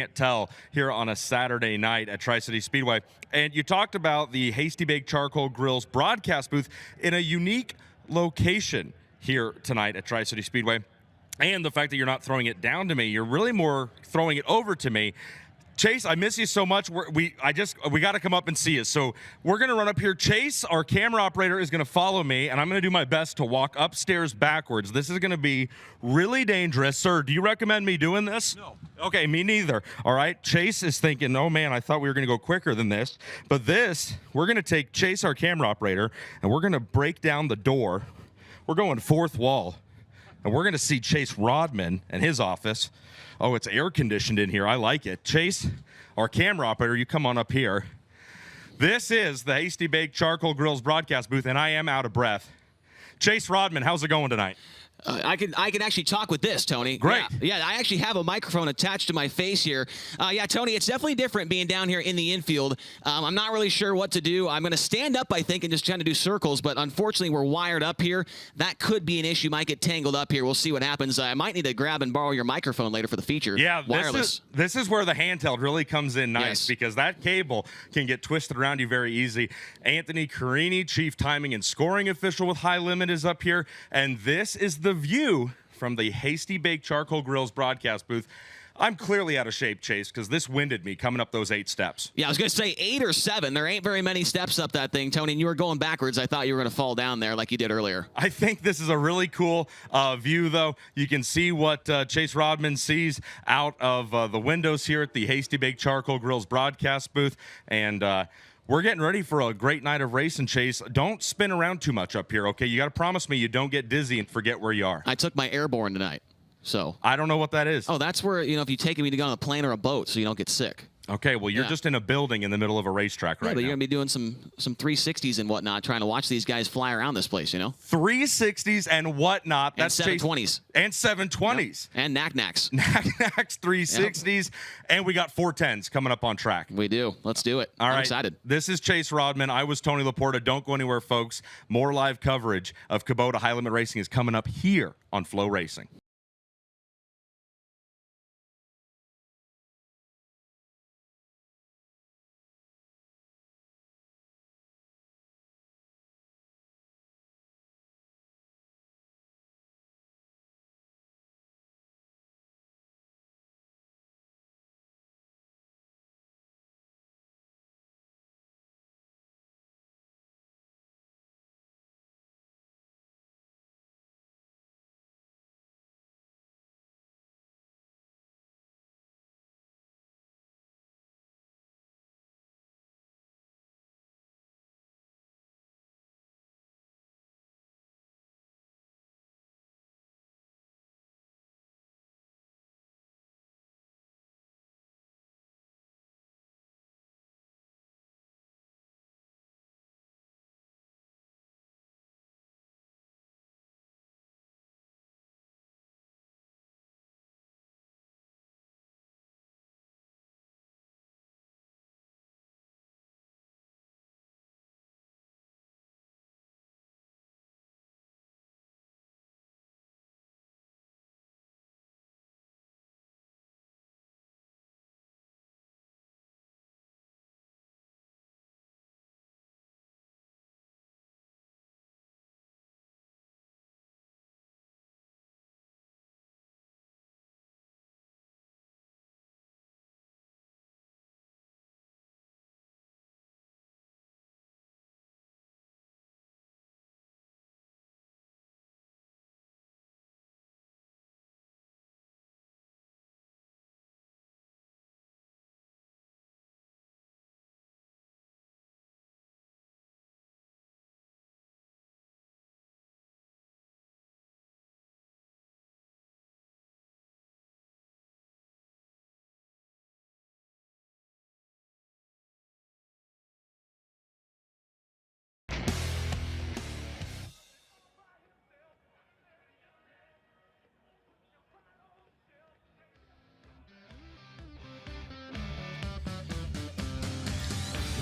Can't tell here on a Saturday night at Tri-City Speedway. And you talked about the Hasty Baked Charcoal Grill's broadcast booth in a unique location here tonight at Tri-City Speedway. And the fact that you're not throwing it down to me, you're really more throwing it over to me. Chase, I miss you so much. We got to come up and see you. So we're going to run up here. Chase, our camera operator, is going to follow me, and I'm going to do my best to walk upstairs backwards. This is going to be really dangerous. Sir, do you recommend me doing this? No. Okay, me neither. All right, Chase is thinking, oh, man, I thought we were going to go quicker than this. But this, we're going to take Chase, our camera operator, and we're going to break down the door. We're going fourth wall, and we're going to see Chase Rodman and his office. Oh, it's air-conditioned in here. I like it. Chase, our camera operator, you come on up here. This is the Hasty Baked Charcoal Grill's broadcast booth, and I am out of breath. Chase Rodman, how's it going tonight? I can actually talk with this, Tony. Great. Yeah, I actually have a microphone attached to my face here. Yeah, Tony, it's definitely different being down here in the infield. I'm not really sure what to do. I'm going to stand up, I think, and just trying to do circles, but unfortunately, we're wired up here. That could be an issue. Might get tangled up here. We'll see what happens. I might need to grab and borrow your microphone later for the feature. Yeah, wireless. This is where the handheld really comes in nice, yes, because that cable can get twisted around you very easy. Anthony Carini, Chief Timing and Scoring Official with High Limit, is up here, and this is the view from the Hasty Baked Charcoal Grill's broadcast booth. I'm clearly out of shape, Chase, because this winded me coming up those 8 steps. Yeah, I was going to say 8 or 7. There ain't very many steps up that thing, Tony, and you were going backwards. I thought you were going to fall down there like you did earlier. I think this is a really cool view, though. You can see what Chase Rodman sees out of the windows here at the Hasty Baked Charcoal Grill's broadcast booth, and we're getting ready for a great night of racing, Chase. Don't spin around too much up here, okay? You got to promise me you don't get dizzy and forget where you are. I took my airborne tonight, so. I don't know what that is. Oh, that's where, if you take me to go on a plane or a boat so you don't get sick. Okay, well, you're just in a building in the middle of a racetrack right now. Yeah, but you're going to be doing some 360s and whatnot, trying to watch these guys fly around this place, 360s and whatnot. That's and 720s. And 720s. Yep. And knack-knacks. Knack-knacks, 360s, yep. And we got 410s coming up on track. We do. Let's do it. I'm excited. This is Chase Rodman. I was Tony Laporta. Don't go anywhere, folks. More live coverage of Kubota High Limit Racing is coming up here on FloRacing.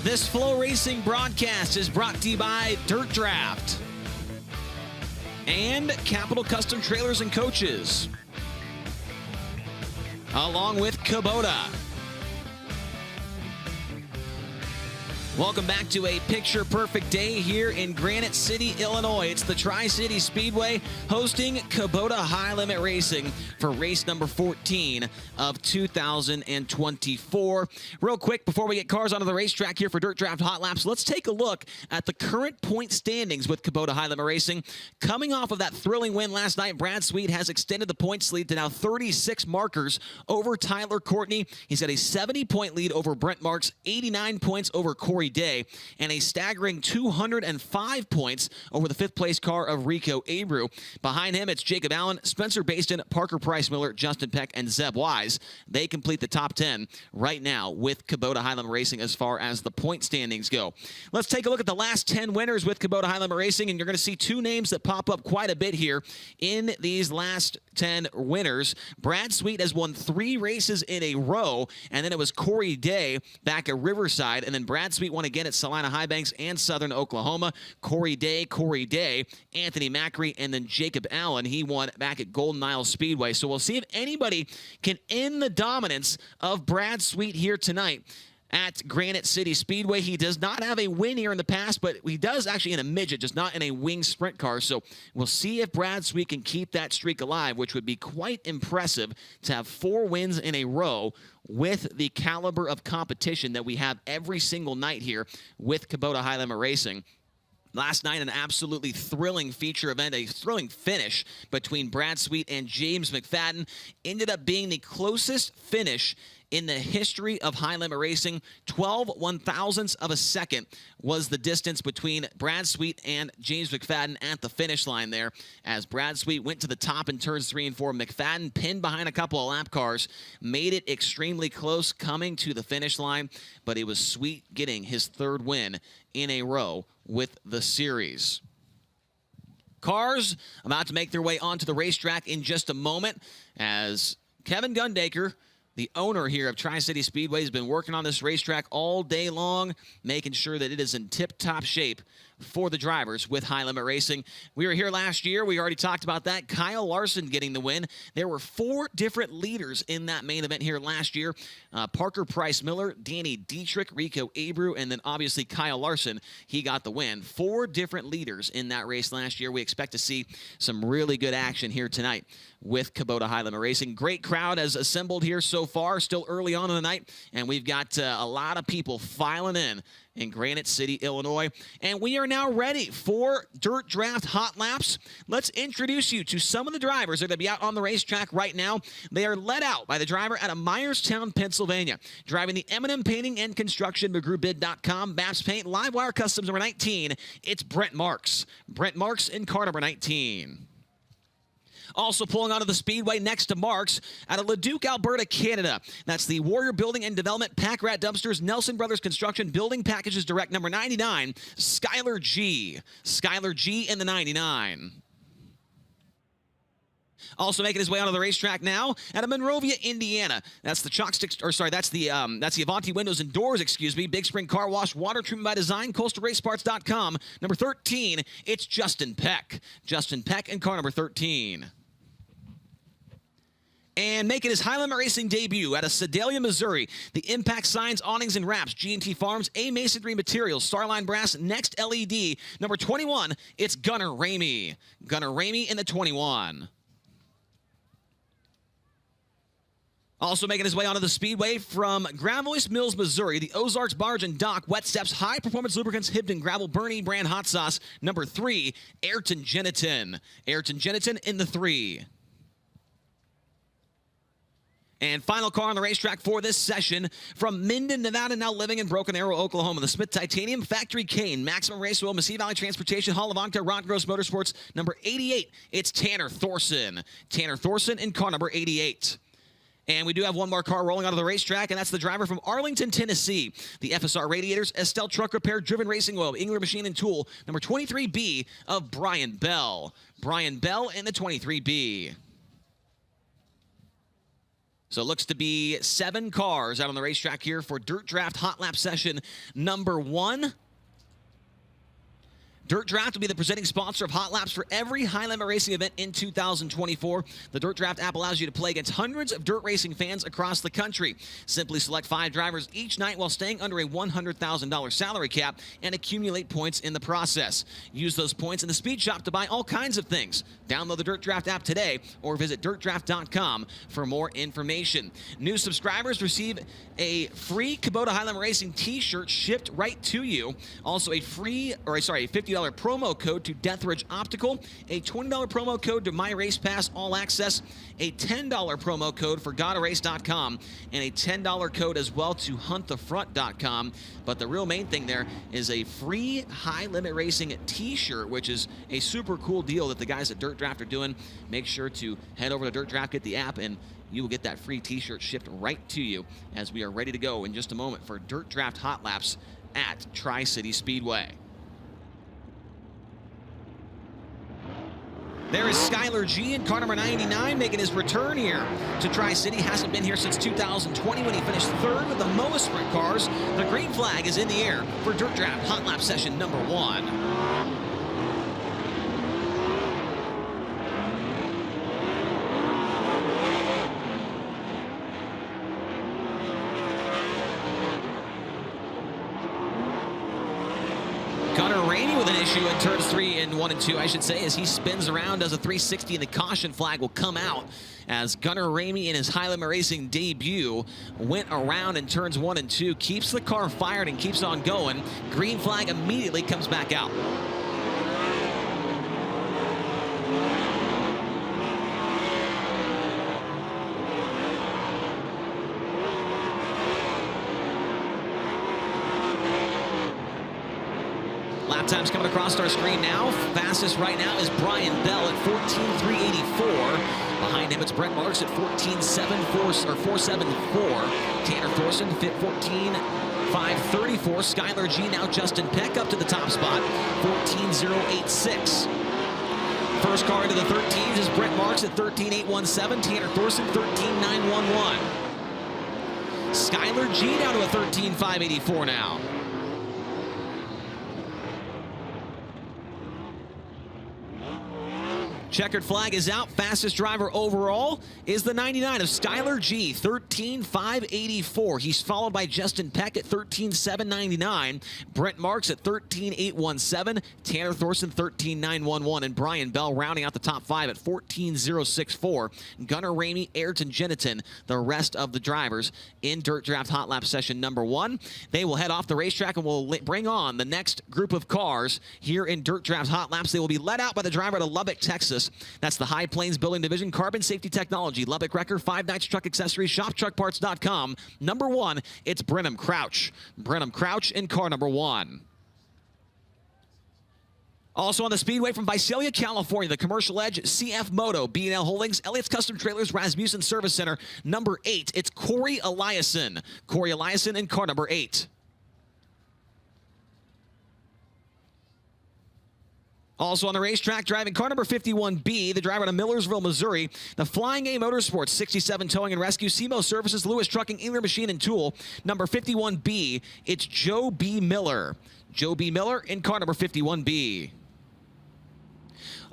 This FloRacing broadcast is brought to you by Dirt Draft and Capital Custom Trailers and Coaches, along with Kubota. Welcome back to a picture-perfect day here in Granite City, Illinois. It's the Tri-City Speedway hosting Kubota High Limit Racing for race number 14 of 2024. Real quick, before we get cars onto the racetrack here for Dirt Draft Hot Laps, let's take a look at the current point standings with Kubota High Limit Racing. Coming off of that thrilling win last night, Brad Sweet has extended the points lead to now 36 markers over Tyler Courtney. He's got a 70-point lead over Brent Marks, 89 points over Corey Day, and a staggering 205 points over the fifth-place car of Rico Abreu. Behind him, it's Jacob Allen, Spencer Baston, Parker Price Miller, Justin Peck, and Zeb Wise. They complete the top 10 right now with Kubota High Limit Racing as far as the point standings go. Let's take a look at the last 10 winners with Kubota High Limit Racing, and you're going to see two names that pop up quite a bit here in these last 10 winners. Brad Sweet has won 3 races in a row, and then it was Corey Day back at Riverside, and then Brad Sweet won again at Salina Highbanks and Southern Oklahoma. Corey Day, Anthony Macri, and then Jacob Allen. He won back at Golden Isle Speedway. So we'll see if anybody can end the dominance of Brad Sweet here tonight at Granite City Speedway. He does not have a win here in the past, but he does actually in a midget, just not in a wing sprint car. So we'll see if Brad Sweet can keep that streak alive, which would be quite impressive to have 4 wins in a row with the caliber of competition that we have every single night here with Kubota High Limit Racing. Last night, an absolutely thrilling feature event, a thrilling finish between Brad Sweet and James McFadden. Ended up being the closest finish in the history of high limit racing. 12 one-thousandths of a second was the distance between Brad Sweet and James McFadden at the finish line there. As Brad Sweet went to the top in turns 3 and 4, McFadden pinned behind a couple of lap cars, made it extremely close coming to the finish line, but it was Sweet getting his 3rd win in a row with the series. Cars about to make their way onto the racetrack in just a moment as Kevin Gundaker, the owner here of Tri-City Speedway, has been working on this racetrack all day long, making sure that it is in tip-top shape for the drivers with High Limit Racing. We were here last year. We already talked about that. Kyle Larson getting the win. There were 4 different leaders in that main event here last year. Parker Price Miller, Danny Dietrich, Rico Abreu, and then obviously Kyle Larson. He got the win. 4 different leaders in that race last year. We expect to see some really good action here tonight with Kubota High Limit Racing. Great crowd has assembled here so far, still early on in the night, and we've got a lot of people filing in Granite City, Illinois. And we are now ready for Dirt Draft Hot Laps. Let's introduce you to some of the drivers that are going to be out on the racetrack right now. They are led out by the driver out of Myerstown, Pennsylvania, driving the M&M Painting and Construction, McGrewBid.com, Baps Paint, Livewire Customs number 19. It's Brent Marks. Brent Marks in car number 19. Also pulling onto the speedway next to Marks out of Leduc, Alberta, Canada. That's the Warrior Building and Development, Pack Rat Dumpsters, Nelson Brothers Construction, Building Packages Direct, number 99, Skylar G. Skylar G in the 99. Also making his way onto the racetrack now out of Monrovia, Indiana. That's the Chalkstick, or sorry, that's the Avanti Windows and Doors, excuse me. Big Spring Car Wash, Water Treatment by Design, CoastalRaceParts.com. Number 13, it's Justin Peck. Justin Peck in car number 13. And making his High Limit Racing debut out of Sedalia, Missouri, the Impact Signs, Awnings, and Wraps, G&T Farms, A Masonry Materials, Starline Brass, Next LED, number 21, it's Gunnar Ramey. Gunnar Ramey in the 21. Also making his way onto the speedway from Gravois Mills, Missouri, the Ozarks Barge and Dock, Wet Steps, High Performance Lubricants, Hibden Gravel, Bernie Brand Hot Sauce, number 3, Ayrton Jeniton. Ayrton Jeniton in the 3. And final car on the racetrack for this session from Minden, Nevada, now living in Broken Arrow, Oklahoma. The Smith Titanium, Factory Cane, Maximum Race Oil, Mesquite Valley Transportation, Hall of Honka, Ron Gross Motorsports, number 88. It's Tanner Thorson. Tanner Thorson in car number 88. And we do have one more car rolling out of the racetrack, and that's the driver from Arlington, Tennessee. The FSR Radiators, Estelle Truck Repair, Driven Racing Oil, Engler Machine and Tool, number 23B of Brian Bell. Brian Bell in the 23B. So it looks to be 7 cars out on the racetrack here for Dirt Draft Hot Lap session number 1. Dirt Draft will be the presenting sponsor of Hot Laps for every high-limit racing event in 2024. The Dirt Draft app allows you to play against hundreds of dirt racing fans across the country. Simply select 5 drivers each night while staying under a $100,000 salary cap and accumulate points in the process. Use those points in the speed shop to buy all kinds of things. Download the Dirt Draft app today or visit dirtdraft.com for more information. New subscribers receive a free Kubota High-Limit Racing t-shirt shipped right to you. Also a $50 promo code to Deathridge Optical, a $20 promo code to My Race Pass All Access, a $10 promo code for GottaRace.com, and a $10 code as well to HuntTheFront.com. But the real main thing there is a free High Limit Racing t-shirt, which is a super cool deal that the guys at Dirt Draft are doing. Make sure to head over to Dirt Draft, get the app, and you will get that free t-shirt shipped right to you as we are ready to go in just a moment for Dirt Draft Hot Laps at Tri-City Speedway. There is Skylar G in car number 99 making his return here to Tri-City. Hasn't been here since 2020 when he finished 3rd with the MOA Sprint cars. The green flag is in the air for Dirt Draft Hot Lap session number 1. With an issue in turns 3 and 1 and 2, I should say, as he spins around, does a 360, and the caution flag will come out as Gunnar Ramey in his High Limit Racing debut went around in turns 1 and 2, keeps the car fired and keeps on going. Green flag immediately comes back out. Lap times coming across our screen now. Fastest right now is Brian Bell at 14.384. Behind him, it's Brent Marks at 4.74. Tanner Thorson fit 14.534. Skylar G, now Justin Peck up to the top spot, 14.086. First car into the 13s is Brent Marks at 13.817. Tanner Thorson, 13.911. Skylar G down to a 13.584 now. Checkered flag is out. Fastest driver overall is the 99 of Skylar G, 13.584. He's followed by Justin Peck at 13.799. Brent Marks at 13.817. Tanner Thorson, 13.911. And Brian Bell rounding out the top 5 at 14.064. Gunnar Ramey, Ayrton Jeniton, the rest of the drivers in Dirt Draft Hot Lap session number 1. They will head off the racetrack and will bring on the next group of cars here in Dirt Draft Hot Laps. They will be led out by the driver out of Lubbock, Texas. That's the High Plains Building Division, Carbon Safety Technology, Lubbock Wrecker, 5 Nights Truck Accessories, ShopTruckParts.com. Number 1, it's Brenham Crouch. Brenham Crouch in car number 1. Also on the speedway from Visalia, California, the Commercial Edge, CF Moto, B&L Holdings, Elliott's Custom Trailers, Rasmussen Service Center. Number 8, it's Corey Eliason. Corey Eliason in car number 8. Also on the racetrack, driving car number 51B, the driver out of Millersville, Missouri, the Flying A Motorsports, 67 Towing and Rescue, SEMO Services, Lewis Trucking, Ealer Machine and Tool. Number 51B, it's Joe B. Miller. Joe B. Miller in car number 51B.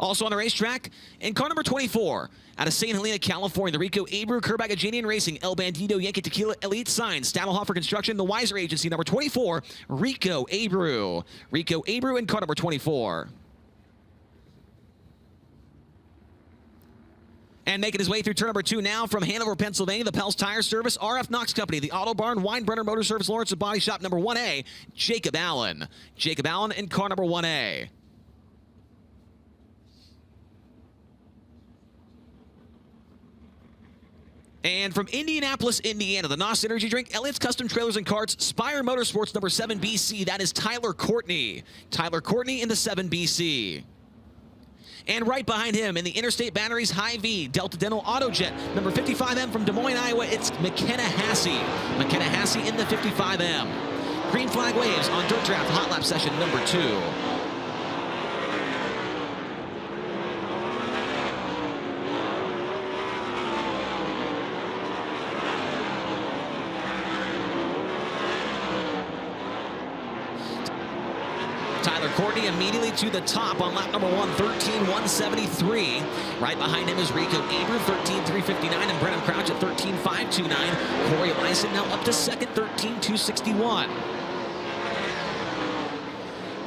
Also on the racetrack, in car number 24, out of St. Helena, California, the Rico Abreu, Kerbagajanian Racing, El Bandido, Yankee Tequila, Elite Signs, Stadelhofer Construction, the Weiser Agency, number 24, Rico Abreu. Rico Abreu in car number 24. And making his way through turn number 2 now from Hanover, Pennsylvania, the Pels Tire Service, RF Knox Company, the Auto Barn, Weinbrenner Motor Service, Lawrence and Body Shop, number 1A, Jacob Allen. Jacob Allen in car number 1A. And from Indianapolis, Indiana, the NOS Energy Drink, Elliott's Custom Trailers and Carts, Spire Motorsports, number 7BC, that is Tyler Courtney. Tyler Courtney in the 7BC. And right behind him in the Interstate Batteries Hy-V Delta Dental Autojet, number 55M from Des Moines, Iowa, it's McKenna Hassey. McKenna Hassey in the 55M. Green flag waves on Dirt Draft Hot Lap session number 2. Tyler Courtney immediately to the top on lap number 1, 13.173. Right behind him is Rico Abreu, 13.359, and Brennan Crouch at 13.529. Corey Lyson now up to second, 13.261.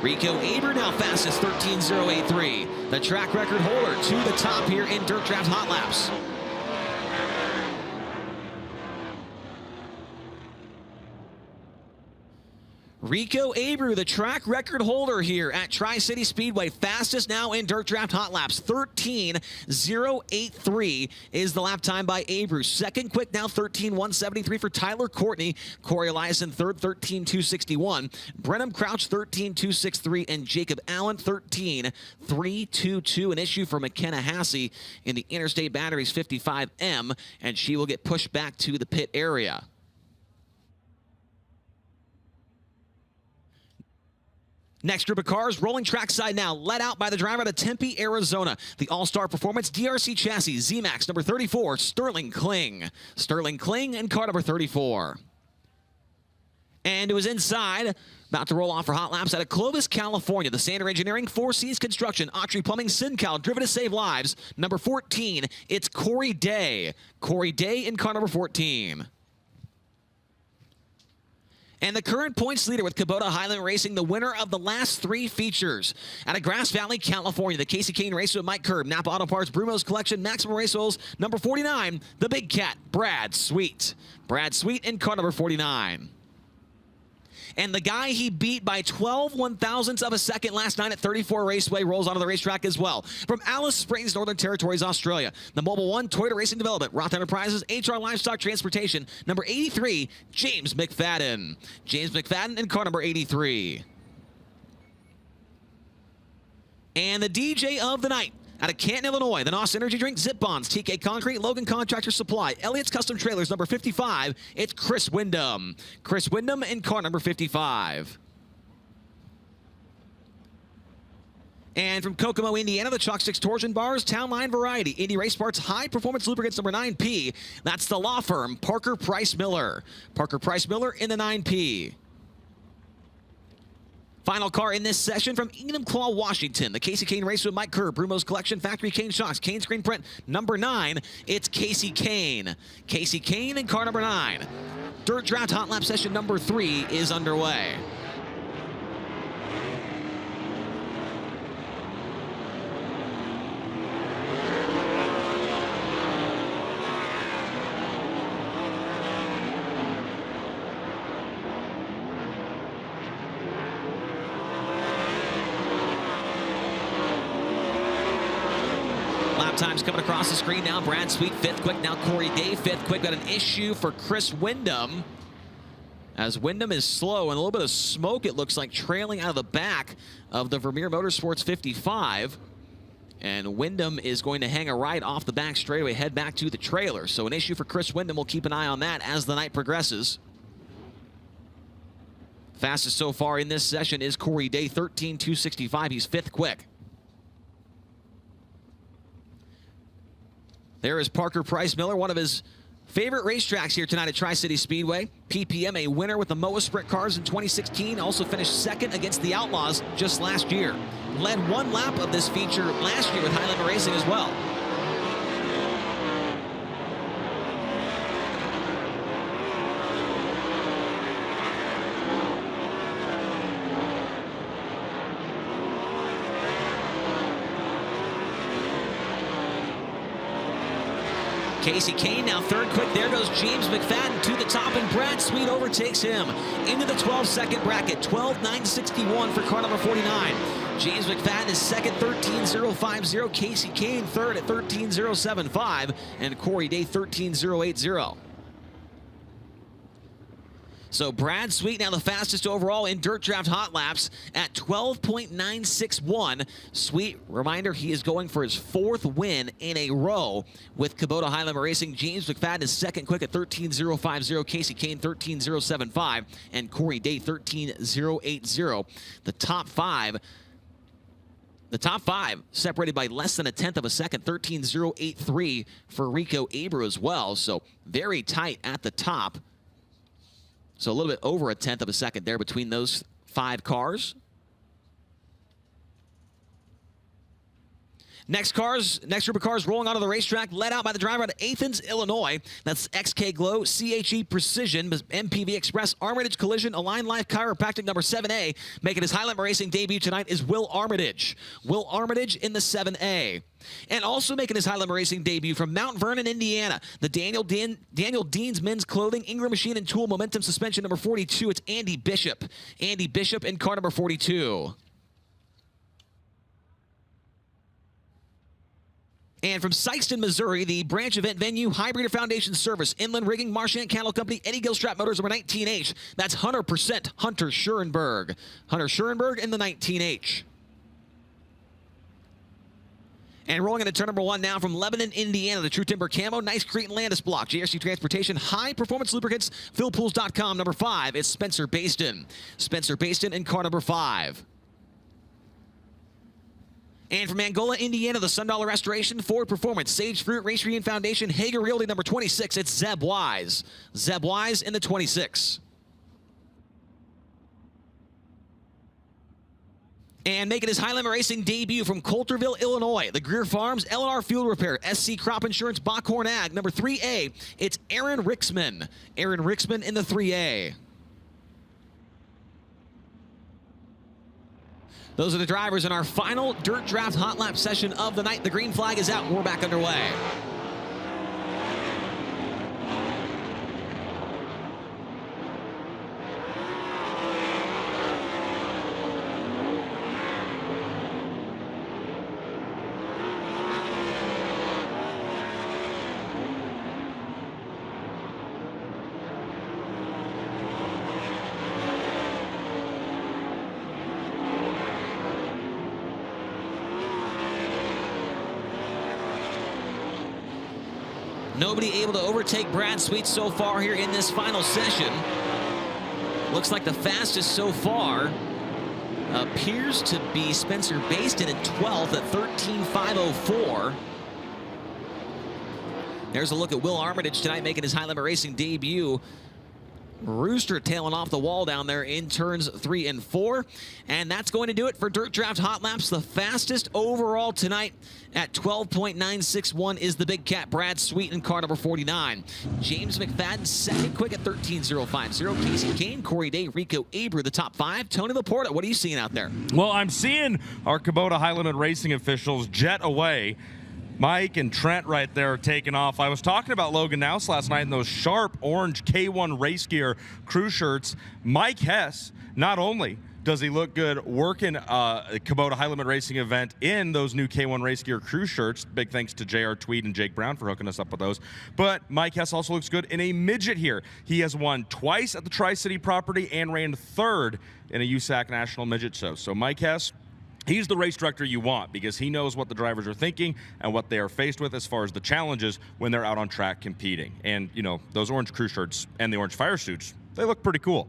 Rico Abreu now fastest, 13.083. The track record holder to the top here in Dirt Draft Hot Laps. Rico Abreu, the track record holder here at Tri-City Speedway, fastest now in Dirt Draft Hot Laps. 13.083 is the lap time by Abreu. Second quick now, 13.173 for Tyler Courtney. Corey Eliason third, 13.261. Brennan Crouch, 13.263. And Jacob Allen, 13.322. An issue for McKenna Hassey in the Interstate Batteries 55M, and she will get pushed back to the pit area. Next group of cars, rolling trackside now, led out by the driver out of Tempe, Arizona. The All-Star Performance DRC Chassis, Z-Max number 34, Sterling Kling. Sterling Kling in car number 34. And it was inside, about to roll off for hot laps out of Clovis, California. The Sander Engineering, Four Seas Construction, Autry Plumbing, SynCal, driven to save lives. Number 14, it's Corey Day. Corey Day in car number 14. And the current points leader with Kubota Highland Racing, the winner of the last 3 features. Out of Grass Valley, California, the Casey Kane Race with Mike Curb, Napa Auto Parts, Brumo's Collection, Maximum Race Oils, number 49, the Big Cat, Brad Sweet. Brad Sweet in car number 49. And the guy he beat by 12 one-thousandths of a second last night at 34 Raceway rolls onto the racetrack as well. From Alice Springs, Northern Territories, Australia, the Mobile One, Toyota Racing Development, Roth Enterprises, HR Livestock Transportation, number 83, James McFadden. James McFadden in car number 83. And the DJ of the night, out of Canton, Illinois, the NOS Energy Drink, Zip Bonds, TK Concrete, Logan Contractor Supply, Elliott's Custom Trailers, number 55, it's Chris Wyndham. Chris Wyndham in car number 55. And from Kokomo, Indiana, the Chalk Sticks Torsion Bars, Town Line Variety, Indy Race Parts, High Performance Lubricants, number 9P. That's the law firm, Parker Price Miller. Parker Price Miller in the 9P. Final car in this session from Enumclaw, Washington. The Casey Kane Race with Mike Kerr, Brumo's Collection, Factory Kane Shocks, Kane Screen Print, number 9. It's Casey Kane. Casey Kane in car number 9. Dirt Draft Hot Lap session number 3 is underway. Lap times coming across the screen now. Brad Sweet, 5th quick. Now Corey Day, 5th quick. Got an issue for Chris Wyndham, as Wyndham is slow and a little bit of smoke, it looks like, trailing out of the back of the Vermeer Motorsports 55. And Wyndham is going to hang a right off the back straightaway, head back to the trailer. So an issue for Chris Wyndham. We'll keep an eye on that as the night progresses. Fastest so far in this session is Corey Day, 13.265. He's 5th quick. There is Parker Price Miller, one of his favorite racetracks here tonight at Tri-City Speedway. PPM, a winner with the MOA Sprint cars in 2016. Also finished 2nd against the Outlaws just last year. Led 1 lap of this feature last year with Highlander Racing as well. Casey Kane now 3rd quick. There goes James McFadden to the top, and Brad Sweet overtakes him into the 12-second bracket. 12.961 for car number 49. James McFadden is 2nd, 13.050. Casey Kane 3rd at 13.075. And Corey Day 13.080. So Brad Sweet now the fastest overall in Dirt Draft Hot Laps at 12.961. Sweet, reminder, he is going for his 4th win in a row with Kubota Highland Racing. James McFadden is 2nd quick at 13.050. Casey Kane 13.075. And Corey Day 13.080. The top five separated by less than 1/10 of a second, 13.083 for Rico Abreu as well. So very tight at the top. So a little bit over 1/10 of a second there between those 5 cars. Next group of cars rolling onto the racetrack, led out by the driver out of Athens, Illinois. That's XK Glow, CHE Precision, MPV Express, Armitage Collision, Align Life Chiropractic number 7A. Making his Highland Racing debut tonight is Will Armitage. Will Armitage in the 7A. And also making his Highland Racing debut from Mount Vernon, Indiana, the Daniel Dean's Men's Clothing, Ingram Machine and Tool Momentum Suspension number 42. It's Andy Bishop. Andy Bishop in car number 42. And from Sikeston, Missouri, the branch event venue, Hybrid Foundation Service, Inland Rigging, Marchand Cattle Company, Eddie Gilstrap Motors, number 19H. That's 100% Hunter Schurenberg. Hunter Schurenberg in the 19H. And rolling into turn number 1 now from Lebanon, Indiana, the True Timber Camo, Nice Crete and Landis Block, JRC Transportation, High Performance Lubricants, PhilPools.com, number 5. It's Spencer Baston. Spencer Baston in car number 5. And from Angola, Indiana, the Sundollar Restoration, Ford Performance, Sage Fruit, Race Reunion Foundation, Hager Realty, number 26. It's Zeb Wise. Zeb Wise in the 26. And making his Highland Racing debut from Coulterville, Illinois, the Greer Farms, L&R Fuel Repair, SC Crop Insurance, Bockhorn Ag, number 3A. It's Aaron Rixman. Aaron Rixman in the 3A. Those are the drivers in our final Dirt Draft Hot Lap session of the night. The green flag is out. We're back underway. Nobody able to overtake Brad Sweet so far here in this final session. Looks like the fastest so far appears to be Spencer Baston in 12th at 13.504. There's a look at Will Armitage tonight making his Highlander Racing debut. Rooster tailing off the wall down there in turns 3 and 4. And that's going to do it for Dirt Draft Hot Laps. The fastest overall tonight at 12.961 is the Big Cat Brad Sweet in car number 49. James McFadden second quick at 13.050. Casey Kane, Corey Day, Rico Abreu the top 5. Tony Laporta, what are you seeing out there? Well, I'm seeing our Kubota Highland Racing officials jet away. Mike and Trent right there taking off. I was talking about Logan Nouse last night in those sharp orange K1 race gear crew shirts. Mike Hess, not only does he look good working a Kubota High Limit Racing event in those new K1 race gear crew shirts, big thanks to JR Tweed and Jake Brown for hooking us up with those, but Mike Hess also looks good in a midget here. He has won twice at the Tri-City property and ran 3rd in a USAC National Midget Show. So Mike Hess, he's the race director you want because he knows what the drivers are thinking and what they are faced with as far as the challenges when they're out on track competing. And, you know, those orange crew shirts and the orange fire suits, they look pretty cool.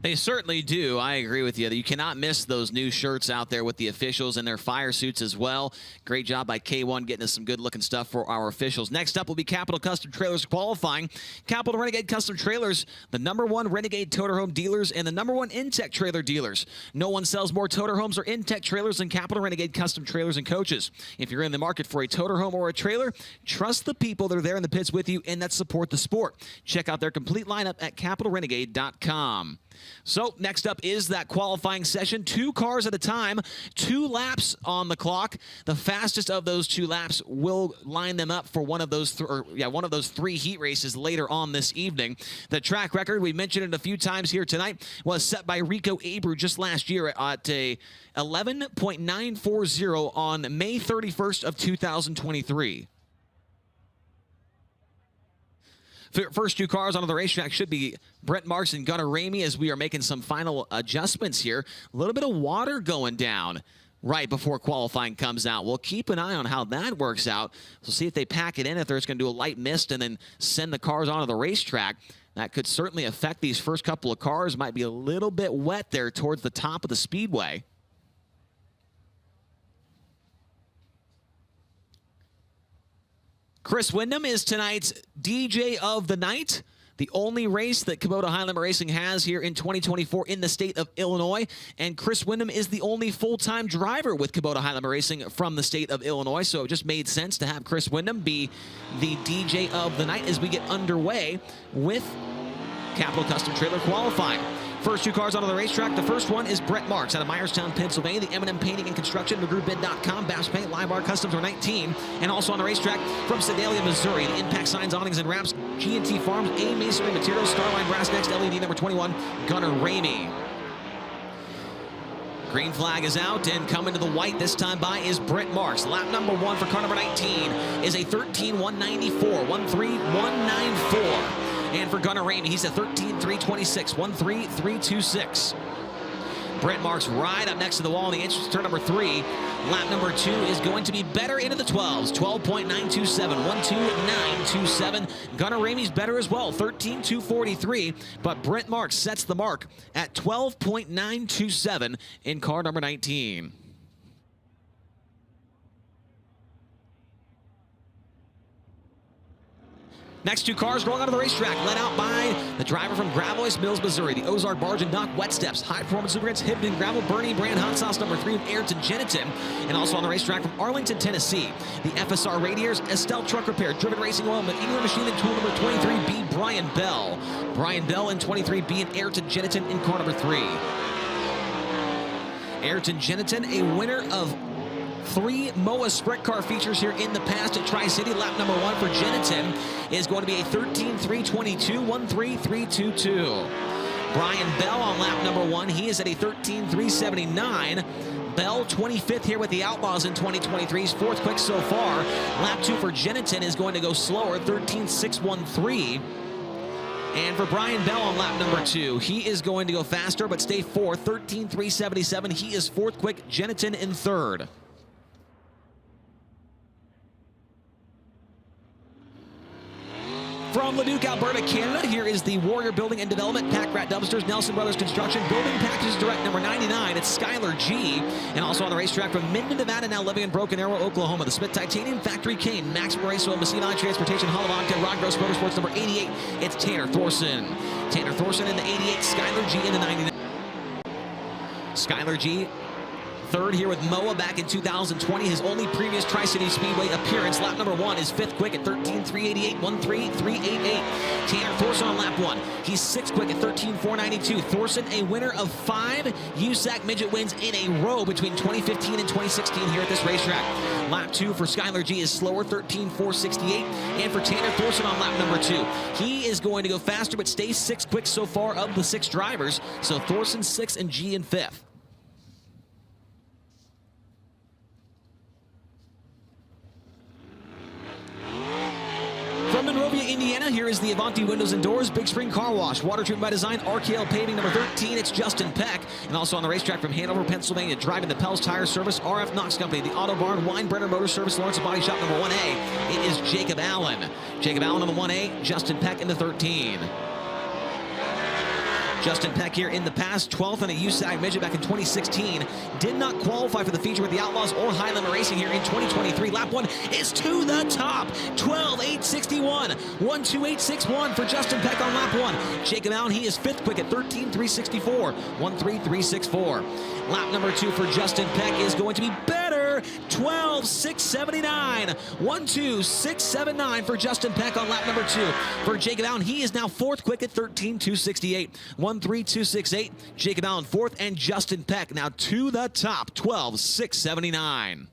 They certainly do. I agree with you. You cannot miss those new shirts out there with the officials and their fire suits as well. Great job by K1 getting us some good-looking stuff for our officials. Next up will be Capital Custom Trailers qualifying. Capital Renegade Custom Trailers, the #1 Renegade Toter Home dealers and the #1 Intech trailer dealers. No one sells more Toter Homes or Intech trailers than Capital Renegade Custom Trailers and Coaches. If you're in the market for a Toter Home or a trailer, trust the people that are there in the pits with you and that support the sport. Check out their complete lineup at capitalrenegade.com. So next up is that qualifying session. 2 cars at a time, 2 laps on the clock. The fastest of those 2 laps will line them up for one of those 3 heat races later on this evening. The track record, we mentioned it a few times here tonight, was set by Rico Abreu just last year at a 11.940 on May 31st of 2023. First 2 cars onto the racetrack should be Brent Marks and Gunnar Ramey as we are making some final adjustments here. A little bit of water going down right before qualifying comes out. We'll keep an eye on how that works out. We'll see if they pack it in, if they're just going to do a light mist and then send the cars onto the racetrack. That could certainly affect these first couple of cars. Might be a little bit wet there towards the top of the speedway. Chris Windham is tonight's DJ of the night. the only race that Kubota High Limit Racing has here in 2024 in the state of Illinois. And Chris Windham is the only full-time driver with Kubota High Limit Racing from the state of Illinois. So it just made sense to have Chris Windham be the DJ of the night as we get underway with Capital Custom Trailer qualifying. First two cars onto the racetrack. The first one is Brett Marks out of Myerstown, Pennsylvania. The M&M Painting and Construction, McGrewBid.com, Bass Paint, Live Bar Customs are 19. And also on the racetrack from Sedalia, Missouri, the Impact Signs, Awnings, and Wraps, G&T Farms, A Masonry Materials, Starline Brass Next, LED number 21, Gunnar Ramey. Green flag is out, and coming to the white this time by is Brett Marks. Lap number 1 for car number 19 is a 13.194, 13.194. And for Gunnar Ramey, he's a 13.326, 13.326. Brett Marks right up next to the wall in the entrance turn number 3. Lap number 2 is going to be better into the 12s, 12.927, 12.927. Gunnar Ramey's better as well, 13.243. But Brett Marks sets the mark at 12.927 in car number 19. Next two cars rolling out of the racetrack, led out by the driver from Gravois Mills, Missouri, the Ozark Barge and Dock Wet Steps, High Performance Lubricants, Hibden Gravel, Bernie Brand Hot Sauce number 3 with Ayrton Genitin. And also on the racetrack from Arlington, Tennessee, the FSR Radiators, Estelle Truck Repair, Driven Racing Oil, McEngler Machine and Tool number 23B, Brian Bell. Brian Bell in 23B and Ayrton Genitin in car number 3. Ayrton Genitin, a winner of 3 MOA Sprint Car features here in the past at Tri-City. Lap number 1 for Genitin is going to be a 13.322, 13.322. Brian Bell on lap number 1, he is at a 13.379. Bell 25th here with the Outlaws in 2023's 4th quick so far. Lap 2 for Genitin is going to go slower, 13.613. And for Brian Bell on lap number 2, he is going to go faster but stay 4th, 13.377. He is 4th quick, Genitin in 3rd. From Leduc, Alberta, Canada, here is the Warrior Building and Development, Pack Rat Dumpsters, Nelson Brothers Construction, Building Packages Direct number 99. It's Skylar G. And also on the racetrack from Minden, Nevada, now living in Broken Arrow, Oklahoma, the Smith Titanium Factory Cane, Max Moraso, Messina Valley Transportation, Holovodka, Rod Gross Motorsports number 88. It's Tanner Thorson. Tanner Thorson in the 88, Skylar G in the 99. Skylar G, 3rd here with MOA back in 2020. His only previous Tri-City Speedway appearance. Lap number 1 is 5th quick at 13.388, 13.388. Tanner Thorson on lap 1. He's 6th quick at 13.492. Thorson, a winner of 5 USAC midget wins in a row between 2015 and 2016 here at this racetrack. Lap 2 for Skylar G is slower, 13.468. And for Tanner Thorson on lap number 2, he is going to go faster but stays 6th quick so far of the 6 drivers. So Thorson 6th and G in 5th. From Monrovia, Indiana, here is the Avanti Windows and Doors, Big Spring Car Wash, Water Treatment by Design, RKL Paving number 13. It's Justin Peck. And also on the racetrack from Hanover, Pennsylvania, driving the Pels Tire Service, RF Knox Company, the Auto Barn, Weinbrenner Motor Service, Lawrence Body Shop number 1A. It is Jacob Allen. Jacob Allen number 1A, Justin Peck in the 13. Justin Peck here in the past, 12th in a USAC midget back in 2016. Did not qualify for the feature with the Outlaws or High Limit Racing here in 2023. Lap 1 is to the top. 12.861. 12861 for Justin Peck on lap 1. Jacob Allen, he is 5th quick at 13.364. 13364. Lap number 2 for Justin Peck is going to be better. 12.679. 12679 for Justin Peck on lap number 2. For Jacob Allen, he is now 4th quick at 13.268. 13268. Jacob Allen 4th, and Justin Peck now to the top, 12.679.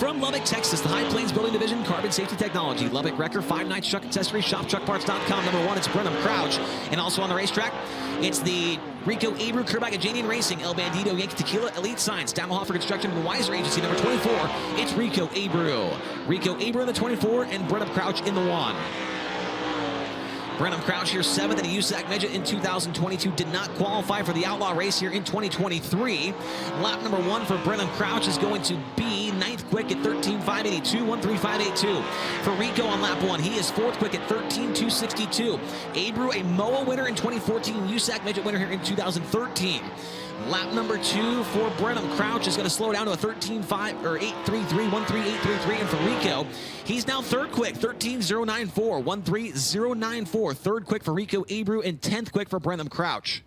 From Lubbock, Texas, the High Plains Building Division, Carbon Safety Technology, Lubbock Wrecker, 5 Nights Truck Accessories, ShopTruckParts.com. Number 1, it's Brenham Crouch. And also on the racetrack, it's the Rico Abreu, Kerback at Janian Racing, El Bandito, Yankee Tequila, Elite Science, Damalhofer Construction, and the Weiser Agency. Number 24, it's Rico Abreu. Rico Abreu in the 24, and Brenham Crouch in the 1. Brenham Crouch here, 7th in a USAC midget in 2022. Did not qualify for the Outlaw race here in 2023. Lap number 1 for Brenham Crouch is going to be 9th quick at 13.582, 1.3582. For Rico on lap 1, he is 4th quick at 13.262. Abreu, a MOA winner in 2014, USAC Midget winner here in 2013. Lap number 2 for Brenham. Crouch is going to slow down to a 13.5 or 8.33, 1.3833. And for Rico, he's now 3rd quick, 13.094, 1.3094. 3rd quick for Rico Abreu and 10th quick for Brenham Crouch.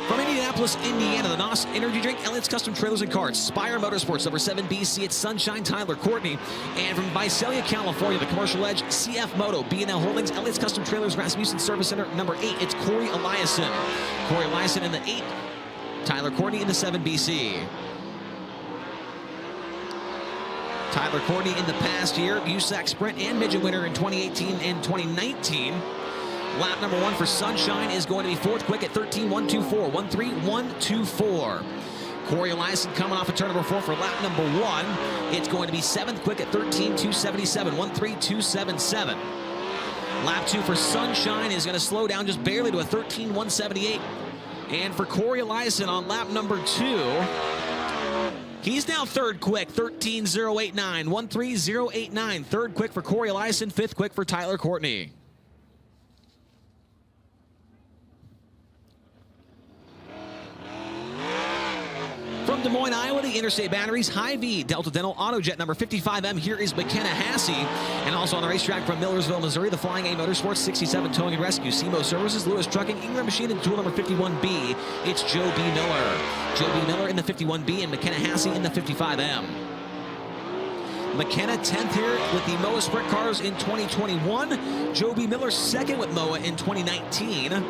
From Indianapolis, Indiana, the NOS Energy Drink, Elliott's Custom Trailers and Carts, Spire Motorsports, number 7 BC, it's Sunshine, Tyler Courtney. And from Visalia, California, the Commercial Edge, CF Moto, B&L Holdings, Elliott's Custom Trailers, Rasmussen Service Center, number 8, it's Corey Eliason. Corey Eliason in the 8, Tyler Courtney in the 7 BC. Tyler Courtney in the past year, USAC Sprint and Midget winner in 2018 and 2019. Lap number 1 for Sunshine is going to be 4th quick at 13.124, 1.3124. Corey Eliason coming off of turn number 4 for lap number 1. It's going to be 7th quick at 13.277, 1.3277. Lap 2 for Sunshine is going to slow down just barely to a 13.178. And for Corey Eliason on lap number 2, he's now 3rd quick, 13.089, 1.3089. 3rd quick for Corey Eliason, 5th quick for Tyler Courtney. From Des Moines, Iowa, the Interstate Batteries, Hy-Vee, Delta Dental, AutoJet number 55M. Here is McKenna Hassey. And also on the racetrack from Millersville, Missouri, the Flying A Motorsports, 67 Towing and Rescue, SEMO Services, Lewis Trucking, Ingram Machine, and tool number 51B. It's Joe B. Miller. Joe B. Miller in the 51B and McKenna Hassey in the 55M. McKenna 10th here with the MOA Sprint cars in 2021. Joe B. Miller 2nd with MOA in 2019.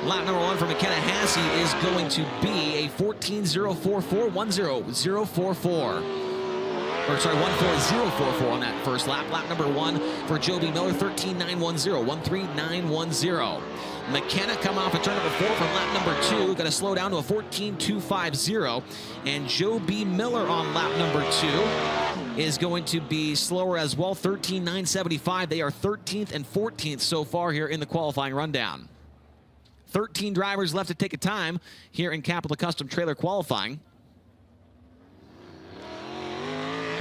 Lap number 1 for McKenna Hassey is going to be a 14.044, 1.0044. Or sorry, 1.4044 on that first lap. Lap number 1 for Joe B. Miller, 13.910, 1.3910. McKenna coming off of turn number 4 from lap number 2. Going to slow down to a 14.250. And Joe B. Miller on lap number 2 is going to be slower as well, 13.975. They are 13th and 14th so far here in the qualifying rundown. 13 drivers left to take a time here in Capital Custom Trailer qualifying.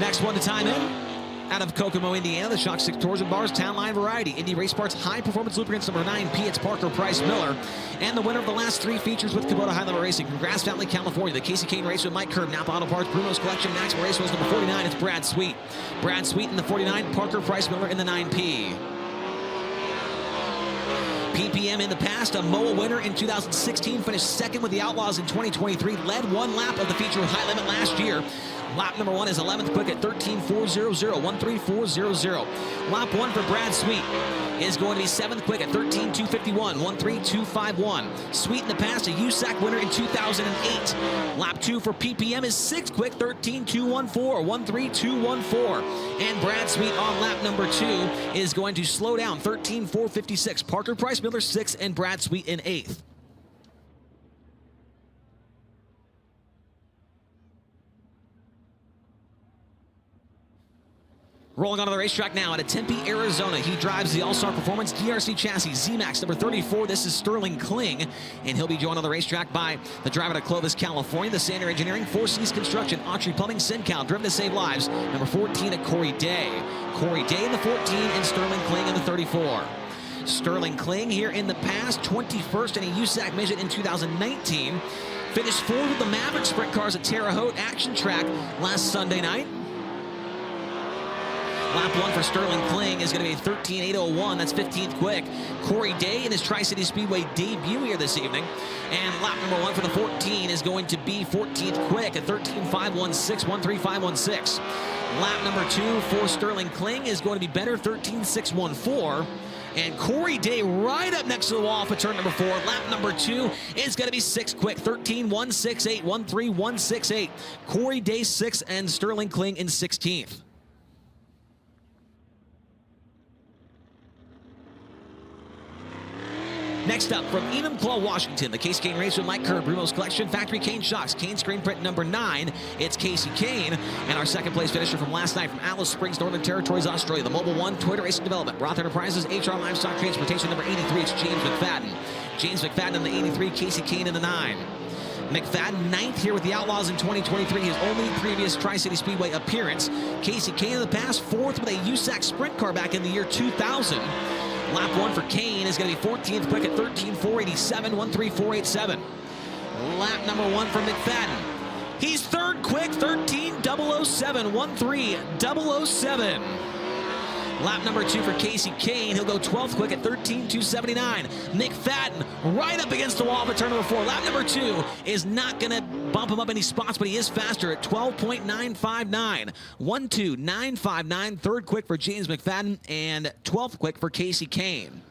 Next one to time in, out of Kokomo, Indiana, the Shock 6 Tours and Bars Town Line Variety. Indy Race Parts High Performance Lubricants number 9P. It's Parker Price Miller. And the winner of the last 3 features with Kubota High Level Racing from Grass Valley, California. The Casey Kane Race with Mike Kerb, Napa Auto Parts, Bruno's Collection, Maxwell Raceway's number 49. It's Brad Sweet. Brad Sweet in the 49, Parker Price Miller in the 9P. PPM in the past, a MOA winner in 2016, finished 2nd with the Outlaws in 2023, led 1 lap of the feature with High Limit last year. Lap number 1 is 11th quick at 13.400, 1.3400. Lap 1 for Brad Sweet is going to be 7th quick at 13.251, 1.3251. Sweet in the past, a USAC winner in 2008. Lap 2 for PPM is 6th quick, 13.214, 1.3214. And Brad Sweet on lap number 2 is going to slow down, 13.456. Parker Price Miller 6th and Brad Sweet in 8th. Rolling onto the racetrack now at Tempe, Arizona. He drives the All-Star Performance DRC chassis Z-Max number 34. This is Sterling Kling, and he'll be joined on the racetrack by the driver to Clovis, California, the Sander Engineering, Four Seas Construction, Autry Plumbing, SynCal, Driven to Save Lives, number 14 at Corey Day. Corey Day in the 14 and Sterling Kling in the 34. Sterling Kling here in the past, 21st in a USAC Midget in 2019. Finished 4th with the Maverick Sprint Cars at Terre Haute Action Track last Sunday night. Lap 1 for Sterling Kling is going to be 13.801. That's 15th quick. Corey Day in his Tri-City Speedway debut here this evening. And lap number 1 for the 14 is going to be 14th quick at 13.516, 1.3516. Lap number 2 for Sterling Kling is going to be better, 13.614. And Corey Day right up next to the wall for turn number 4. Lap number 2 is going to be 6th quick, 13.168, 1.3168. Corey Day 6th and Sterling Kling in 16th. Next up, from Enumclaw, Washington, the Casey Kane Race with Mike Kerr, Bruno's Collection, Factory Kane Shocks, Kane Screen Print number 9. It's Casey Kane. And our second place finisher from last night from Alice Springs, Northern Territories, Australia, the Mobile One, Toyota Racing Development, Roth Enterprises, HR Livestock Transportation number 83. It's James McFadden. James McFadden in the 83, Casey Kane in the 9. McFadden 9th here with the Outlaws in 2023, his only previous Tri-City Speedway appearance. Casey Kane in the past, 4th with a USAC sprint car back in the year 2000. Lap 1 for Kane is going to be 14th quick at 13.487, 13.487. Lap number 1 for McFadden. He's 3rd quick, 13.007, 13.007. Lap number 2 for Casey Kane. He'll go 12th quick at 13.279. McFadden right up against the wall for turn number 4. Lap number 2 is not going to bump him up any spots, but he is faster at 12.959. 12.959. 3rd quick for James McFadden and 12th quick for Casey Kane.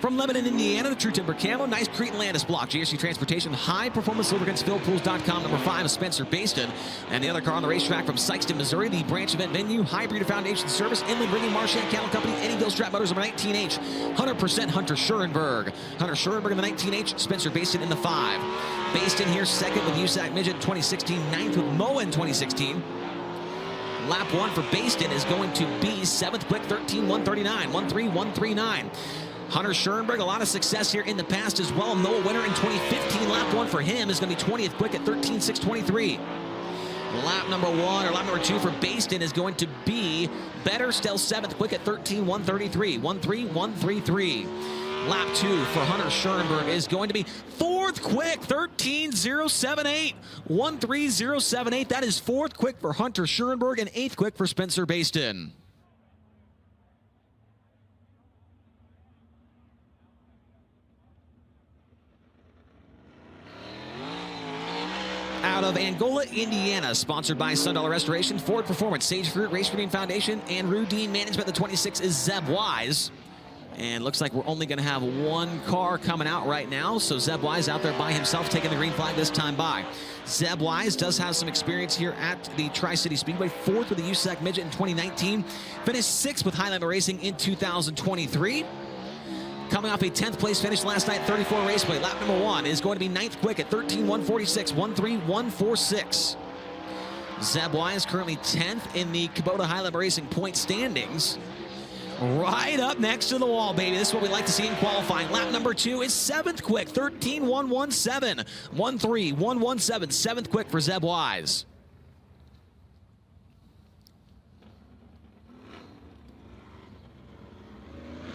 From Lebanon, Indiana, the True Timber Camo, nice Cretan Landis block. GSC Transportation, High Performance Lubricants, FillPools.com. Number 5 is Spencer Baston. And the other car on the racetrack from Sykeston, Missouri, the branch event venue, High Breeder Foundation Service, Inland Ringing Marchand Cattle Company, Eddie Strap Motors, number 19H, 100% Hunter Schurenberg. Hunter Schurenberg in the 19H, Spencer Baston in the 5. Baston here 2nd with USAC Midget 2016, 9th with Moa in 2016. Lap 1 for Baston is going to be 7th quick, 13.139, 13.139. Hunter Schurenberg, a lot of success here in the past as well. Noah winner in 2015. Lap 1 for him is going to be 20th quick at 13.623. Lap number 1, or lap number 2 for Baston is going to be better, still 7th quick at 13.133. 13.133. Lap 2 for Hunter Schurenberg is going to be 4th quick, 13.078. 13.078. That is 4th quick for Hunter Schurenberg and 8th quick for Spencer Baston. Out of Angola, Indiana, sponsored by Sundollar Restoration, Ford Performance, Sage Fruit, Race Green Foundation, and Rudine Management. The 26 is Zeb Wise. And looks like we're only going to have one car coming out right now. So Zeb Wise out there by himself, taking the green flag this time by. Zeb Wise does have some experience here at the Tri-City Speedway. 4th with the USAC Midget in 2019. Finished 6th with High Limit Racing in 2023. Coming off a 10th place finish last night, 34 Raceway. Lap number 1 is going to be 9th quick at 13.146, 13.146. Zeb Wise currently 10th in the Kubota High Limit Racing point standings. Right up next to the wall, baby. This is what we like to see in qualifying. Lap number 2 is 7th quick, 13.117, 13.117, 7th quick for Zeb Wise.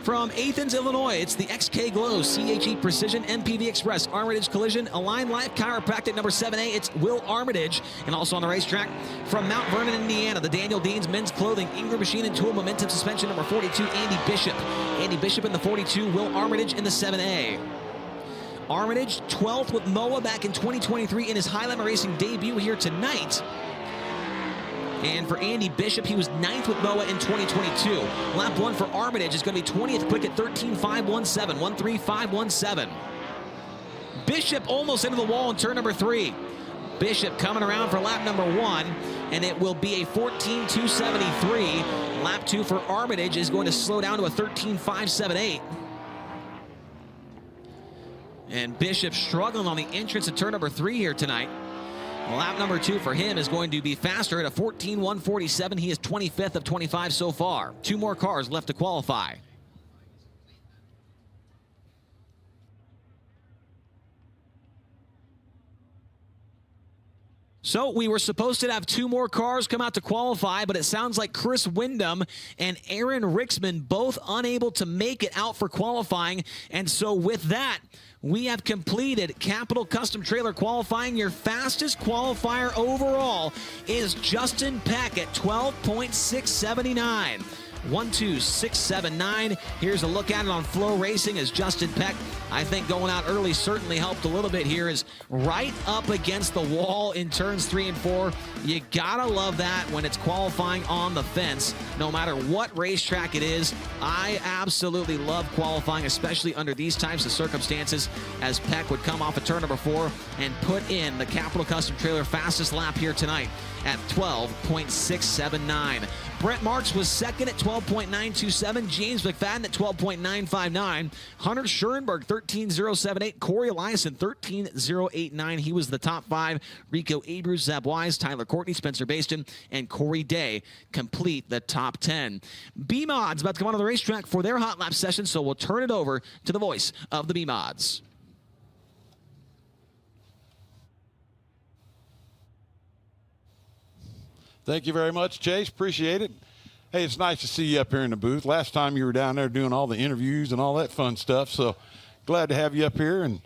From Athens, Illinois, it's the XK Glow, CHE Precision, MPV Express, Armitage Collision, Align Life Chiropractic, number 7A, it's Will Armitage. And also on the racetrack, from Mount Vernon, Indiana, the Daniel Dean's Men's Clothing, Ingram Machine and Tool Momentum Suspension, number 42, Andy Bishop. Andy Bishop in the 42, Will Armitage in the 7A. Armitage, 12th with Moa back in 2023 in his High Limit Racing debut here tonight. And for Andy Bishop, he was 9th with Moa in 2022. Lap 1 for Armitage is going to be 20th quick at 13.517, 13.517. Bishop almost into the wall in turn number 3. Bishop coming around for lap number 1, and it will be a 14.273. Lap 2 for Armitage is going to slow down to a 13.578. And Bishop struggling on the entrance of turn number 3 here tonight. Lap number 2 for him is going to be faster at a 14.147. He is 25th of 25 so far. 2 more cars left to qualify. So we were supposed to have 2 more cars come out to qualify, but it sounds like Chris Windham and Aaron Rixman both unable to make it out for qualifying. And so with that, we have completed Capital Custom Trailer qualifying. Your fastest qualifier overall is Justin Peck at 12.679. 12679. Here's a look at it on FloRacing as Justin Peck, I think going out early certainly helped a little bit here, is right up against the wall in turns 3 and 4. You gotta love that when it's qualifying on the fence, no matter what racetrack it is. I absolutely love qualifying, especially under these types of circumstances, as Peck would come off of turn number 4 and put in the Capital Custom Trailer fastest lap here tonight at 12.679. Brent Marks was second at 12.927. James McFadden at 12.959. Hunter Schoenberg, 13.078. Corey Eliason, 13.089. He was the top 5. Rico Abreu, Zeb Wise, Tyler Courtney, Spencer Baston, and Corey Day complete the top 10. B-Mods about to come onto the racetrack for their hot lap session, so we'll turn it over to the voice of the B-Mods. Thank you very much, Chase. Appreciate it. Hey, it's nice to see you up here in the booth. Last time you were down there doing all the interviews and all that fun stuff, so glad to have you up here and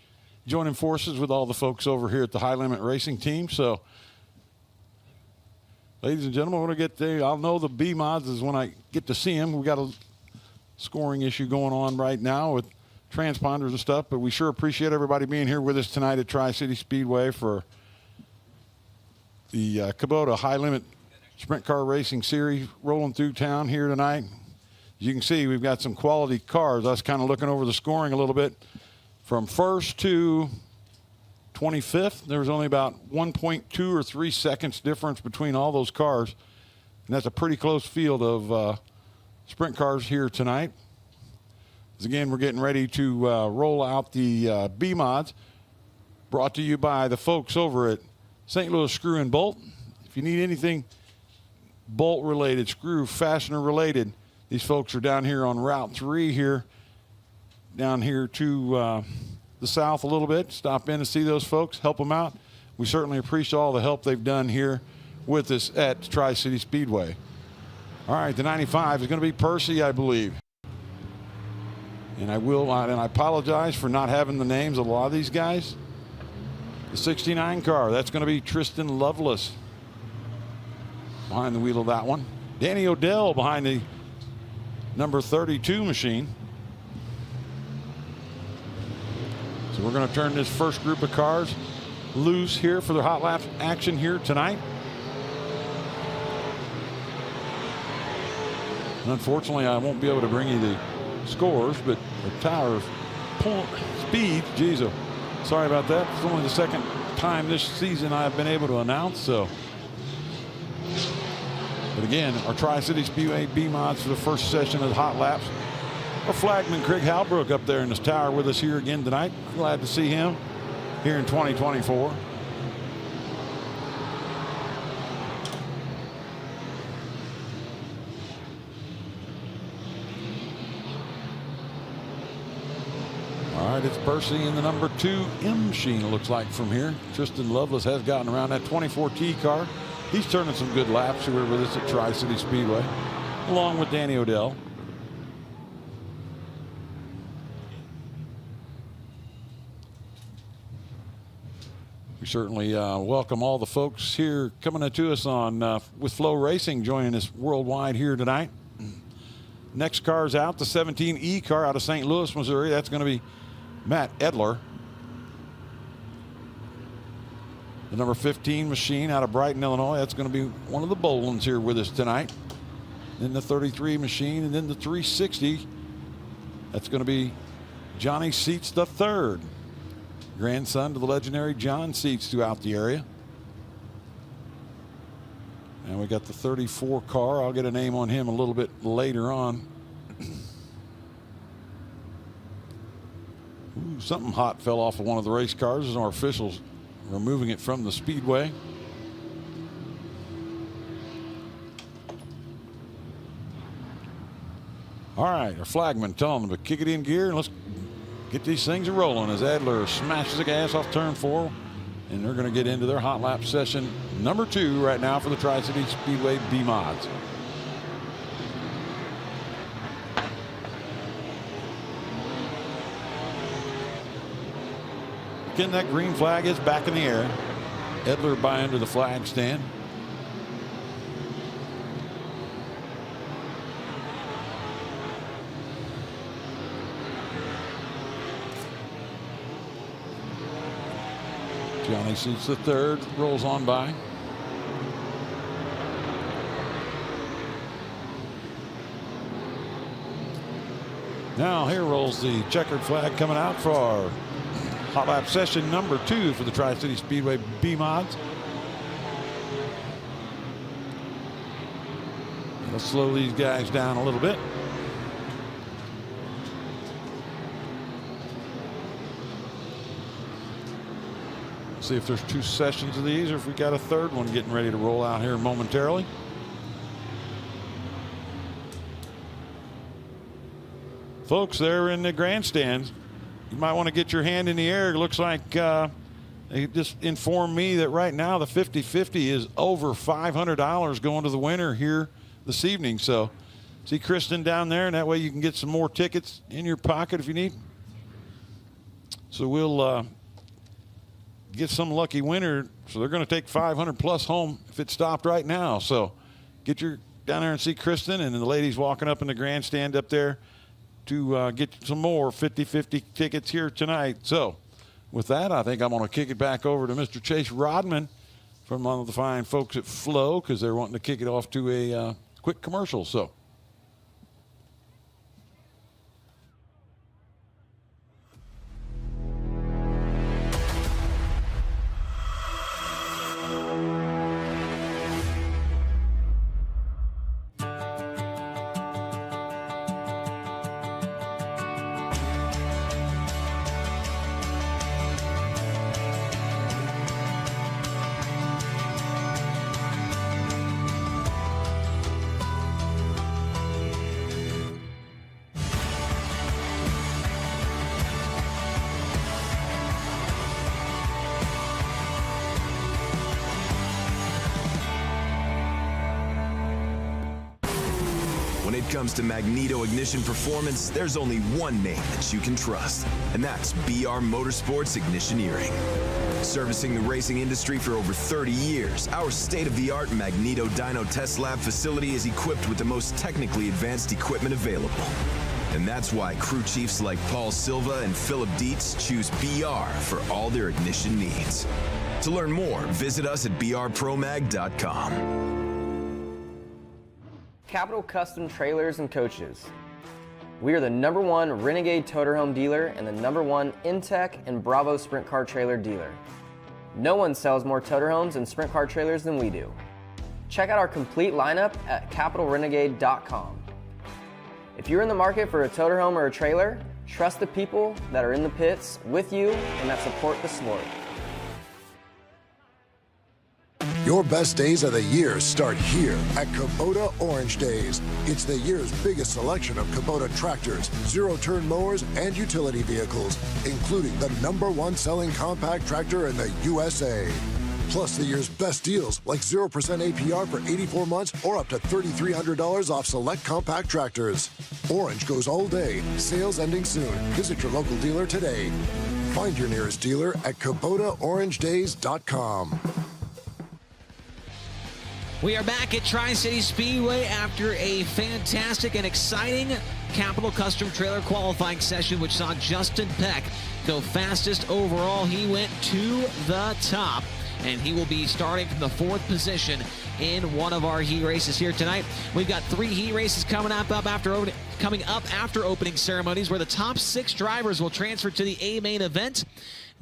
joining forces with all the folks over here at the High Limit Racing team. So, ladies and gentlemen, when I get there, I'll know the B-Mods is when I get to see them. We got a scoring issue going on right now with transponders and stuff, but we sure appreciate everybody being here with us tonight at Tri-City Speedway for the Kubota High Limit Sprint Car Racing Series rolling through town here tonight. As you can see, we've got some quality cars. I was kind of looking over the scoring a little bit. From first to 25th, there was only about 1.2 or 3 seconds difference between all those cars. And that's a pretty close field of sprint cars here tonight. As again, we're getting ready to roll out the B-Mods, brought to you by the folks over at St. Louis Screw and Bolt. If you need anything bolt related, screw, fastener related, these folks are down here on Route 3 here, down here to the south a little bit. Stop in and see those folks, help them out. We certainly appreciate all the help they've done here with us at Tri-City Speedway. All right, the 95 is going to be Percy, I believe. And I apologize for not having the names of a lot of these guys. The 69 car, that's going to be Tristan Lovelace behind the wheel of that one. Danny Odell behind the number 32 machine. So we're going to turn this first group of cars loose here for the hot lap action here tonight. And unfortunately, I won't be able to bring you the scores, but the tower speed, geez, sorry about that. It's only the second time this season I've been able to announce, so. But again, our Tri-City Speedway B-Mods for the first session of the hot laps. Our flagman Craig Halbrook up there in this tower with us here again tonight. Glad to see him here in 2024. All right, it's Percy in the number 2 M machine, it looks like from here. Tristan Lovelace has gotten around that 24T car. He's turning some good laps here with us at Tri-City Speedway, along with Danny Odell. We certainly welcome all the folks here coming to us on with FloRacing joining us worldwide here tonight. Next car's out, the 17E car out of St. Louis, Missouri. That's going to be Matt Edler. The number 15 machine out of Brighton, Illinois. That's going to be one of the Bolins here with us tonight. Then the 33 machine, and then the 360. That's going to be Johnny Seats III, grandson to the legendary John Seats throughout the area. And we got the 34 car. I'll get a name on him a little bit later on. Ooh, something hot fell off of one of the race cars as our officials removing it from the speedway. All right, our flagman telling them to kick it in gear and let's get these things rolling as Adler smashes the gas off turn 4, and they're going to get into their hot lap session number 2 right now for the Tri-City Speedway B-Mods. Again, that green flag is back in the air. Edler by under the flag stand. Johnny Seats the third rolls on by. Now here rolls the checkered flag coming out for our hot lap session number 2 for the Tri-City Speedway B-Mods. Let's slow these guys down a little bit. See if there's 2 sessions of these or if we got a third one getting ready to roll out here momentarily. Folks, they're in the grandstands. You might want to get your hand in the air. It looks like they just informed me that right now the 50-50 is over $500 going to the winner here this evening. So see Kristen down there, and that way you can get some more tickets in your pocket if you need. So we'll get some lucky winner. So they're going to take 500 plus home if it stopped right now. So get your down there and see Kristen and the ladies walking up in the grandstand up there to get some more 50-50 tickets here tonight. So with that, I think I'm going to kick it back over to Mr. Chase Rodman from one of the fine folks at Flo, because they're wanting to kick it off to a quick commercial. So. When it comes to magneto ignition performance, there's only one name that you can trust, and that's BR Motorsports Ignitioneering. Servicing the racing industry for over 30 years, our state-of-the-art Magneto Dyno Test Lab facility is equipped with the most technically advanced equipment available. And that's why crew chiefs like Paul Silva and Philip Dietz choose BR for all their ignition needs. To learn more, visit us at brpromag.com. Capital Custom Trailers and Coaches. We are the #1 Renegade Toterhome dealer and the #1 Intech and Bravo Sprint Car Trailer dealer. No one sells more Toterhomes and Sprint Car Trailers than we do. Check out our complete lineup at capitalrenegade.com. If you're in the market for a Toterhome or a trailer, trust the people that are in the pits with you and that support the sport. Your best days of the year start here at Kubota Orange Days. It's the year's biggest selection of Kubota tractors, zero-turn mowers, and utility vehicles, including the #1 selling compact tractor in the USA. Plus the year's best deals like 0% APR for 84 months or up to $3,300 off select compact tractors. Orange goes all day. Sales ending soon. Visit your local dealer today. Find your nearest dealer at KubotaOrangeDays.com. We are back at Tri-City Speedway after a fantastic and exciting Capital Custom Trailer qualifying session, which saw Justin Peck go fastest overall. He went to the top, and he will be starting from the 4th position in one of our heat races here tonight. We've got 3 heat races coming up after opening ceremonies, where the top 6 drivers will transfer to the A main event.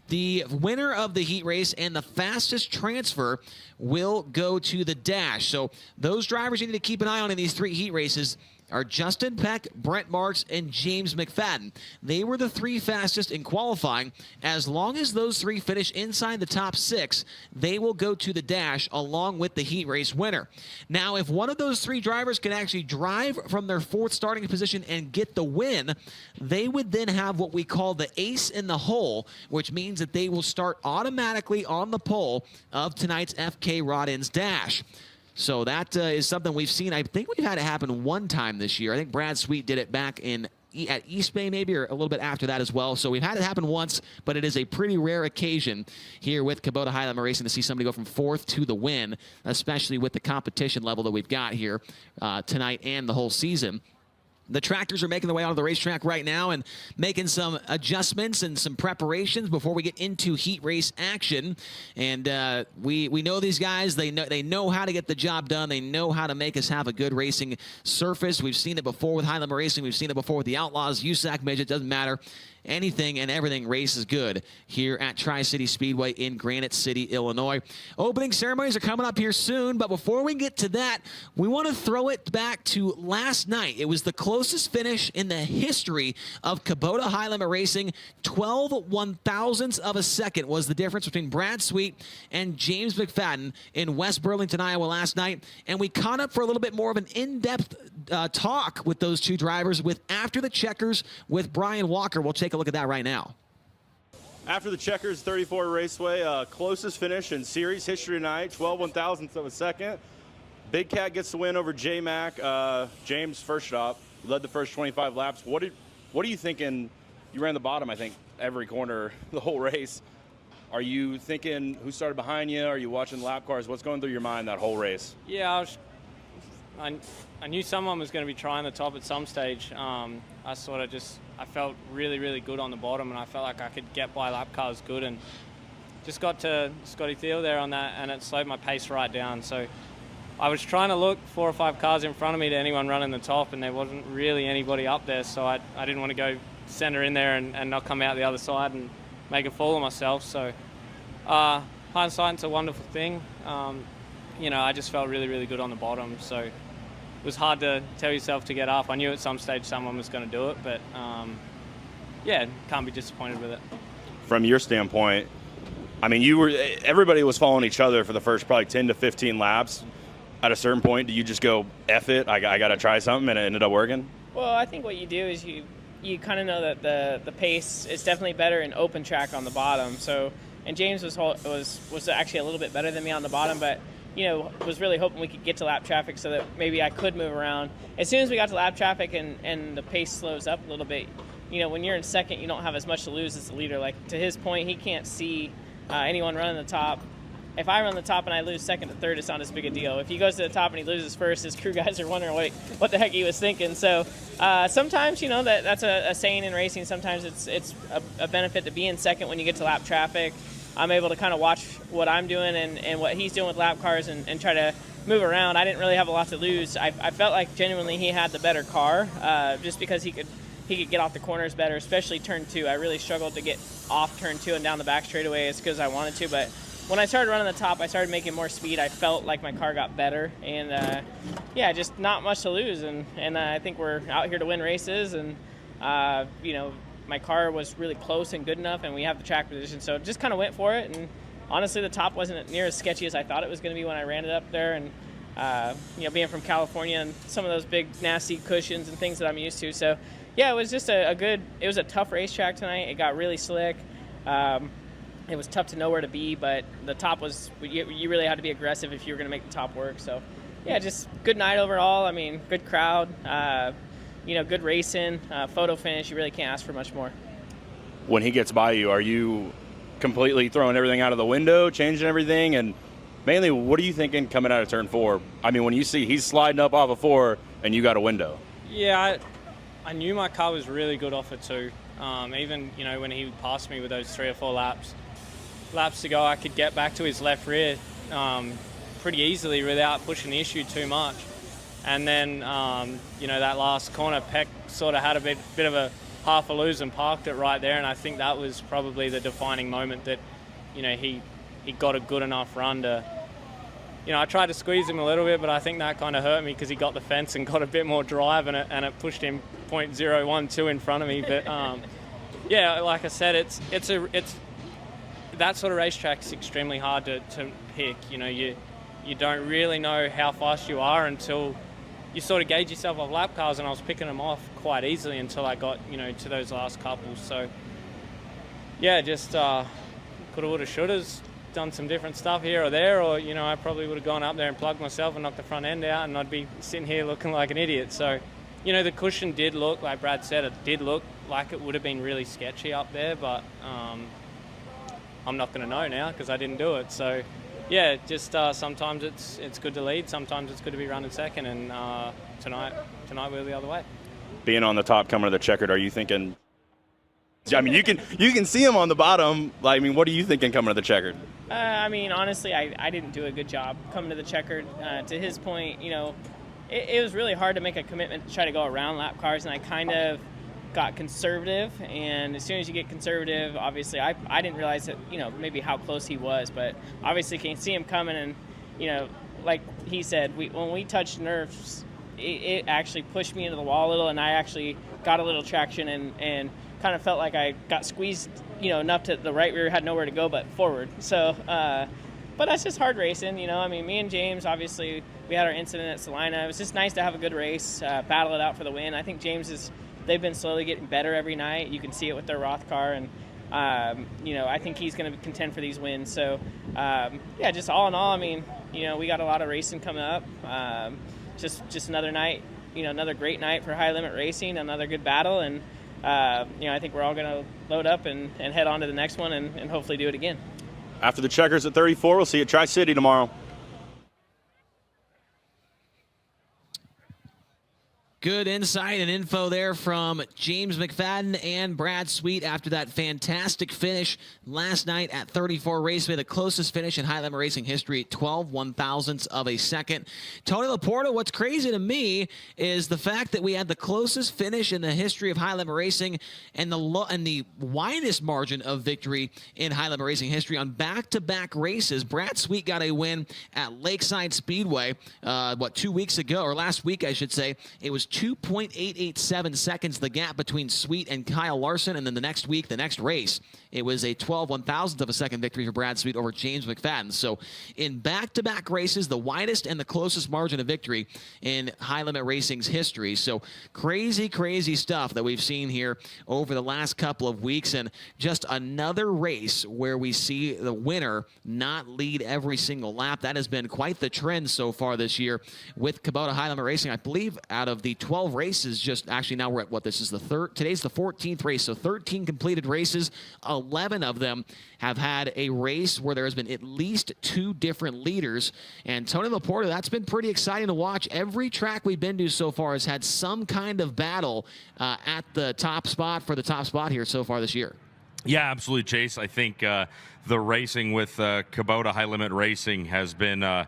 The winner of the heat race and the fastest transfer will go to the dash. So those drivers you need to keep an eye on in these 3 heat races are Justin Peck, Brent Marks, and James McFadden. They were the 3 fastest in qualifying. As long as those 3 finish inside the top 6, they will go to the dash along with the heat race winner. Now, if one of those 3 drivers can actually drive from their 4th starting position and get the win, they would then have what we call the ace in the hole, which means that they will start automatically on the pole of tonight's FK Rod-Ins dash. So that is something we've seen. I think we've had it happen one time this year. I think Brad Sweet did it back at East Bay maybe, or a little bit after that as well. So we've had it happen once, but it is a pretty rare occasion here with Kubota Highland Racing to see somebody go from 4th to the win, especially with the competition level that we've got here tonight and the whole season. The tractors are making their way out of the racetrack right now and making some adjustments and some preparations before we get into heat race action. And we know these guys. They know how to get the job done. They know how to make us have a good racing surface. We've seen it before with Highland Racing. We've seen it before with the Outlaws, USAC Midget. Doesn't matter. anything and everything race is good here at Tri-City Speedway in Granite City, Illinois. Opening ceremonies are coming up here soon, but before we get to that, we want to throw it back to last night. It was the closest finish in the history of Kubota High Limit Racing. 12 one-thousandths of a second was the difference between Brad Sweet and James McFadden in West Burlington, Iowa last night. And we caught up for a little bit more of an in-depth talk with those two drivers with After the Checkers with Brian Walker. We'll take a look at that right now. After the Checkers 34 Raceway, closest finish in series history tonight, 12 one-thousandths of a second. Big Cat gets the win over J-Mac. James, first stop, led the first 25 laps. What are you thinking? You ran the bottom, I think, every corner the whole race. Are you thinking who started behind you? Are you watching lap cars? What's going through your mind that whole race? Yeah, I knew someone was going to be trying the top at some stage. I felt really, really good on the bottom, and I felt like I could get by lap cars good, and just got to Scotty Thiel there on that, and it slowed my pace right down. So I was trying to look 4 or 5 cars in front of me to anyone running the top, and there wasn't really anybody up there, so I didn't want to go center in there and not come out the other side and make a fool of myself. So hindsight's a wonderful thing. I just felt really, really good on the bottom, so it was hard to tell yourself to get up. I knew at some stage someone was going to do it, but can't be disappointed with it. From your standpoint, I mean, everybody was following each other for the first probably 10 to 15 laps. At a certain point, do you just go, F it, I got to try something, and it ended up working? Well, I think what you do is you kind of know that the pace is definitely better in open track on the bottom. So, and James was actually a little bit better than me on the bottom, but was really hoping we could get to lap traffic so that maybe I could move around. As soon as we got to lap traffic and the pace slows up a little bit, when you're in second, you don't have as much to lose as the leader. Like, to his point, he can't see anyone running the top. If I run the top and I lose second to third, it's not as big a deal. If he goes to the top and he loses first, his crew guys are wondering what the heck he was thinking. So sometimes, that's a saying in racing. Sometimes it's a benefit to be in second when you get to lap traffic. I'm able to kind of watch what I'm doing and what he's doing with lap cars and try to move around. I didn't really have a lot to lose. I felt like genuinely he had the better car just because he could get off the corners better, especially turn 2. I really struggled to get off turn 2 and down the back straightaway as good as I wanted to, but when I started running the top, I started making more speed. I felt like my car got better, and just not much to lose. And I think we're out here to win races, and my car was really close and good enough, and we have the track position, so just kind of went for it. And honestly, the top wasn't near as sketchy as I thought it was going to be when I ran it up there. And being from California and some of those big nasty cushions and things that I'm used to, so yeah, it was just it was a tough racetrack tonight. It got really slick. It was tough to know where to be, but the top was, you really had to be aggressive if you were going to make the top work. So, yeah, just good night overall. I mean, good crowd, good racing, photo finish. You really can't ask for much more. When he gets by you, are you completely throwing everything out of the window, changing everything? And mainly, what are you thinking coming out of turn 4? I mean, when you see he's sliding up off of 4 and you got a window. Yeah, I knew my car was really good off of 2. Even, when he passed me with those 3 or 4 laps to go, I could get back to his left rear pretty easily without pushing the issue too much. And then, that last corner, Peck sort of had a bit of a half a lose and parked it right there. And I think that was probably the defining moment that, he got a good enough run to, I tried to squeeze him a little bit, but I think that kind of hurt me because he got the fence and got a bit more drive and it pushed him 0.012 in front of me. But like I said, it's that sort of racetrack is extremely hard to pick. You don't really know how fast you are until you sort of gauge yourself off lap cars, and I was picking them off quite easily until I got to those last couples. So yeah, just coulda, woulda, shouldas, done some different stuff here or there, or I probably would have gone up there and plugged myself and knocked the front end out, and I'd be sitting here looking like an idiot. So the cushion did look, like Brad said, it did look like it would have been really sketchy up there, but I'm not going to know now because I didn't do it. So, yeah, just sometimes it's good to lead, sometimes it's good to be running second, and tonight we're the other way. Being on the top, coming to the checkered, are you thinking? I mean, you can see him on the bottom. I mean, what are you thinking coming to the checkered? Honestly, I didn't do a good job coming to the checkered. To his point, it was really hard to make a commitment to try to go around lap cars, and I kind of got conservative, and as soon as you get conservative, obviously I didn't realize that, maybe how close he was, but obviously can see him coming, and like he said, when we touched nerves, it actually pushed me into the wall a little, and I actually got a little traction and kind of felt like I got squeezed, enough to the right rear had nowhere to go but forward. So, but that's just hard racing, I mean, me and James, obviously, we had our incident at Salina. It was just nice to have a good race, battle it out for the win. I think they've been slowly getting better every night. You can see it with their Roth car, and, I think he's going to contend for these wins. So, just all in all, I mean, we got a lot of racing coming up. Just another night, another great night for high limit racing, another good battle, and I think we're all going to load up and head on to the next one and hopefully do it again. After the checkers at 34, we'll see you at Tri-City tomorrow. Good insight and info there from James McFadden and Brad Sweet after that fantastic finish last night at 34 Raceway, the closest finish in high limit racing history, 12 1/1000ths of a second. Tony Laporta, what's crazy to me is the fact that we had the closest finish in the history of high limit racing and the widest margin of victory in high limit racing history on back-to-back races. Brad Sweet got a win at Lakeside Speedway, 2 weeks ago, or last week, I should say. It was 2.887 seconds, the gap between Sweet and Kyle Larson, and then the next race, it was a 12 1/1000th of a second victory for Brad Sweet over James McFadden. So in back-to-back races, the widest and the closest margin of victory in high limit racing's history. So crazy, crazy stuff that we've seen here over the last couple of weeks, and just another race where we see the winner not lead every single lap. That has been quite the trend so far this year with Kubota high limit racing. I believe out of the 12 races, now we're at this is the third, today's the 14th race, so 13 completed races. 11 of them have had a race where there has been at least 2 different leaders. And Tony Laporta, that's been pretty exciting to watch. Every track we've been to so far has had some kind of battle at the top spot here so far this year. Yeah, absolutely, Chase. I think the racing with Kubota High Limit Racing has been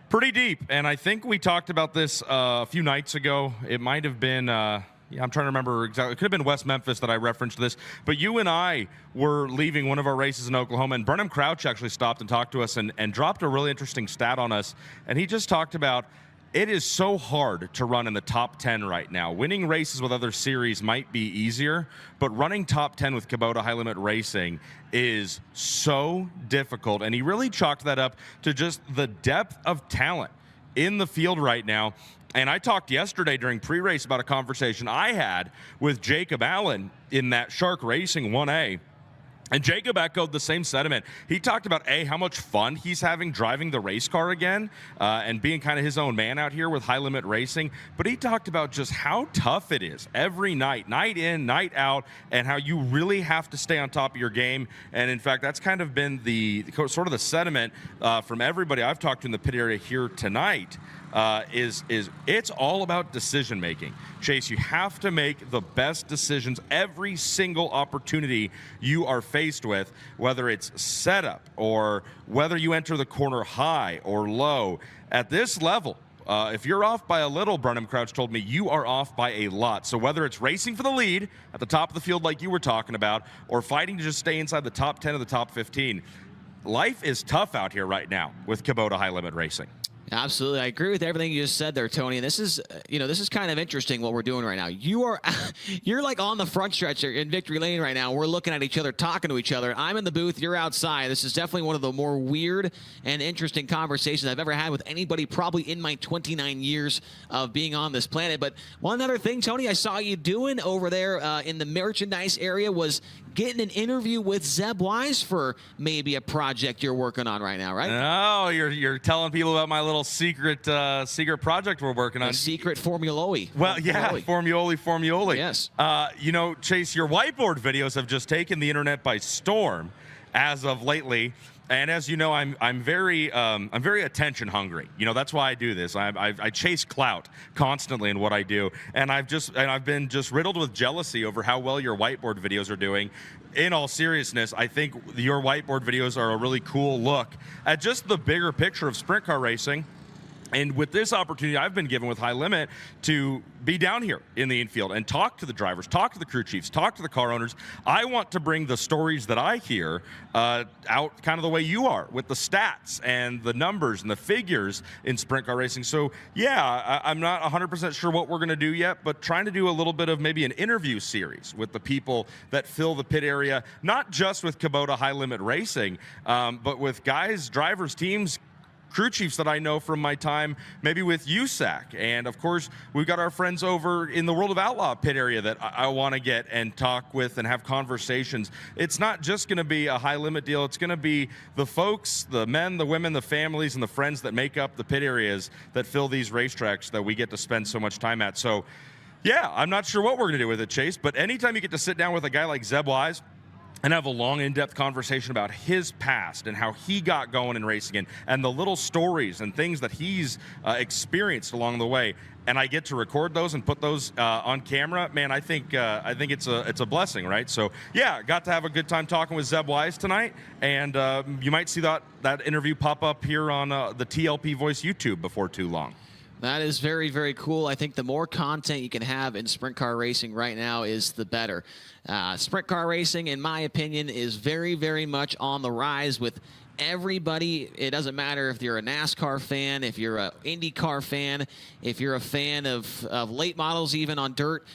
pretty deep, and I think we talked about this a few nights ago. It might have been, I'm trying to remember exactly. It could have been West Memphis that I referenced this, but you and I were leaving one of our races in Oklahoma, and Burnham Crouch actually stopped and talked to us and dropped a really interesting stat on us, and he just talked about it is so hard to run in the top 10 right now. Winning races with other series might be easier, but running top 10 with Kubota High Limit Racing is so difficult. And he really chalked that up to just the depth of talent in the field right now. And I talked yesterday during pre-race about a conversation I had with Jacob Allen in that Shark Racing 1A. And Jacob echoed the same sentiment. He talked about, how much fun he's having driving the race car again and being kind of his own man out here with high limit racing. But he talked about just how tough it is every night, night in, night out, and how you really have to stay on top of your game. And in fact, that's kind of been the sort of the sentiment from everybody I've talked to in the pit area here tonight. Is it's all about decision making. Chase, you have to make the best decisions every single opportunity you are faced with, whether it's setup or whether you enter the corner high or low. At this level, if you're off by a little, Burnham Crouch told me, you are off by a lot. So whether it's racing for the lead at the top of the field like you were talking about, or fighting to just stay inside the top 10 of the top 15, life is tough out here right now with Kubota High Limit Racing. Absolutely. I agree with everything you just said there, Tony. And this is kind of interesting what we're doing right now. You're like on the front stretch in Victory Lane right now. We're looking at each other, talking to each other. I'm in the booth. You're outside. This is definitely one of the more weird and interesting conversations I've ever had with anybody probably in my 29 years of being on this planet. But one other thing, Tony, I saw you doing over there in the merchandise area was getting an interview with Zeb Wise for maybe a project you're working on right now, right? No, you're telling people about my little secret project we're working on. A secret Formuloi. Well, yeah, Formuoli. Yes. Chase, your whiteboard videos have just taken the internet by storm as of lately. And as you know, I'm very attention hungry. That's why I do this. I chase clout constantly in what I do, and I've been just riddled with jealousy over how well your whiteboard videos are doing. In all seriousness, I think your whiteboard videos are a really cool look at just the bigger picture of sprint car racing. And with this opportunity I've been given with High Limit to be down here in the infield and talk to the drivers, talk to the crew chiefs, talk to the car owners, I want to bring the stories that I hear out kind of the way you are, with the stats and the numbers and the figures in sprint car racing. So yeah, I'm not 100% sure what we're going to do yet, but trying to do a little bit of maybe an interview series with the people that fill the pit area, not just with Kubota High Limit Racing, but with guys, drivers, teams, crew chiefs that I know from my time maybe with USAC. And of course, we've got our friends over in the World of Outlaw pit area that I want to get and talk with and have conversations. It's not just going to be a High Limit deal. It's going to be the folks, the men, the women, the families, and the friends that make up the pit areas that fill these racetracks that we get to spend so much time at. So yeah, I'm not sure what we're going to do with it, Chase, but anytime you get to sit down with a guy like Zeb Wise and have a long, in-depth conversation about his past and how he got going in racing and the little stories and things that he's experienced along the way, and I get to record those and put those on camera, man, I think it's a blessing, right? So yeah, got to have a good time talking with Zeb Wise tonight, and you might see that interview pop up here on the TLP Voice YouTube before too long. That is very, very cool. I think the more content you can have in sprint car racing right now is the better. Sprint car racing, in my opinion, is very, very much on the rise with everybody. It doesn't matter if you're a NASCAR fan, if you're an IndyCar fan, if you're a fan of late models even on dirt.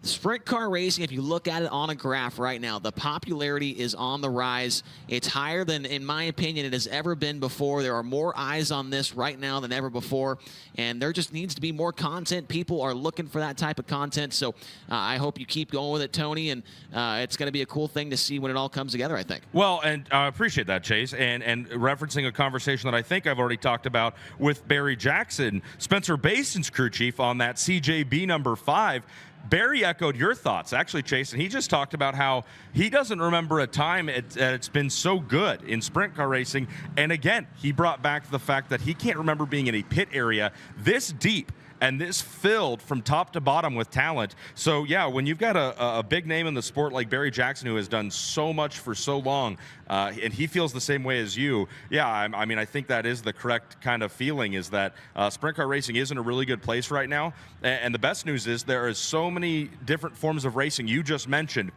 Sprint car racing, if you look at it on a graph right now, the popularity is on the rise. It's higher than, in my opinion, it has ever been before. There are more eyes on this right now than ever before, and there just needs to be more content. People are looking for that type of content, so I hope you keep going with it, Tony, and it's going to be a cool thing to see when it all comes together, I think. Well, and I appreciate that, Chase, and referencing a conversation that I think I've already talked about with Barry Jackson, Spencer Basin's crew chief on that CJB number 5. Barry echoed your thoughts, actually, Chase, and he just talked about how he doesn't remember a time it's been so good in sprint car racing. And again, he brought back the fact that he can't remember being in a pit area this deep and this filled from top to bottom with talent. So yeah, when you've got a big name in the sport like Barry Jackson, who has done so much for so long, and he feels the same way as you, yeah, I mean, I think that is the correct kind of feeling, is that sprint car racing is in a really good place right now. And the best news is there is so many different forms of racing you just mentioned.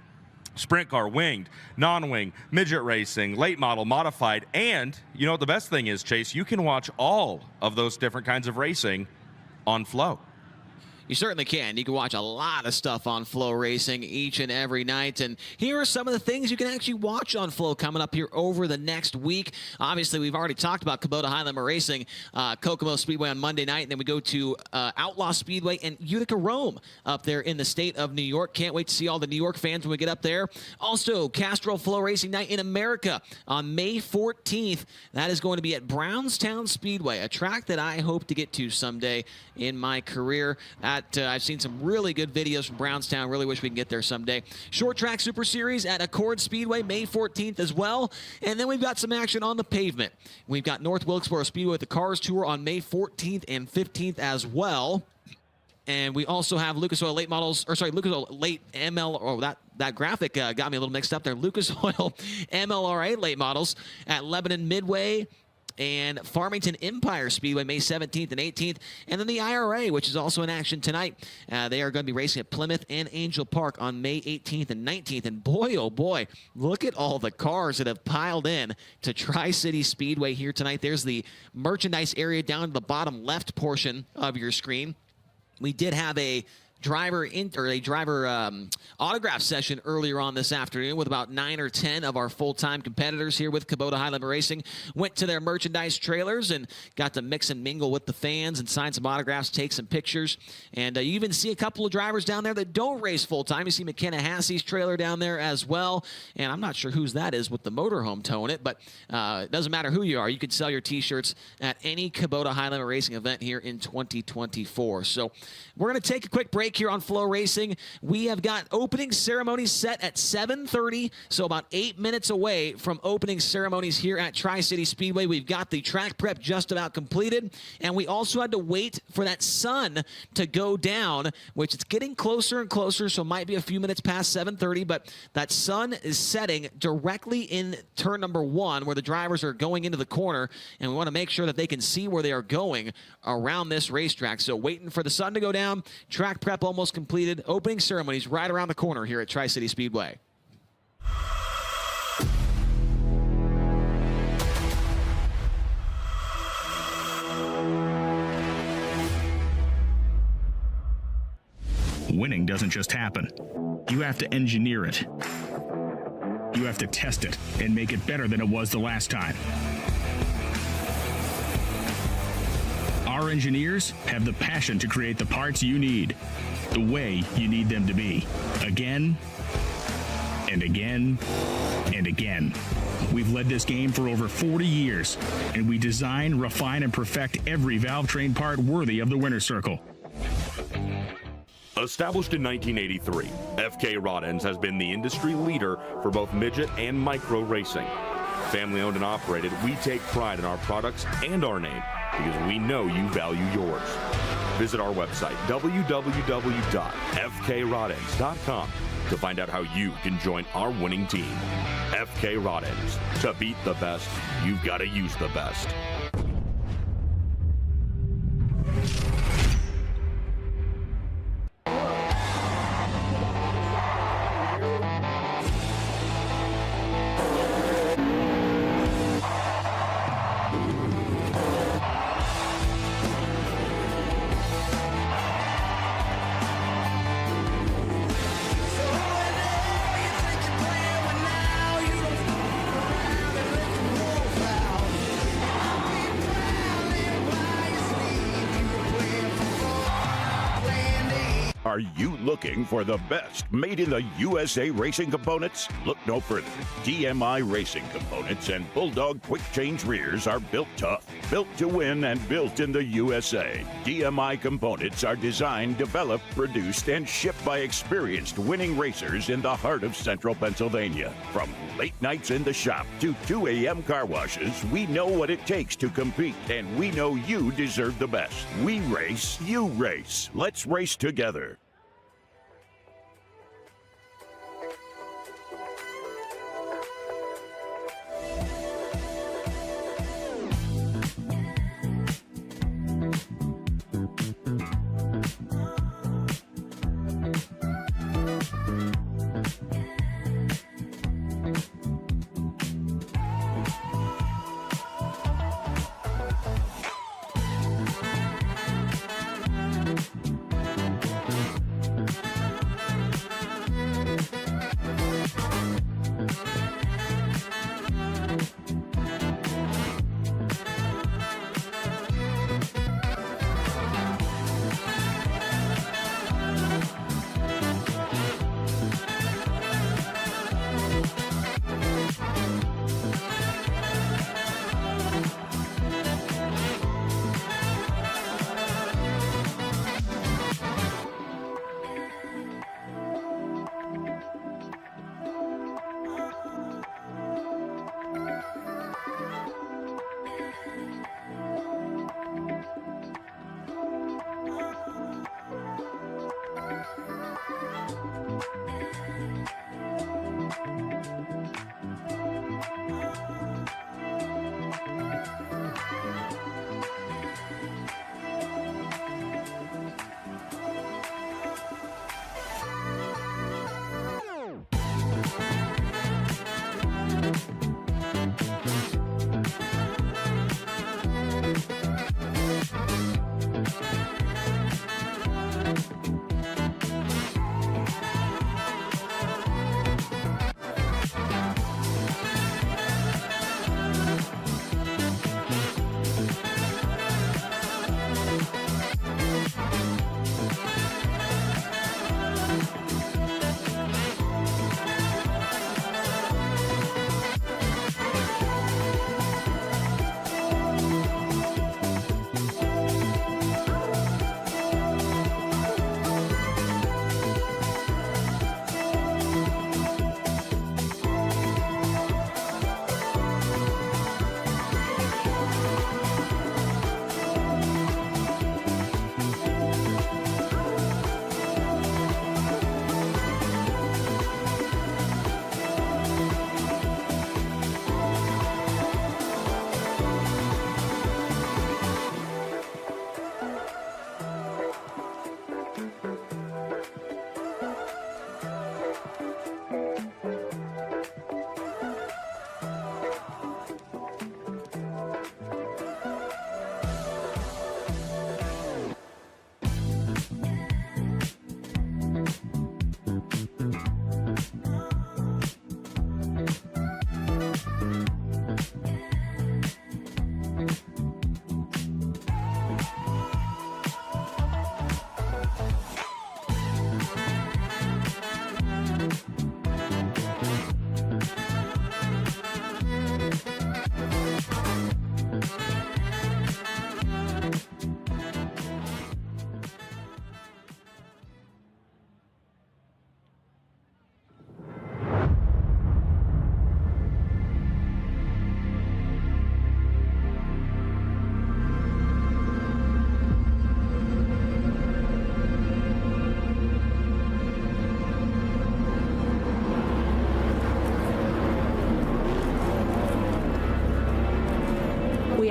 Sprint car, winged, non-wing, midget racing, late model, modified, and you know what the best thing is, Chase? You can watch all of those different kinds of racing on Flow. You certainly can. You can watch a lot of stuff on Flow Racing each and every night. And here are some of the things you can actually watch on Flow coming up here over the next week. Obviously, we've already talked about Kubota High Limit Racing, Kokomo Speedway on Monday night. And then we go to Outlaw Speedway and Utica Rome up there in the state of New York. Can't wait to see all the New York fans when we get up there. Also, Castrol Flow Racing Night in America on May 14th. That is going to be at Brownstown Speedway, a track that I hope to get to someday in my career. I've seen some really good videos from Brownstown. Really wish we can get there someday. Short Track Super Series at Accord Speedway May 14th as well. And then we've got some action on the pavement. We've got North Wilkesboro Speedway with the Cars Tour on May 14th and 15th as well. And we also have Lucas Oil Late Models, or sorry, Lucas Oil Late ML, oh, that graphic got me a little mixed up there. Lucas Oil MLRA Late Models at Lebanon Midway and Farmington Empire Speedway May 17th and 18th. And then the IRA, which is also in action tonight. They are going to be racing at Plymouth and Angel Park on May 18th and 19th. And boy, oh boy, look at all the cars that have piled in to Tri-City Speedway here tonight. There's the merchandise area down to the bottom left portion of your screen. We did have a driver autograph session earlier on this afternoon with about 9 or 10 of our full-time competitors here with Kubota High Limit Racing. Went to their merchandise trailers and got to mix and mingle with the fans and sign some autographs, take some pictures. And you even see a couple of drivers down there that don't race full-time. You see McKenna Hassey's trailer down there as well. And I'm not sure whose that is with the motorhome towing it, but it doesn't matter who you are. You can sell your T-shirts at any Kubota High Limit Racing event here in 2024. So we're going to take a quick break break here on FloRacing. We have got opening ceremonies set at 7:30, so about 8 minutes away from opening ceremonies here at Tri-City Speedway. We've got the track prep just about completed, and we also had to wait for that sun to go down, which it's getting closer and closer, so it might be a few minutes past 7:30, but that sun is setting directly in turn number 1 where the drivers are going into the corner, and we want to make sure that they can see where they are going around this racetrack. So waiting for the sun to go down, track prep almost completed, opening ceremonies right around the corner here at Tri-City Speedway. Winning doesn't just happen. You have to engineer it. You have to test it and make it better than it was the last time. Our engineers have the passion to create the parts you need, the way you need them to be, again and again and again. We've led this game for over 40 years, and we design, refine, and perfect every valve train part worthy of the winner's circle. Established in 1983, FK Rod Ends has been the industry leader for both midget and micro racing. Family owned and operated, we take pride in our products and our name because we know you value yours. Visit our website, www.fkrodends.com, to find out how you can join our winning team. FK Rod Ends. To beat the best, you've got to use the best. Are you looking for the best made in the USA racing components? Look no further. DMI Racing Components and Bulldog Quick Change Rears are built tough, built to win, and built in the USA. DMI components are designed, developed, produced, and shipped by experienced winning racers in the heart of central Pennsylvania. From late nights in the shop to 2 a.m. car washes, we know what it takes to compete, and we know you deserve the best. We race, you race. Let's race together.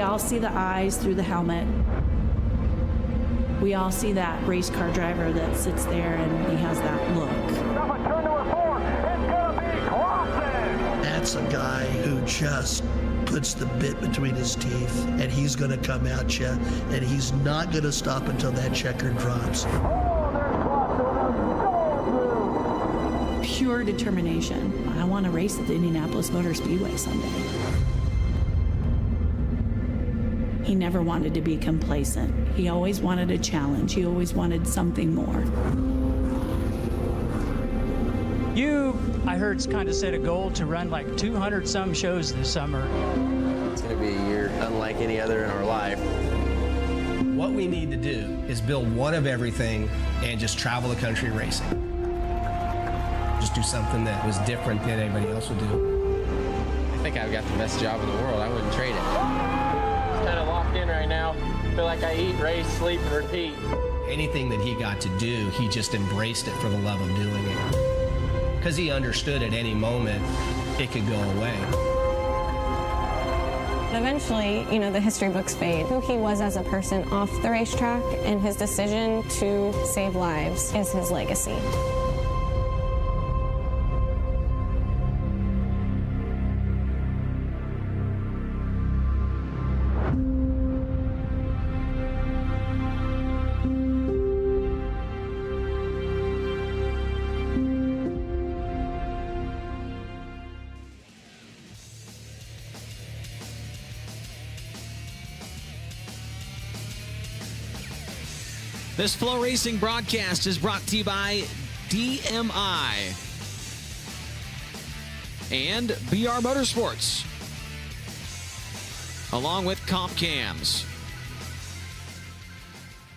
all see the eyes through the helmet. We all see that race car driver that sits there and he has that look. That's a guy who just puts the bit between his teeth, and he's going to come at you, and he's not going to stop until that checker drops. Pure determination. I want to race at the Indianapolis Motor Speedway someday. He never wanted to be complacent. He always wanted a challenge. He always wanted something more. You, I heard, kind of set a goal to run like 200 some shows this summer. It's going to be a year unlike any other in our life. What we need to do is build one of everything and just travel the country racing. Just do something that was different than anybody else would do. I think I've got the best job in the world. I wouldn't trade it. It's kind of locked in right now. I feel like I eat, race, sleep, and repeat. Anything that he got to do, he just embraced it for the love of doing it. Because he understood at any moment it could go away. Eventually, the history books fade. Who he was as a person off the racetrack and his decision to save lives is his legacy. This FloRacing broadcast is brought to you by DMI and BR Motorsports, along with Comp Cams.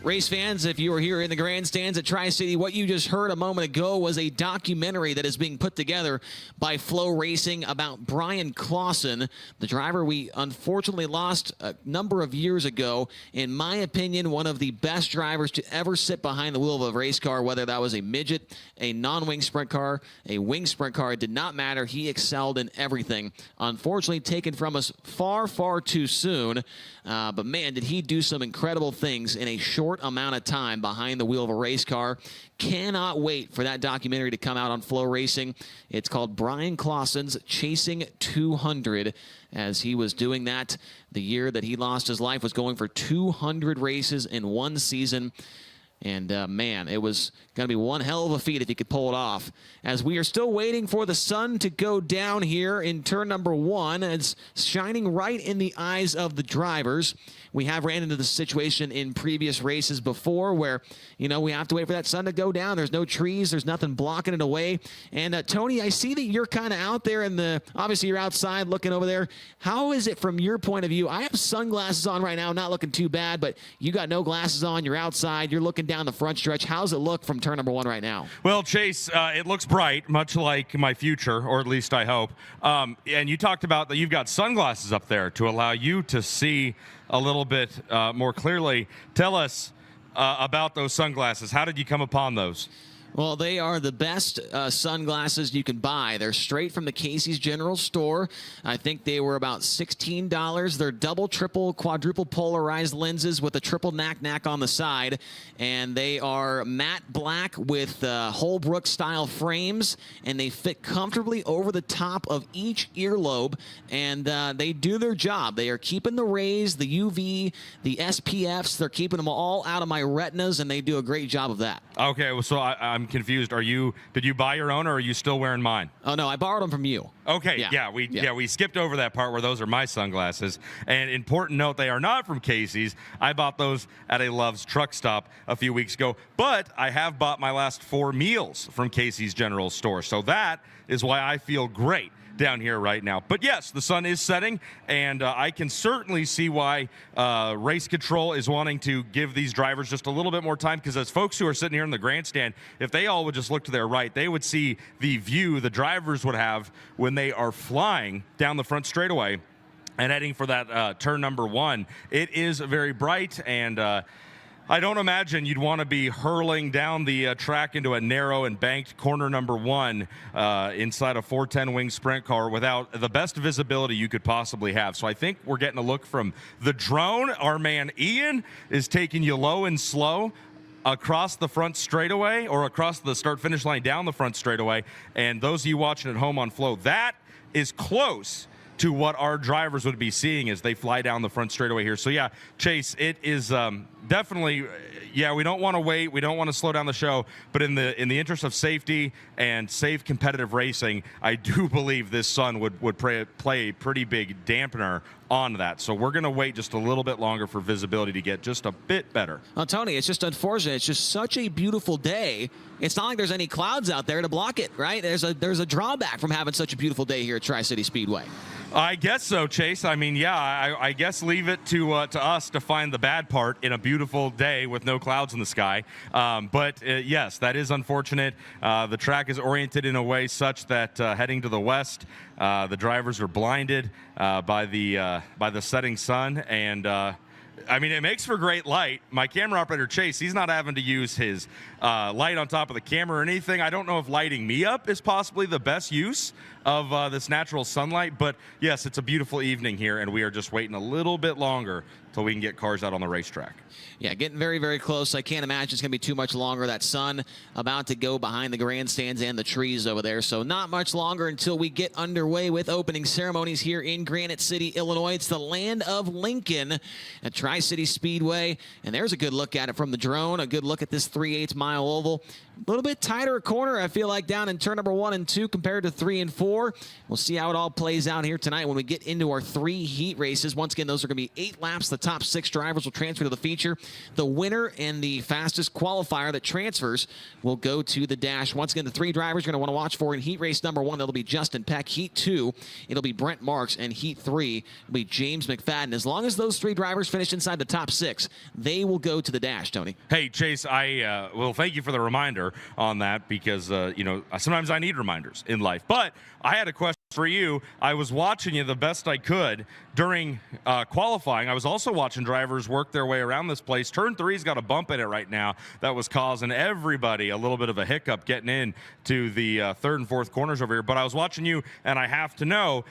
Race fans, if you were here in the grandstands at Tri-City, what you just heard a moment ago was a documentary that is being put together by FloRacing about Brian Clausen, the driver we unfortunately lost a number of years ago. In my opinion, one of the best drivers to ever sit behind the wheel of a race car, whether that was a midget, a non-wing sprint car, a wing sprint car, it did not matter. He excelled in everything. Unfortunately, taken from us far, far too soon. But man, did he do some incredible things in a short amount of time behind the wheel of a race car. Cannot wait for that documentary to come out on FloRacing. It's called Brian Clausen's Chasing 200, as he was doing that the year that he lost his life, was going for 200 races in one season. And man, it was going to be one hell of a feat if he could pull it off. As we are still waiting for the sun to go down here in turn number 1, it's shining right in the eyes of the drivers. We have ran into the situation in previous races before where, we have to wait for that sun to go down. There's no trees. There's nothing blocking it away. And Tony, I see that you're kind of out there obviously you're outside looking over there. How is it from your point of view? I have sunglasses on right now, not looking too bad, but you got no glasses on. You're outside. You're looking down the front stretch. How's it look from turn number 1 right now? Well, Chase, it looks bright, much like my future, or at least I hope. And you talked about that you've got sunglasses up there to allow you to see a little bit more clearly. Tell us about those sunglasses. How did you come upon those? Well, they are the best sunglasses you can buy. They're straight from the Casey's General Store. I think they were about $16. They're double, triple, quadruple polarized lenses with a triple knack on the side. And they are matte black with Holbrook-style frames. And they fit comfortably over the top of each earlobe. And they do their job. They are keeping the rays, the UV, the SPFs. They're keeping them all out of my retinas, and they do a great job of that. Okay, well, so I'm confused. Did you buy your own, or are you still wearing mine? Oh no, I borrowed them from you. Okay, yeah, we skipped over that part where those are my sunglasses. And important note, they are not from Casey's. I bought those at a Love's truck stop a few weeks ago, but I have bought my last 4 meals from Casey's General Store. So that is why I feel great down here right now. But yes, the sun is setting, and I can certainly see why race control is wanting to give these drivers just a little bit more time, because as folks who are sitting here in the grandstand, if they all would just look to their right, they would see the view the drivers would have when they are flying down the front straightaway and heading for that turn number 1. It is very bright, and I don't imagine you'd want to be hurling down the track into a narrow and banked corner number 1 inside a 410 wing sprint car without the best visibility you could possibly have. So I think we're getting a look from the drone. Our man Ian is taking you low and slow across the front straightaway, or across the start-finish line down the front straightaway. And those of you watching at home on Flow, that is close to what our drivers would be seeing as they fly down the front straightaway here. So yeah, Chase, it is definitely, yeah, we don't want to wait. We don't want to slow down the show, but in the interest of safety and safe competitive racing, I do believe this sun would play a pretty big dampener on that. So we're going to wait just a little bit longer for visibility to get just a bit better. Well, Tony, it's just unfortunate. It's just such a beautiful day. It's not like there's any clouds out there to block it, right? There's a drawback from having such a beautiful day here at Tri-City Speedway. I guess so, Chase. I mean, yeah, I guess leave it to us to find the bad part in a beautiful day with no clouds in the sky. But yes, that is unfortunate. The track is oriented in a way such that heading to the west, the drivers are blinded by the setting sun, and I mean, it makes for great light. My camera operator, Chase, he's not having to use his light on top of the camera or anything. I don't know if lighting me up is possibly the best use of this natural sunlight, but yes, it's a beautiful evening here, and we are just waiting a little bit longer till we can get cars out on the racetrack. Yeah, getting very, very close. I can't imagine it's going to be too much longer. That sun about to go behind the grandstands and the trees over there. So not much longer until we get underway with opening ceremonies here in Granite City, Illinois. It's the land of Lincoln at Tri-City Speedway. And there's a good look at it from the drone, a good look at this 3/8 mile oval. A little bit tighter corner, I feel like, down in turn number 1 and 2 compared to 3 and 4. We'll see how it all plays out here tonight when we get into our 3 heat races. Once again, those are going to be 8 laps. The top 6 drivers will transfer to the feature. The winner and the fastest qualifier that transfers will go to the dash. Once again, the 3 drivers you're going to want to watch for in heat race number 1, that'll be Justin Peck. Heat 2, it'll be Brent Marks. And heat 3 will be James McFadden. As long as those 3 drivers finish inside the top 6, they will go to the dash, Tony. Hey, Chase, well, thank you for the reminder on that, because you know, sometimes I need reminders in life. But I had a question for you. I was watching you the best I could during qualifying. I was also watching drivers work their way around this place. Turn 3's got a bump in it right now that was causing everybody a little bit of a hiccup getting in to the 3rd and 4th corners over here. But I was watching you, and I have to know,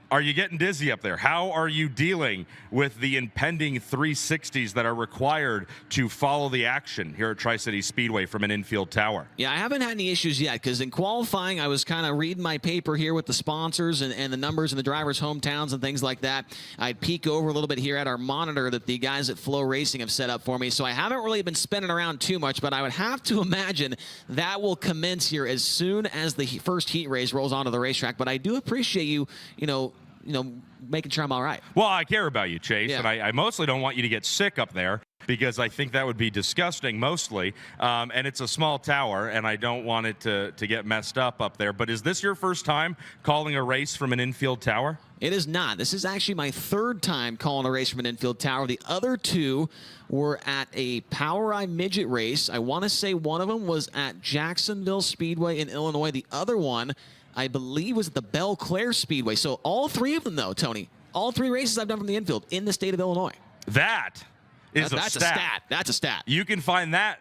are you getting dizzy up there? How are you dealing with the impending 360s that are required to follow the action here at Tri-City Speedway from an infield tower? Yeah, I haven't had any issues yet, because in qualifying, I was kind of reading my paper here with the sponsors and the numbers and the drivers' hometowns and things like that. I'd peek over a little bit here at our monitor that the guys at FloRacing have set up for me, so I haven't really been spinning around too much, but I would have to imagine that will commence here as soon as the first heat race rolls onto the racetrack. But I do appreciate you making sure I'm all right. Well, I care about you, Chase, yeah. And I mostly don't want you to get sick up there, because I think that would be disgusting mostly. And it's a small tower, and I don't want it to get messed up there. But is this your first time calling a race from an infield tower? It is not. This is actually my 3rd time calling a race from an infield tower. The other 2 were at a Power Eye midget race. I want to say one of them was at Jacksonville Speedway in Illinois. The other one, I believe, was at the Belle Claire Speedway. So all 3 of them, though, Tony, all 3 races I've done from the infield in the state of Illinois. That is that's a stat. That's a stat. You can find that.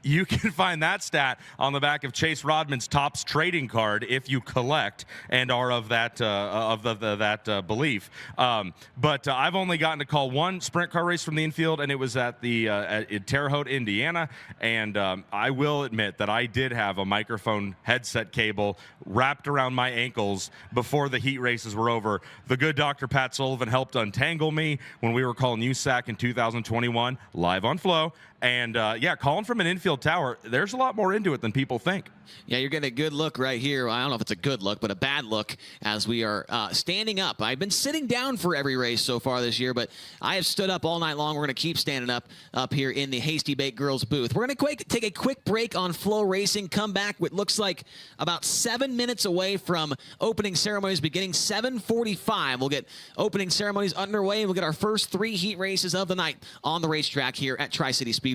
You can find that stat on the back of Chase Rodman's Topps trading card if you collect and are of that belief. But I've only gotten to call 1 sprint car race from the infield, and it was at in Terre Haute, Indiana. And I will admit that I did have a microphone headset cable wrapped around my ankles before the heat races were over. The good Dr. Pat Sullivan helped untangle me when we were calling USAC in 2021 live on Flow. And, yeah, calling from an infield tower, there's a lot more into it than people think. Yeah, you're getting a good look right here. I don't know if it's a good look, but a bad look as we are standing up. I've been sitting down for every race so far this year, but I have stood up all night long. We're going to keep standing up here in the Hasty Bake Girls booth. We're going to take a quick break on FloRacing, come back what looks like about 7 minutes away from opening ceremonies beginning 7:45. We'll get opening ceremonies underway, and we'll get our first 3 heat races of the night on the racetrack here at Tri-City Speedway.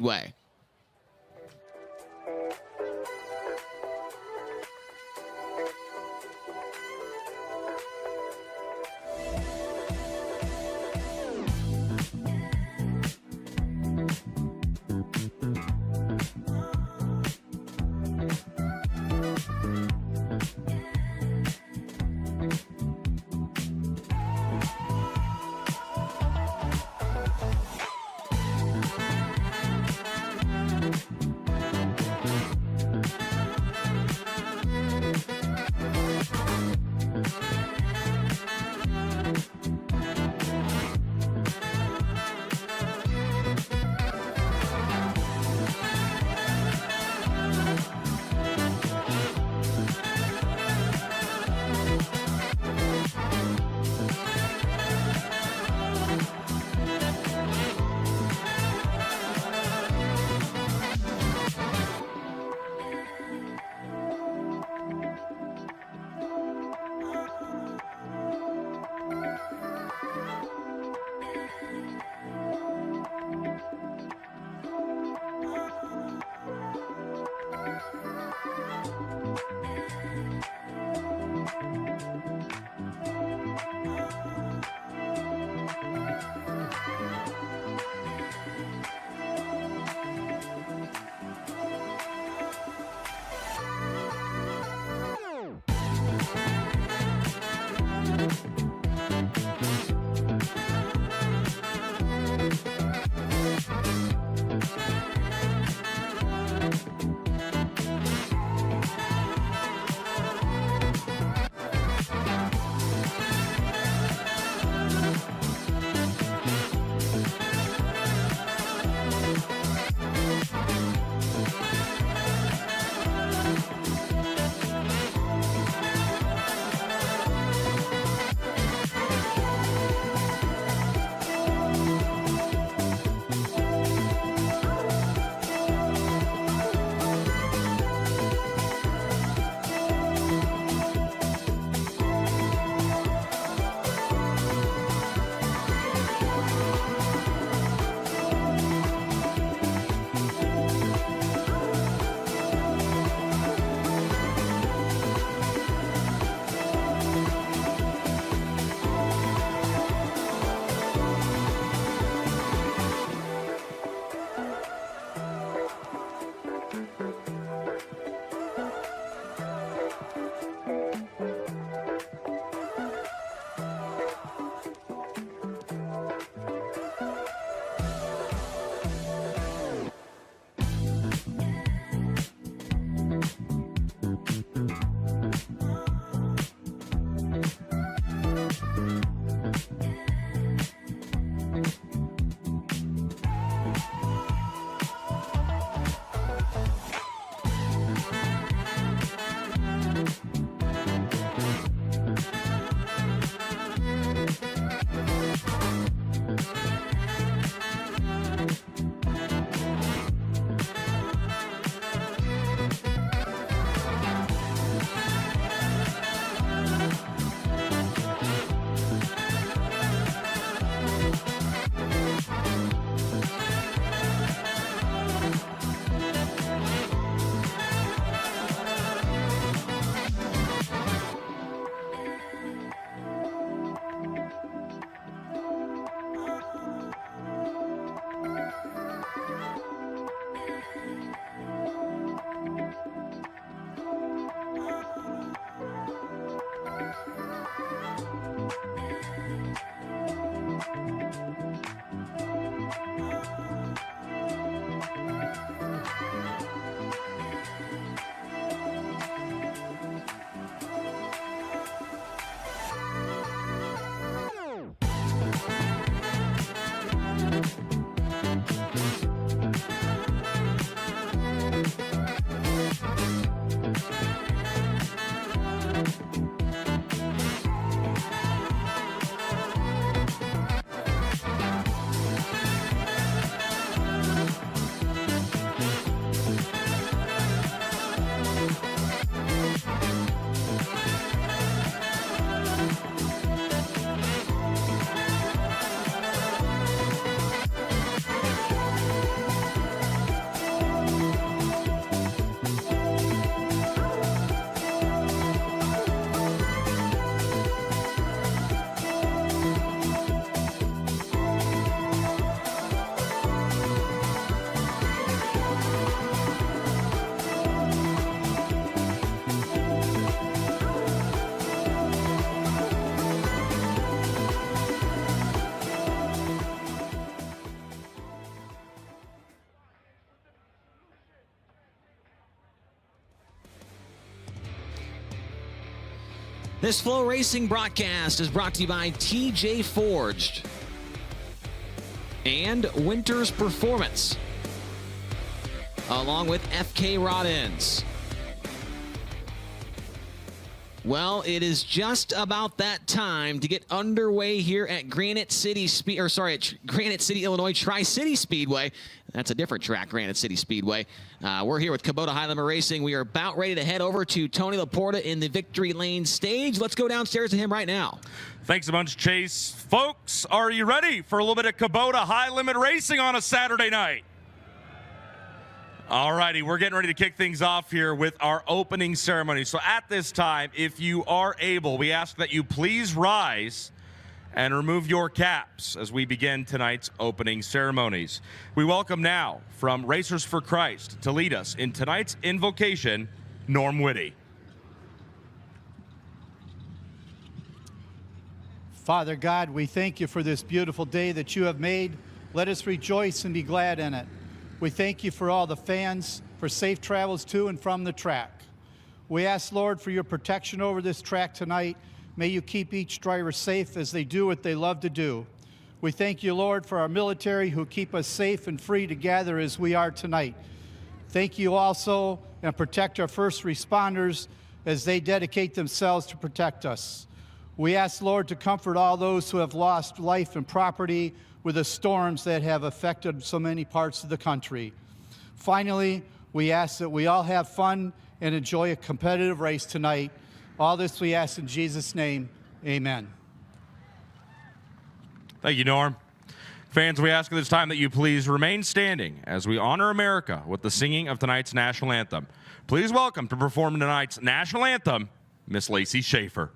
This FloRacing broadcast is brought to you by TJ Forged and Winters Performance, along with FK Rod Ends. Well, it is just about that time to get underway here at Granite City, Illinois Tri-City Speedway. That's a different track, Granite City Speedway. We're here with Kubota High Limit Racing. We are about ready to head over to Tony Laporta in the Victory Lane stage. Let's go downstairs to him right now. Thanks a bunch, Chase. Folks, are you ready for a little bit of Kubota High Limit Racing on a Saturday night? All righty, we're getting ready to kick things off here with our opening ceremony. So at this time, if you are able, we ask that you please rise and remove your caps as we begin tonight's opening ceremonies. We welcome now, from Racers for Christ, to lead us in tonight's invocation, Norm Whitty. Father God, we thank you for this beautiful day that you have made. Let us rejoice and be glad in it. We thank you for all the fans, for safe travels to and from the track. We ask, Lord, for your protection over this track tonight. May you keep each driver safe as they do what they love to do. We thank you, Lord, for our military who keep us safe and free to gather as we are tonight. Thank you also and protect our first responders as they dedicate themselves to protect us. We ask, Lord, to comfort all those who have lost life and property with the storms that have affected so many parts of the country. Finally, we ask that we all have fun and enjoy a competitive race tonight. All this we ask in Jesus' name, amen. Thank you, Norm. Fans, we ask at this time that you please remain standing as we honor America with the singing of tonight's national anthem. Please welcome to perform tonight's national anthem, Miss Lacey Schaefer.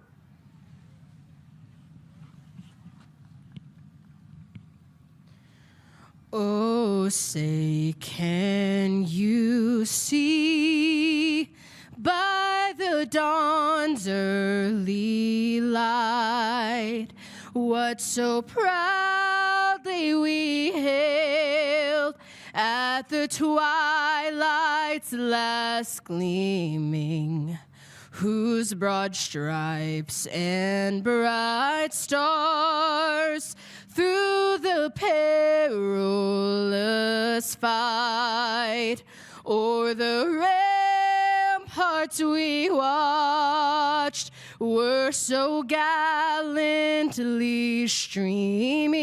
Oh, say, can you see by the dawn's early light what so proudly we hailed at the twilight's last gleaming, whose broad stripes and bright stars through the perilous fight o'er the ramparts we watched were so gallantly streaming,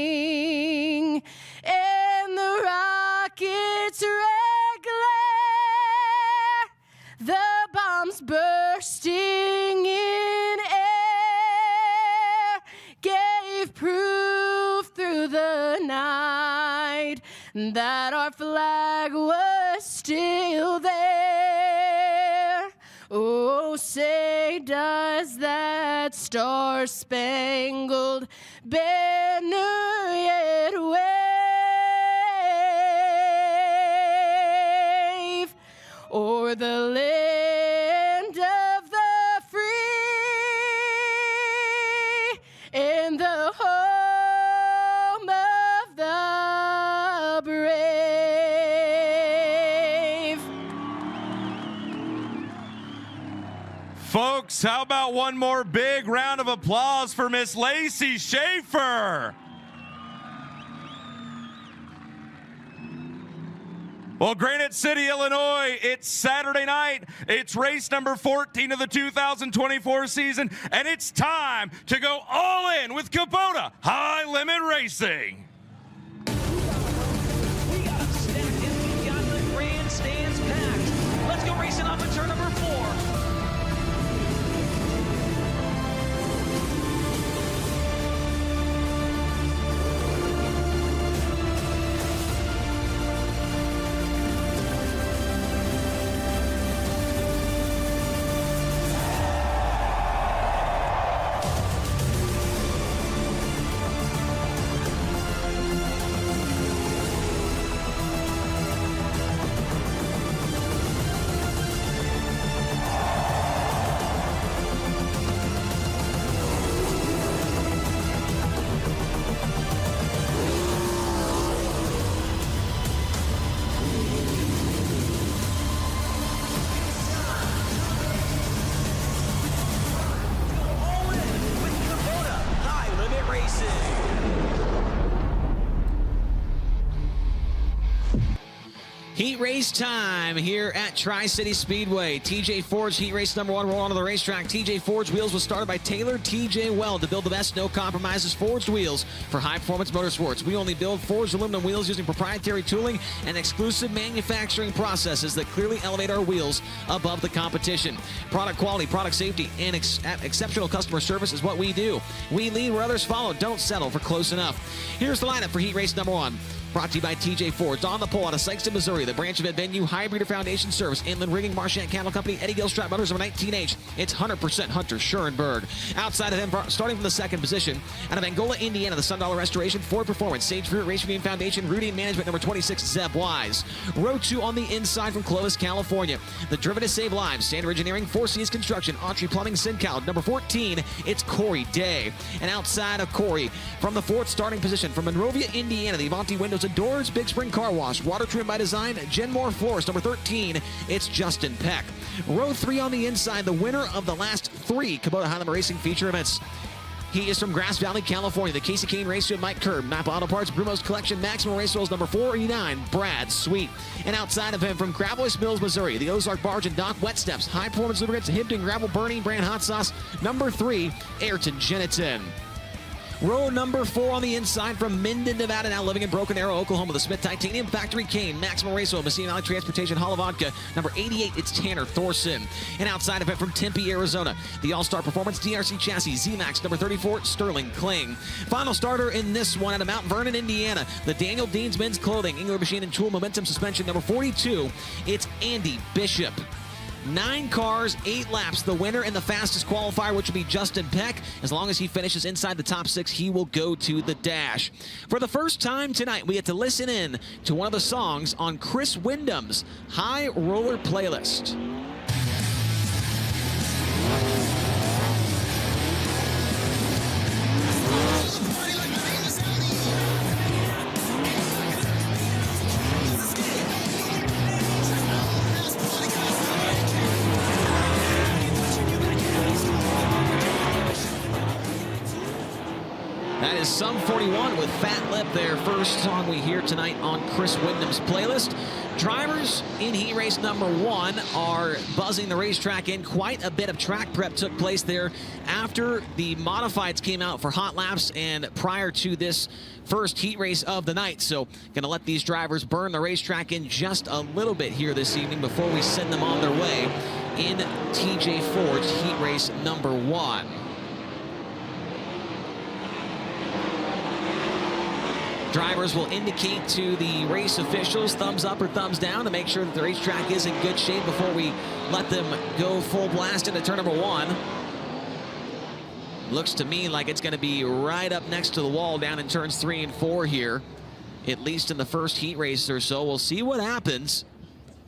and the rockets' red glare, the bombs bursting in air, gave proof through the night that our flag was still there. Oh, say, does that star-spangled banner yet wave o'er the land of the free and the home of the brave? Folks, how about one more big round of applause for Miss Lacey Schaefer? Well, Granite City, Illinois, it's Saturday night. It's race number 14 of the 2024 season, and it's time to go all in with Kubota High Limit Racing. We got them stacked in. We got the grandstands packed. Let's go racing up at turn number 4. Heat race time here at Tri-City Speedway. TJ Ford's heat race number 1 roll onto the racetrack. TJ Ford's wheels was started by Taylor TJ Weld to build the best no compromises forged wheels for high performance motorsports. We only build forged aluminum wheels using proprietary tooling and exclusive manufacturing processes that clearly elevate our wheels above the competition. Product quality, product safety, and exceptional customer service is what we do. We lead where others follow. Don't settle for close enough. Here's the lineup for heat race number 1. Brought to you by TJ Ford's on the pole out of Sykeston, Missouri. The branch event venue, High Breeder Foundation Service, Inland Rigging, Marchant Cattle Company, Eddie Gilstrap Motors number 19H. It's 100% Hunter Schurenberg. Outside of him, starting from the 2nd position, out of Angola, Indiana, the Sundollar Restoration, Ford Performance, Sage Fruit Racing Union Foundation, Rudy Management number 26, Zeb Wise. Row 2 on the inside from Clovis, California. The Driven to Save Lives, Standard Engineering, Four Seas Construction, Autry Plumbing, SinCal. Number 14, it's Corey Day. And outside of Corey, from the 4th starting position, from Monrovia, Indiana, the Avanti Windows and Doors, Big Spring Car Wash, Water Trim by Design, Genmore Florist. Number 13, it's Justin Peck. Row 3 on the inside, the winner of the last 3 Kubota Highlander Racing feature events. He is from Grass Valley, California. The Casey Kane Race Field, Mike Curb. Napa Auto Parts, Brumo's Collection, Maximum Race Rolls, number 49, Brad Sweet. And outside of him, from Gravois Mills, Missouri, the Ozark Barge and Dock Wet Steps, High Performance Lubricants, Hibden Gravel Burning Brand Hot Sauce, number 3, Ayrton Jeniton. Row number 4 on the inside from Minden, Nevada, now living in Broken Arrow, Oklahoma. The Smith Titanium Factory Cane, Maximum Race Oil, Messina Valley Transportation, Hall of Vodka. Number 88, it's Tanner Thorson. And outside of it from Tempe, Arizona, the All-Star Performance DRC Chassis, Z-Max. Number 34, Sterling Kling. Final starter in this one out of Mount Vernon, Indiana, the Daniel Dean's Men's Clothing, Engler Machine and Tool Momentum Suspension. Number 42, it's Andy Bishop. 9 cars, 8 laps. The winner and the fastest qualifier, which will be Justin Peck. As long as he finishes inside the top 6, he will go to the dash. For the first time tonight, we get to listen in to one of the songs on Chris Wyndham's High Roller playlist. That is Sum 41 with Fat Lip, their first song we hear tonight on Chris Wyndham's playlist. Drivers in heat race number 1 are buzzing the racetrack in. Quite a bit of track prep took place there after the modifieds came out for hot laps and prior to this first heat race of the night. So going to let these drivers burn the racetrack in just a little bit here this evening before we send them on their way in TJ Ford's heat race number 1. Drivers will indicate to the race officials thumbs up or thumbs down to make sure that the racetrack is in good shape before we let them go full blast into turn number 1. Looks to me like it's going to be right up next to the wall down in turns 3 and 4 here, at least in the first heat race or so. We'll see what happens.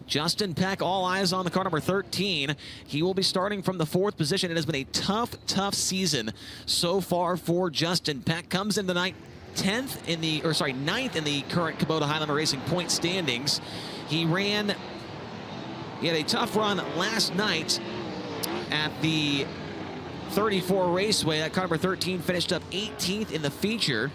Justin Peck, all eyes on the car number 13. He will be starting from the 4th position. It has been a tough season so far for Justin Peck. Comes in tonight 9th in the current Kubota Highlander Racing point standings. He had a tough run last night at the 34 Raceway. That car number 13 finished up 18th in the feature.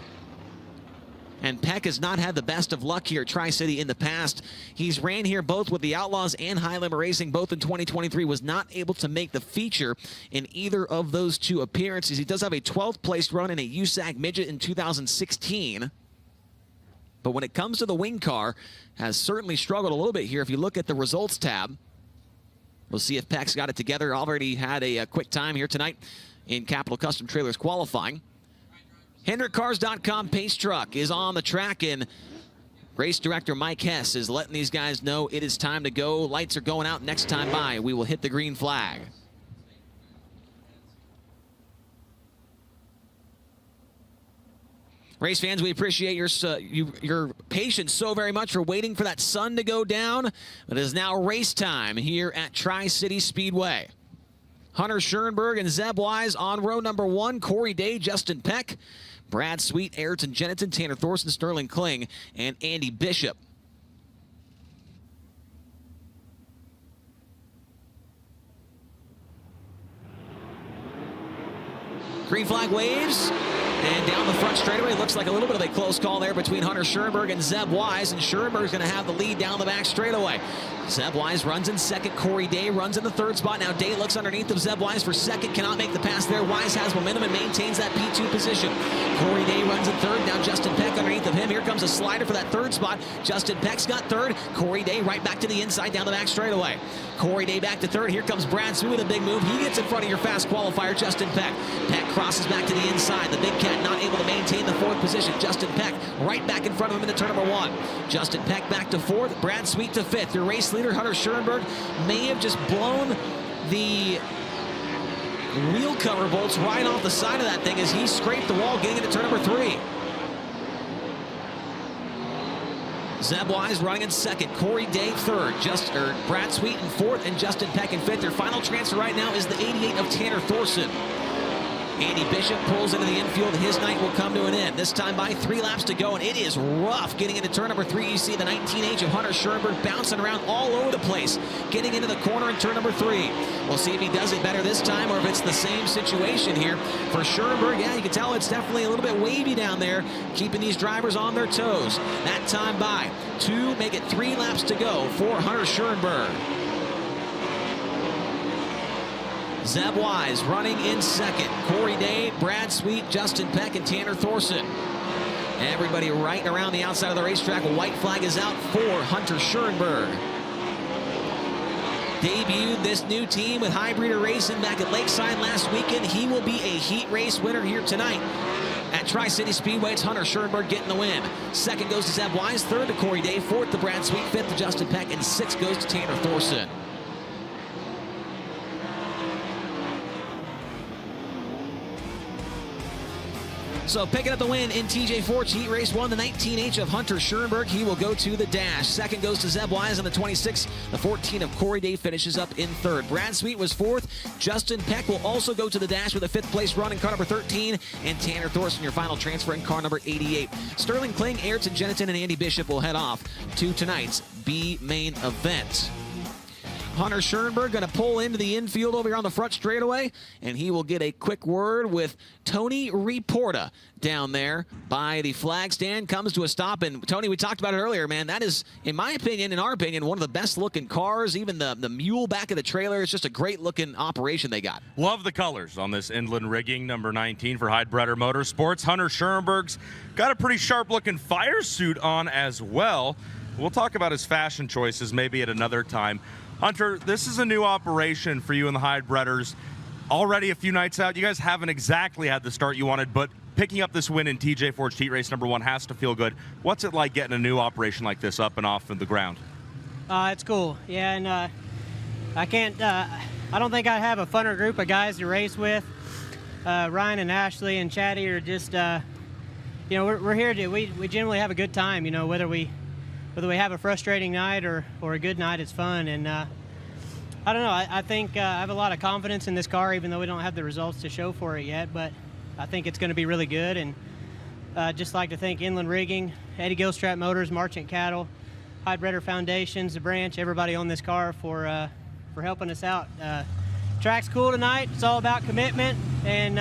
And Peck has not had the best of luck here at Tri-City in the past. He's ran here both with the Outlaws and Highlander Racing, both in 2023, was not able to make the feature in either of those 2 appearances. He does have a 12th placed run in a USAC Midget in 2016. But when it comes to the wing car, has certainly struggled a little bit here. If you look at the results tab, we'll see if Peck's got it together. Already had a quick time here tonight in Capital Custom Trailers qualifying. HendrickCars.com Pace Truck is on the track, and race director Mike Hess is letting these guys know it is time to go. Lights are going out. Next time by, we will hit the green flag. Race fans, we appreciate your patience so very much for waiting for that sun to go down. It is now race time here at Tri-City Speedway. Hunter Schurenberg and Zeb Wise on row number 1. Corey Day, Justin Peck, Brad Sweet, Ayrton Jeniton, Tanner Thorson, Sterling Kling, and Andy Bishop. Green flag waves. And down the front straightaway, looks like a little bit of a close call there between Hunter Schoenberg and Zeb Wise, and Schoenberg's going to have the lead down the back straightaway. Zeb Wise runs in second. Corey Day runs in the third spot. Now Day looks underneath of Zeb Wise for second. Cannot make the pass there. Wise has momentum and maintains that P2 position. Corey Day runs in third. Now Justin Peck underneath of him. Here comes a slider for that third spot. Justin Peck's got third. Corey Day right back to the inside down the back straightaway. Corey Day back to third. Here comes Brad Sue with a big move. He gets in front of your fast qualifier, Justin Peck. Peck crosses back to the inside. The big cat not able to maintain the fourth position. Justin Peck right back in front of him into turn number 1. Justin Peck back to fourth. Brad Sweet to fifth. Your race leader, Hunter Schoenberg, may have just blown the wheel cover bolts right off the side of that thing as he scraped the wall getting into turn number 3. Zeb Wise running in second. Corey Day third. Brad Sweet in fourth and Justin Peck in fifth. Their final transfer right now is the 88 of Tanner Thorson. Andy Bishop pulls into the infield. His night will come to an end. This time by 3 laps to go, and it is rough getting into turn number 3. You see the 19H of Hunter Schoenberg bouncing around all over the place, getting into the corner in turn number 3. We'll see if he does it better this time or if it's the same situation here for Schoenberg. Yeah, you can tell it's definitely a little bit wavy down there, keeping these drivers on their toes. That time by 2, make it 3 laps to go for Hunter Schoenberg. Zeb Wise running in second. Corey Day, Brad Sweet, Justin Peck, and Tanner Thorson. Everybody right around the outside of the racetrack. A white flag is out for Hunter Schoenberg. Debuted this new team with Highbreeder Racing back at Lakeside last weekend. He will be a heat race winner here tonight. At Tri-City Speedway, it's Hunter Schoenberg getting the win. Second goes to Zeb Wise, third to Corey Day, fourth to Brad Sweet, fifth to Justin Peck, and sixth goes to Tanner Thorson. So picking up the win in TJ Ford's Heat Race 1, the 19H of Hunter Schoenberg. He will go to the dash. Second goes to Zeb Wise on the 26. The 14 of Corey Day finishes up in third. Brad Sweet was fourth. Justin Peck will also go to the dash with a 5th place run in car number 13. And Tanner Thorson, your final transfer in car number 88. Sterling Kling, Ayrton Jennington, and Andy Bishop will head off to tonight's B main event. Hunter Schoenberg going to pull into the infield over here on the front straightaway, and he will get a quick word with Tony Reporta down there by the flag stand. Comes to a stop, and Tony, we talked about it earlier, man. That is, in my opinion, in our opinion, one of the best looking cars. Even the mule back of the trailer is just a great looking operation they got. Love the colors on this inland rigging, number 19 for Highbreeder Motorsports. Hunter Schoenberg's got a pretty sharp looking fire suit on as well. We'll talk about his fashion choices maybe at another time. Hunter, this is a new operation for you and the Highbreeders. Already a few nights out. You guys haven't exactly had the start you wanted, but picking up this win in TJ Ford's Heat Race number 1 has to feel good. What's it like getting a new operation like this up and off of the ground? It's cool. Yeah, and I don't think I have a funner group of guys to race with. Ryan and Ashley and Chatty are just, we're here to, we generally have a good time, whether we have a frustrating night or a good night, it's fun. And I don't know, I think I have a lot of confidence in this car, even though we don't have the results to show for it yet, but I think it's going to be really good. And just like to thank Inland Rigging, Eddie Gilstrap Motors, Marchant Cattle, Highbreeder Foundations, the branch, everybody on this car for helping us out. Track's cool tonight. It's all about commitment, and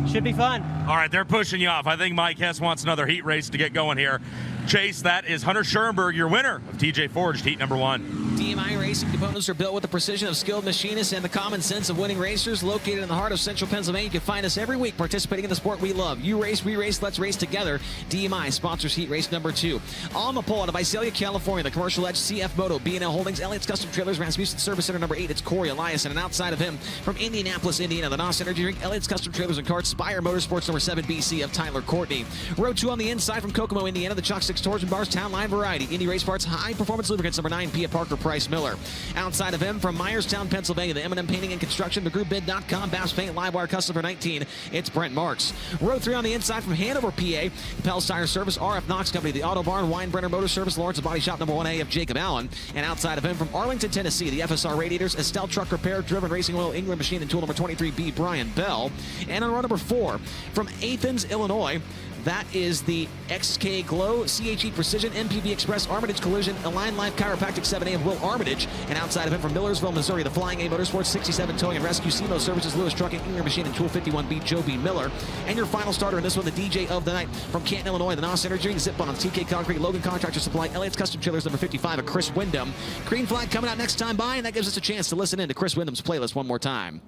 should be fun. All right, they're pushing you off. I think Mike Hess wants another heat race to get going here. Chase, that is Hunter Schoenberg, your winner of TJ Forged Heat number 1. DMI Racing components are built with the precision of skilled machinists and the common sense of winning racers. Located in the heart of central Pennsylvania, you can find us every week participating in the sport we love. You race, we race, let's race together. DMI sponsors Heat Race number 2. On the pole out of Visalia, California, the Commercial Edge, CF Moto, B&L Holdings, Elliott's Custom Trailers, Rasmussen Service Center number 8. It's Corey Eliason, and outside of him, from Indianapolis, Indiana, the NOS Energy Drink, Elliott's Custom Trailers and Carts, Spire Motorsports number 7 BC of Tyler Courtney. Row 2 on the inside from Kokomo, Indiana, the Chalk 6 Tours and Bars, Town Line Variety, Indy Race Parts, High Performance Lubricants number 9, Pia Parker Price Miller. Outside of him, from Myerstown, Pennsylvania, the M&M Painting and Construction, McGrewBid.com, Bass Paint, Livewire Custom for 19, it's Brent Marks. Row 3 on the inside from Hanover, PA, Pell's Tire Service, RF Knox Company, the Auto Barn, Weinbrenner Motor Service, Lawrence Body Shop number 1A of Jacob Allen. And outside of him, from Arlington, Tennessee, the FSR Radiators, Estelle Truck Repair, Driven Racing Oil, England Machine and Tool number 23B, Brian Bell. And on row number 4, from Athens, Illinois, That is the XK Glow, CHE Precision, MPV Express, Armitage Collision, Align Life Chiropractic 7A of Will Armitage. And outside of him from Millersville, Missouri, the Flying A Motorsports, 67 Towing and Rescue, CMO Services, Lewis Trucking, Ingram Machine, and Tool 51B, Joe B. Miller. And your final starter in this one, the DJ of the night from Canton, Illinois, the NOS Energy, Zip Bonds, TK Concrete, Logan Contractor Supply, Elliott's Custom Chillers, number 55, of Chris Wyndham. Green flag coming out next time by, and that gives us a chance to listen in to Chris Wyndham's playlist one more time.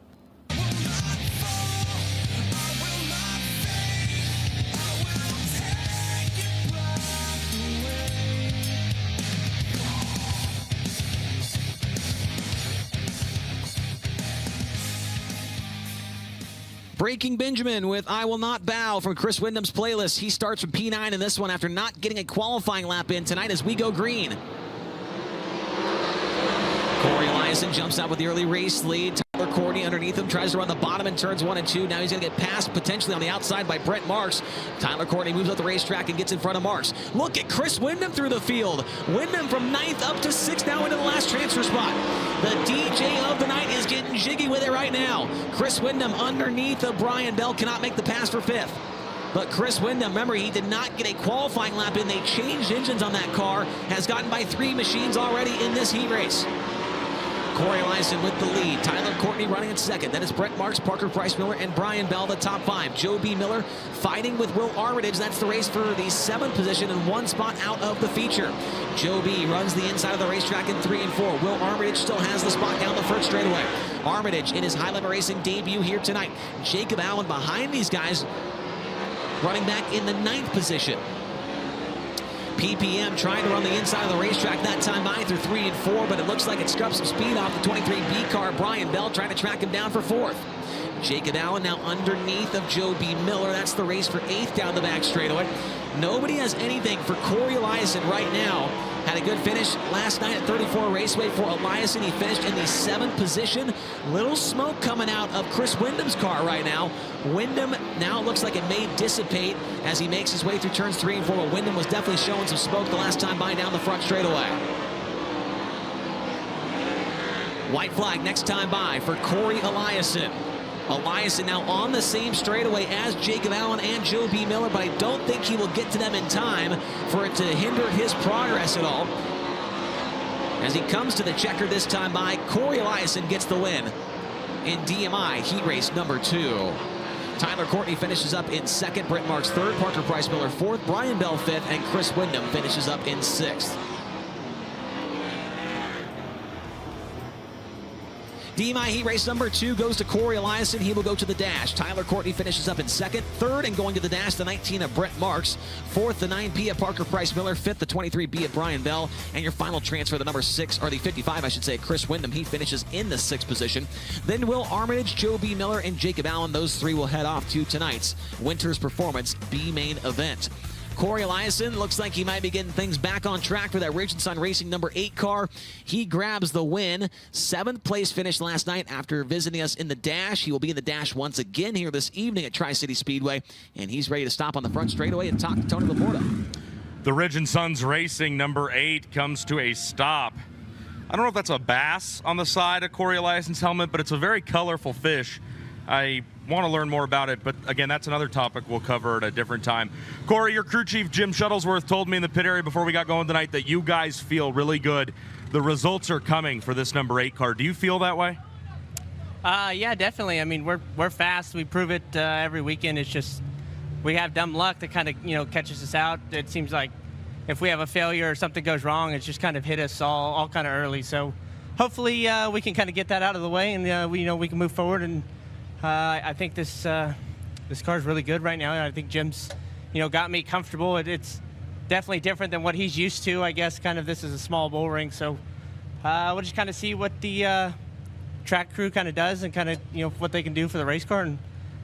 Breaking Benjamin with I Will Not Bow from Chris Wyndham's playlist. He starts from P9 in this one after not getting a qualifying lap in tonight as we go green. Corey Eliason jumps out with the early race lead. Tyler Courtney underneath him tries to run the bottom in turns 1 and 2. Now he's going to get passed potentially on the outside by Brent Marks. Tyler Courtney moves up the racetrack and gets in front of Marks. Look at Chris Wyndham through the field. Wyndham from 9th up to 6th now into the last transfer spot. The DJ of the night is getting jiggy with it right now. Chris Wyndham underneath of Brian Bell cannot make the pass for 5th. But Chris Wyndham, remember, he did not get a qualifying lap in. They changed engines on that car. Has gotten by 3 machines already in this heat race. Corey Eliason with the lead. Tyler Courtney running in 2nd. Then it's Brent Marks, Parker Price Miller, and Brian Bell, the top 5. Joe B. Miller fighting with Will Armitage. That's the race for the 7th position and 1 spot out of the feature. Joe B. runs the inside of the racetrack in 3 and 4. Will Armitage still has the spot down the front straightaway. Armitage in his high limit racing debut here tonight. Jacob Allen behind these guys, running back in the 9th position. PPM trying to run the inside of the racetrack that time by through 3 and 4, but it looks like it scrubbed some speed off the 23B car. Brian Bell trying to track him down for 4th. Jacob Allen now underneath of Joe B. Miller. That's the race for 8th down the back straightaway. Nobody has anything for Corey Eliason right now. Had a good finish last night at 34 Raceway for Eliason. He finished in the 7th position. Little smoke coming out of Chris Wyndham's car right now. Wyndham now looks like it may dissipate as he makes his way through turns 3 and 4. But Wyndham was definitely showing some smoke the last time by down the front straightaway. White flag next time by for Corey Eliason. Eliason now on the same straightaway as Jacob Allen and Joe B. Miller, but I don't think he will get to them in time for it to hinder his progress at all. As he comes to the checker this time by, Corey Eliason gets the win in DMI heat race number 2. Tyler Courtney finishes up in 2nd, Brent Marks 3rd, Parker Price Miller 4th, Brian Bell 5th, and Chris Wyndham finishes up in 6th. DMI heat race number 2 goes to Corey Eliason. He will go to the dash. Tyler Courtney finishes up in 2nd. 3rd and going to the dash, the 19 of Brent Marks. 4th, the 9P of Parker Price Miller. 5th, the 23B of Brian Bell. And your final transfer, the number 6, or the 55, I should say, Chris Wyndham. He finishes in the 6th position. Then Will Armitage, Joe B. Miller, and Jacob Allen. Those 3 will head off to tonight's Winter's Performance B main event. Corey Eliason looks like he might be getting things back on track for that Ridge & Sun Racing number 8 car. He grabs the win. 7th place finish last night after visiting us in the dash. He will be in the dash once again here this evening at Tri-City Speedway, and he's ready to stop on the front straightaway and talk to Tony Laporta. The Ridge & Sons Racing number 8 comes to a stop. I don't know if that's a bass on the side of Corey Eliason's helmet, but it's a very colorful fish. I want to learn more about it, but again, that's another topic we'll cover at a different time. Corey, your crew chief, Jim Shuttlesworth, told me in the pit area before we got going tonight that you guys feel really good. The results are coming for this number 8 car. Do you feel that way? Yeah, definitely. I mean, we're fast. We prove it every weekend. It's just we have dumb luck that kind of catches us out. It seems like if we have a failure or something goes wrong, it's just kind of hit us all kind of early. So hopefully we can kind of get that out of the way, and we can move forward. And I think this car is really good right now. I think Jim's got me comfortable. It's definitely different than what he's used to. I guess kind of this is a small bull ring, so we'll just kind of see what the track crew kind of does and kind of what they can do for the race car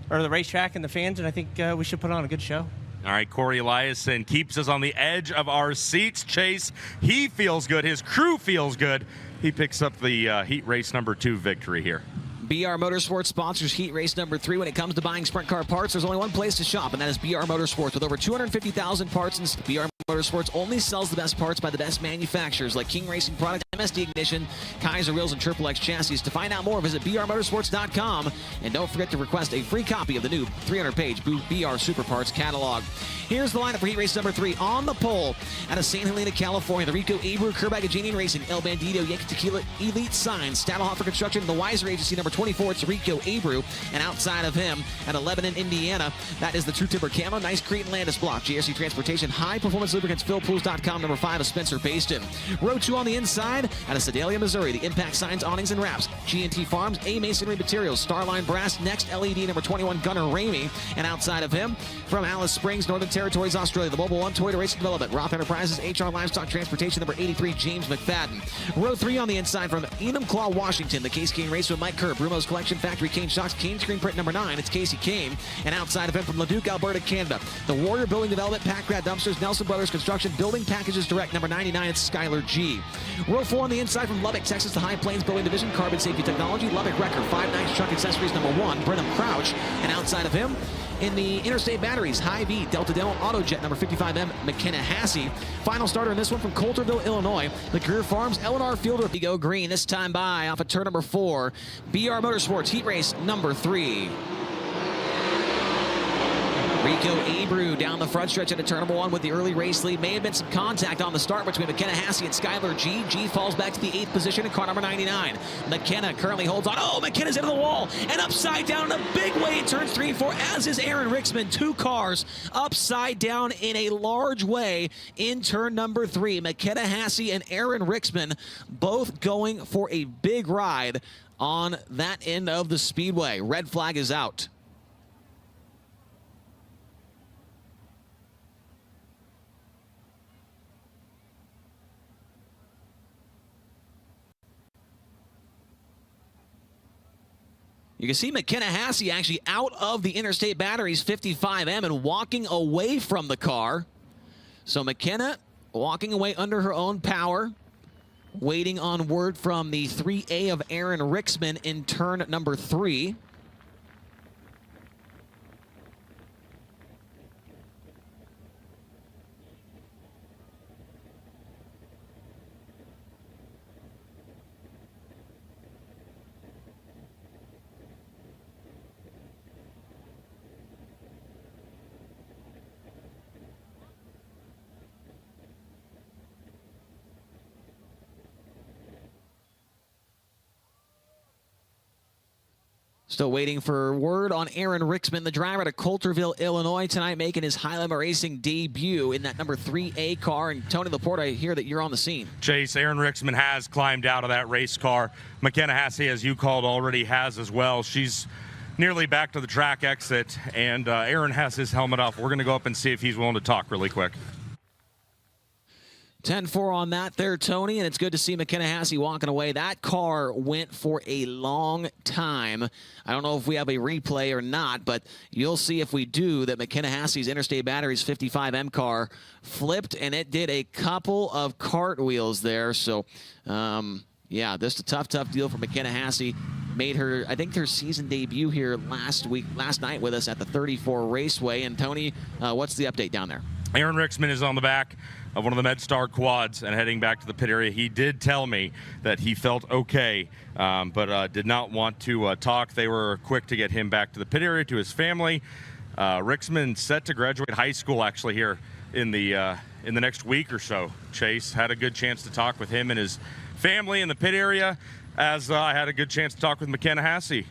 or the racetrack and the fans. And I think we should put on a good show. All right, Corey Eliason keeps us on the edge of our seats. Chase, he feels good. His crew feels good. He picks up the heat race number 2 victory here. BR Motorsports sponsors heat race number 3. When it comes to buying sprint car parts, there's only one place to shop, and that is BR Motorsports. With over 250,000 parts, and BR Motorsports only sells the best parts by the best manufacturers like King Racing Products, MSD ignition, Kaiser wheels, and Triple X chassis. To find out more, visit brmotorsports.com. And don't forget to request a free copy of the new 300-page BR Super Parts catalog. Here's the lineup for heat race number 3. On the pole out of San Helena, California, the Rico Abreu Kerbagajanian Racing, El Bandito, Yankee Tequila, Elite Signs, Stadelhofer Construction, the Weiser Agency number 24. It's Rico Abreu. And outside of him at 11 in Indiana, that is the True Timber Camo, Nice Crete and Landis Block, GRC Transportation, High Performance Lubricants, PhilPools.com, number 5 of Spencer Baston. Row 2 on the inside out of Sedalia, Missouri, the Impact Signs, Awnings, and Wraps, G&T Farms, A Masonry Materials, Starline Brass, Next LED number 21, Gunnar Ramey. And outside of him, from Alice Springs, Northern Territories, Australia, the Mobile One Toyota Racing Development, Roth Enterprises, HR Livestock Transportation, number 83, James McFadden. Row 3 on the inside from Enumclaw, Washington, the Case Kane Raceway, Mike Kerr, Brumo's Collection, Factory Kane Shocks, Kane Screen Print number 9, it's Casey Kane. And outside of him from Leduc, Alberta, Canada, the Warrior Building Development, Packrat Dumpsters, Nelson Brothers Construction, Building Packages Direct, number 99, it's Skylar G. Row 4 on the inside from Lubbock, Texas, the High Plains Building Division, Carbon Safety Technology, Lubbock Wrecker, 5 Nines Truck Accessories, number 1, Brenham Crouch. And outside of him, in the Interstate Batteries, Hy-V, Delta Dental, Autojet, number 55M, McKenna Hassey. Final starter in this one from Coulterville, Illinois, the Greer Farms, Eleanor Fielder. We go green this time by off of turn number 4. BR Motorsports heat race number 3. Rico Abreu down the front stretch into turn number 1 with the early race lead. May have been some contact on the start between McKenna Hassey and Skylar G. G falls back to the 8th position in car number 99. McKenna currently holds on. Oh, McKenna's into the wall and upside down in a big way in turns 3 and 4, as is Aaron Rixman. 2 cars upside down in a large way in turn number 3. McKenna Hassey and Aaron Rixman both going for a big ride on that end of the speedway. Red flag is out. You can see McKenna Hassey actually out of the Interstate Batteries 55M and walking away from the car. So McKenna walking away under her own power, waiting on word from the 3A of Aaron Rixman in turn number 3. Still waiting for word on Aaron Rixman, the driver out of Coulterville, Illinois, tonight making his Highlander Racing debut in that number 3A car. And Tony Laporte, I hear that you're on the scene. Chase, Aaron Rixman has climbed out of that race car. McKenna Hassey, as you called, already has as well. She's nearly back to the track exit, and Aaron has his helmet off. We're going to go up and see if he's willing to talk really quick. 10-4 on that there, Tony, and it's good to see McKenna Hassey walking away. That car went for a long time. I don't know if we have a replay or not, but you'll see if we do that McKenna Hassey's Interstate Batteries 55M car flipped, and it did a couple of cartwheels there. So, yeah, this is a tough deal for McKenna Hassey. Made her, I think, her season debut here last night with us at the 34 Raceway. And Tony, what's the update down there? Aaron Rixman is on the back of one of the MedStar quads and heading back to the pit area. He did tell me that he felt okay, but did not want to talk. They were quick to get him back to the pit area, to his family. Rixman set to graduate high school actually here in the next week or so. Chase had a good chance to talk with him and his family in the pit area, as I had a good chance to talk with McKenna Hassey.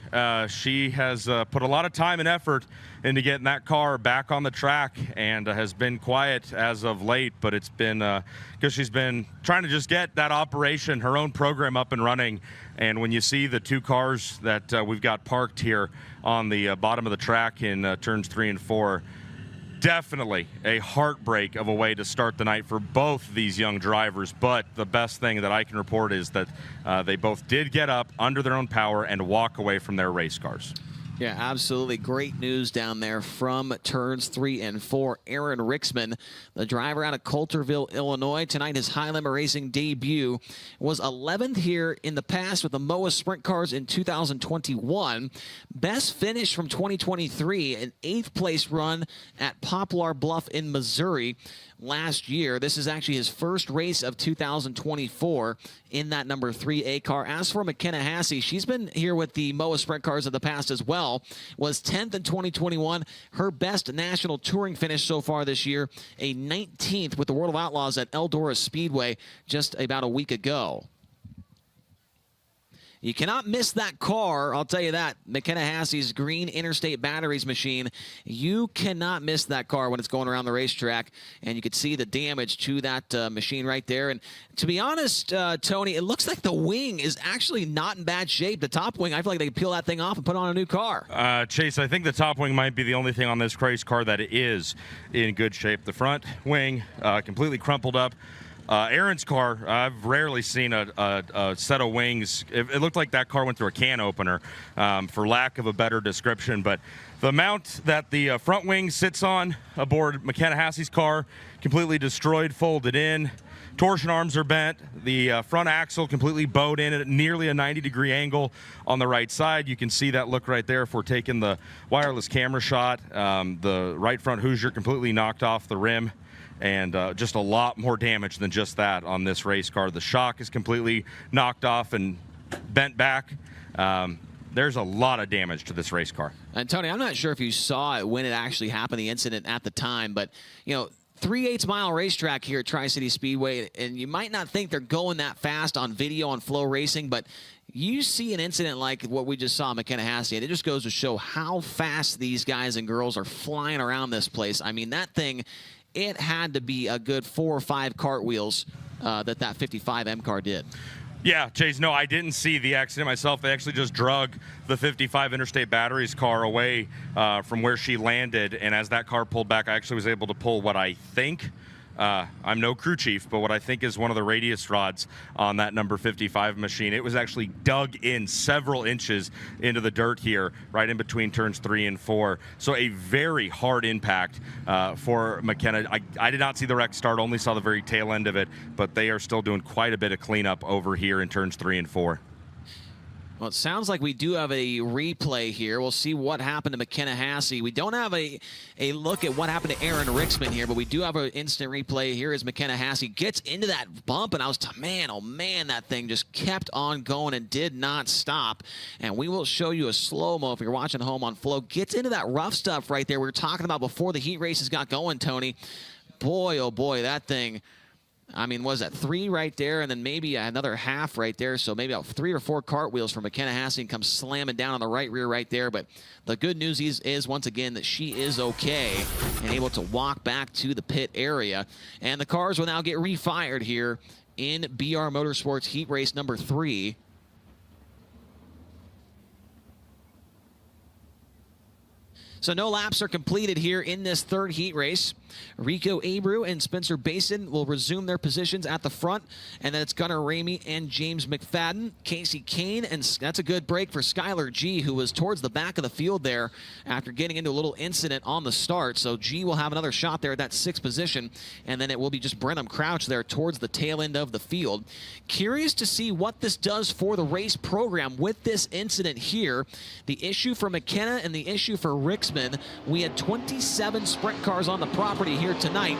She has put a lot of time and effort into getting that car back on the track and has been quiet as of late, but it's been because she's been trying to just get that operation, her own program, up and running. And when you see the 2 cars that we've got parked here on the bottom of the track in turns 3 and 4, definitely a heartbreak of a way to start the night for both these young drivers. But the best thing that I can report is that they both did get up under their own power and walk away from their race cars. Yeah, absolutely. Great news down there from turns 3 and 4. Aaron Rixman, the driver out of Coulterville, Illinois. Tonight, his Highlander Racing debut was 11th here in the past with the MOA Sprint Cars in 2021. Best finish from 2023, an 8th place run at Poplar Bluff in Missouri. last year. This is actually his first race of 2024 in that number 3A car. As for McKenna Hassey, she's been here with the MOA Sprint cars of the past as well. Was 10th in 2021. Her best national touring finish so far this year, a 19th with the World of Outlaws at Eldora Speedway just about a week ago. You cannot miss that car, I'll tell you that. McKenna Hassey's green Interstate Batteries machine. You cannot miss that car when it's going around the racetrack, and you can see the damage to that machine right there. And to be honest, Tony, it looks like the wing is actually not in bad shape. The top wing, I feel like they could peel that thing off and put on a new car. Chase, I think the top wing might be the only thing on this race car that is in good shape. The front wing, completely crumpled up. Aaron's car, I've rarely seen a set of wings. It looked like that car went through a can opener, for lack of a better description. But the mount that the front wing sits on aboard McKenna Hassey's car, completely destroyed, folded in. Torsion arms are bent. The front axle completely bowed in at nearly a 90-degree angle on the right side. You can see that look right there if we're taking the wireless camera shot. The right front Hoosier completely knocked off the rim. And just a lot more damage than just that on this race car. The shock is completely knocked off and bent back. There's a lot of damage to this race car. And Tony, I'm not sure if you saw it when it actually happened, the incident at the time, but, you know, 3/8 mile racetrack here at Tri-City Speedway, and you might not think they're going that fast on video on FloRacing, but you see an incident like what we just saw McKenna Hassey, and it just goes to show how fast these guys and girls are flying around this place. I mean, that thing, it had to be a good 4 or 5 cartwheels that 55 M car did. Yeah, Chase, no, I didn't see the accident myself. They actually just drug the 55 Interstate Batteries car away from where she landed, and as that car pulled back, I actually was able to pull what I think, I'm no crew chief, but what I think is one of the radius rods on that number 55 machine. It was actually dug in several inches into the dirt here, right in between turns 3 and 4. So a very hard impact for McKenna. I did not see the wreck start, only saw the very tail end of it, but they are still doing quite a bit of cleanup over here in turns 3 and 4. Well, it sounds like we do have a replay here. We'll see what happened to McKenna Hassey. We don't have a look at what happened to Aaron Rixman here, but we do have an instant replay here as McKenna Hassey gets into that bump, and I was, man, oh man, that thing just kept on going and did not stop. And we will show you a slow-mo if you're watching home on Flow. Gets into that rough stuff right there we were talking about before the heat races got going, Tony. Boy, oh boy, that thing... I mean, was that 3 right there, and then maybe another half right there, so maybe about 3 or 4 cartwheels for McKenna Hassey and comes slamming down on the right rear right there. But the good news is once again, that she is okay and able to walk back to the pit area. And the cars will now get refired here in BR Motorsports Heat Race number 3. So no laps are completed here in this third heat race. Rico Abreu and Spencer Basin will resume their positions at the front, and then it's Gunnar Ramey and James McFadden. Casey Kane, and that's a good break for Skylar G, who was towards the back of the field there after getting into a little incident on the start. So G will have another shot there at that 6th position, and then it will be just Brenham Crouch there towards the tail end of the field. Curious to see what this does for the race program with this incident here. The issue for McKenna and the issue for Rixman. We had 27 sprint cars on the property here tonight,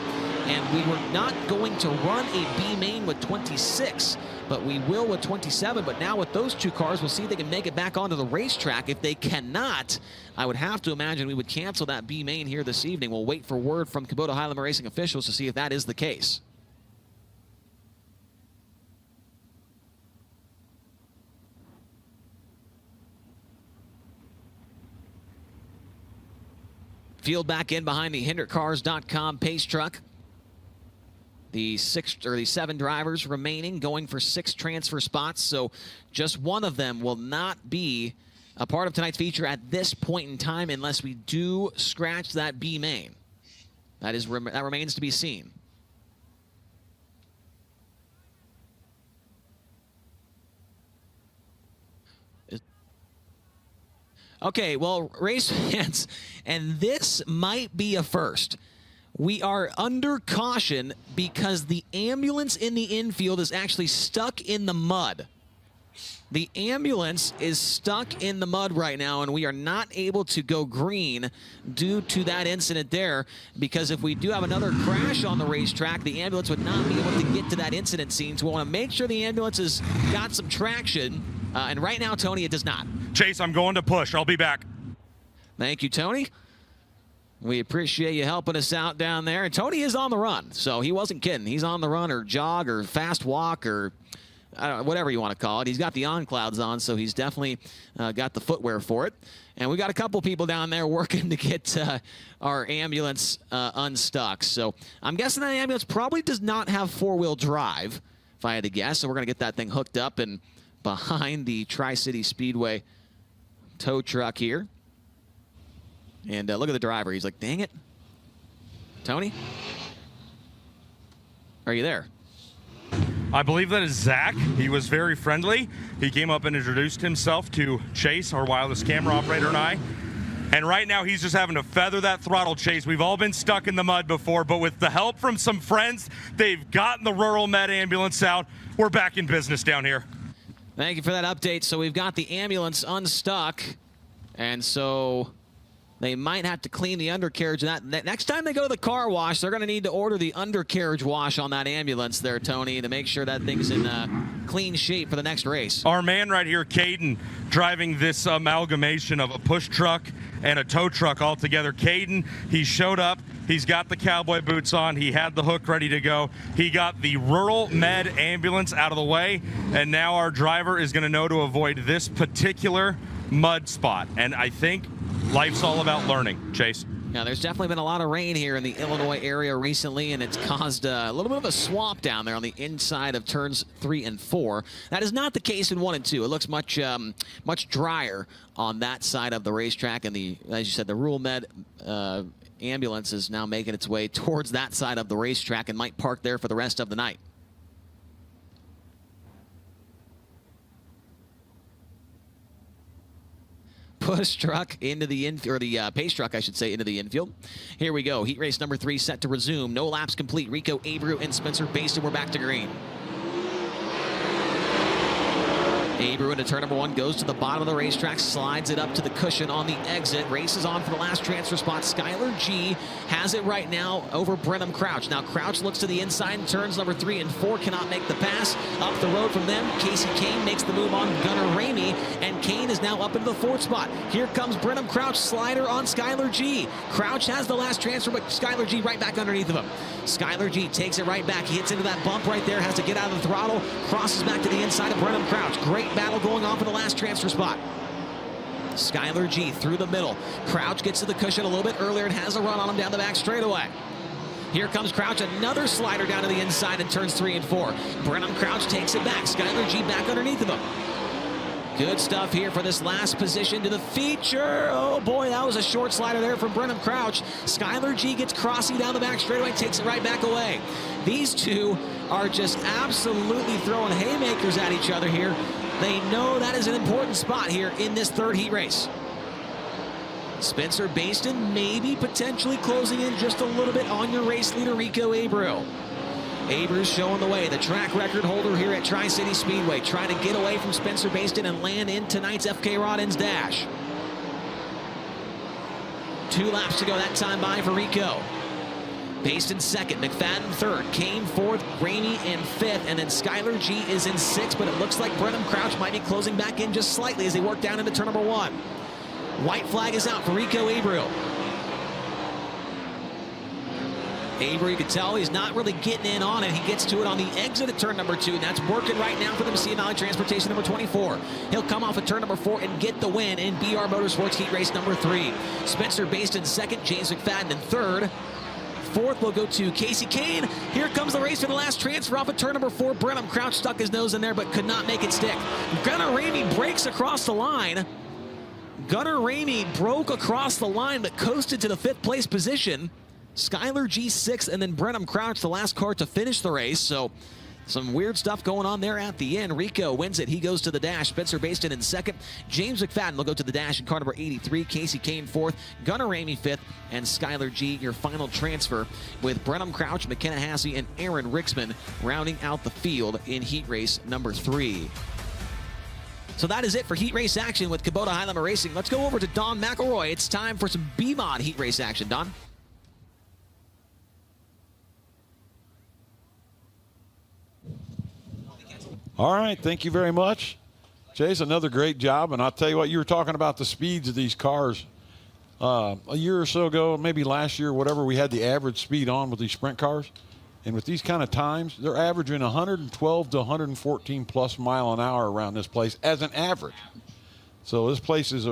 and we were not going to run a B main with 26, but we will with 27. But now with those 2 cars, we'll see if they can make it back onto the racetrack. If they cannot, I would have to imagine we would cancel that B main here this evening. We'll wait for word from Kubota Highland Racing officials to see if that is the case. Field back in behind the HendrickCars.com pace truck. The 7 drivers remaining, going for 6 transfer spots, so just one of them will not be a part of tonight's feature at this point in time unless we do scratch that B main. That remains to be seen. Okay, well, race fans, and this might be a first. We are under caution because the ambulance in the infield is actually stuck in the mud. The ambulance is stuck in the mud right now, and we are not able to go green due to that incident there, because if we do have another crash on the racetrack, the ambulance would not be able to get to that incident scene. So we want to make sure the ambulance has got some traction, and right now, Tony, it does not. Chase, I'm going to push. I'll be back. Thank you, Tony. We appreciate you helping us out down there. And Tony is on the run, so he wasn't kidding. He's on the run or jog or fast walk or I don't know, whatever you want to call it. He's got the on clouds on, so he's definitely got the footwear for it. And we got a couple people down there working to get our ambulance unstuck. So I'm guessing that ambulance probably does not have four-wheel drive, if I had to guess. So we're going to get that thing hooked up and behind the Tri-City Speedway tow truck here. And look at the driver. He's like, dang it. Tony? Are you there? I believe that is Zach. He was very friendly. He came up and introduced himself to Chase, our wireless camera operator, and I. And right now he's just having to feather that throttle, Chase. We've all been stuck in the mud before, but with the help from some friends, they've gotten the rural med ambulance out. We're back in business down here. Thank you for that update. So we've got the ambulance unstuck, and so they might have to clean the undercarriage. Next time they go to the car wash, they're going to need to order the undercarriage wash on that ambulance there, Tony, to make sure that thing's in clean shape for the next race. Our man right here, Caden, driving this amalgamation of a push truck and a tow truck all together. Caden, he showed up. He's got the cowboy boots on. He had the hook ready to go. He got the rural med ambulance out of the way, and now our driver is going to know to avoid this particular mud spot. And I think life's all about learning, Chase. Now, there's definitely been a lot of rain here in the Illinois area recently, and it's caused a little bit of a swamp down there on the inside of turns 3 and 4. That is not the case in 1 and 2. It looks much drier on that side of the racetrack, and as you said, the rural med ambulance is now making its way towards that side of the racetrack and might park there for the rest of the night. Push truck into the infield, or the pace truck, I should say, into the infield. Here we go. Heat race number 3 set to resume. No laps complete. Rico Abreu and Spencer Baston. We're back to green. Abreu into turn number 1, goes to the bottom of the racetrack, slides it up to the cushion on the exit, races on for the last transfer spot. Skylar G has it right now over Brenham Crouch. Now Crouch looks to the inside in turns number 3 and 4, cannot make the pass. Up the road from them, Casey Kane makes the move on Gunnar Ramey, and Kane is now up into the 4th spot. Here comes Brenham Crouch, slider on Skylar G. Crouch has the last transfer, but Skylar G right back underneath of him. Skylar G takes it right back. He hits into that bump right there, has to get out of the throttle, crosses back to the inside of Brenham Crouch. Great battle going on for the last transfer spot. Skylar G through the middle. Crouch gets to the cushion a little bit earlier and has a run on him down the back straightaway. Here comes Crouch, another slider down to the inside in turns 3 and 4. Brenham Crouch takes it back. Skylar G back underneath of him. Good stuff here for this last position to the feature. Oh boy, that was a short slider there from Brenham Crouch. Skylar G gets crossing down the back straightaway, takes it right back away. These two are just absolutely throwing haymakers at each other here. They know that is an important spot here in this 3rd heat race. Spencer Baston maybe potentially closing in just a little bit on your race leader, Rico Abreu. Abreu's showing the way, the track record holder here at Tri-City Speedway, trying to get away from Spencer Baston and land in tonight's FK Rod-Ins Dash. 2 laps to go that time by for Rico. Baston 2nd, McFadden 3rd, Kane 4th, Ramey in 5th, and then Skylar G is in 6th, but it looks like Brenham Crouch might be closing back in just slightly as they work down into turn number 1. White flag is out for Rico Abreu. Abreu, you can tell he's not really getting in on it. He gets to it on the exit at turn number 2, and that's working right now for the Mesilla Valley Transportation number 24. He'll come off at turn number 4 and get the win in BR Motorsports Heat Race number 3. Spencer Baston 2nd, James McFadden in 3rd. 4th will go to Casey Kane. Here comes the race for the last transfer off at turn number 4. Brenham Crouch stuck his nose in there but could not make it stick. Gunnar Ramey breaks across the line. Gunnar Ramey broke across the line but coasted to the 5th place position. Skylar G 6th, and then Brenham Crouch the last car to finish the race. So some weird stuff going on there at the end. Rico wins it. He goes to the dash. Spencer Baston in 2nd. James McFadden will go to the dash in car number 83. Casey Kane 4th. Gunnar Ramey 5th. And Skylar G, your final transfer, with Brenham Crouch, McKenna Hassey, and Aaron Rixman rounding out the field in heat race number 3. So that is it for heat race action with Kubota High Limit Racing. Let's go over to Don McElroy. It's time for some B-Mod heat race action. Don? All right, thank you very much. Chase, another great job. And I'll tell you what, you were talking about the speeds of these cars. A year or so ago, maybe last year, whatever, we had the average speed on with these sprint cars. And with these kind of times, they're averaging 112 to 114 plus mile an hour around this place as an average. So this place is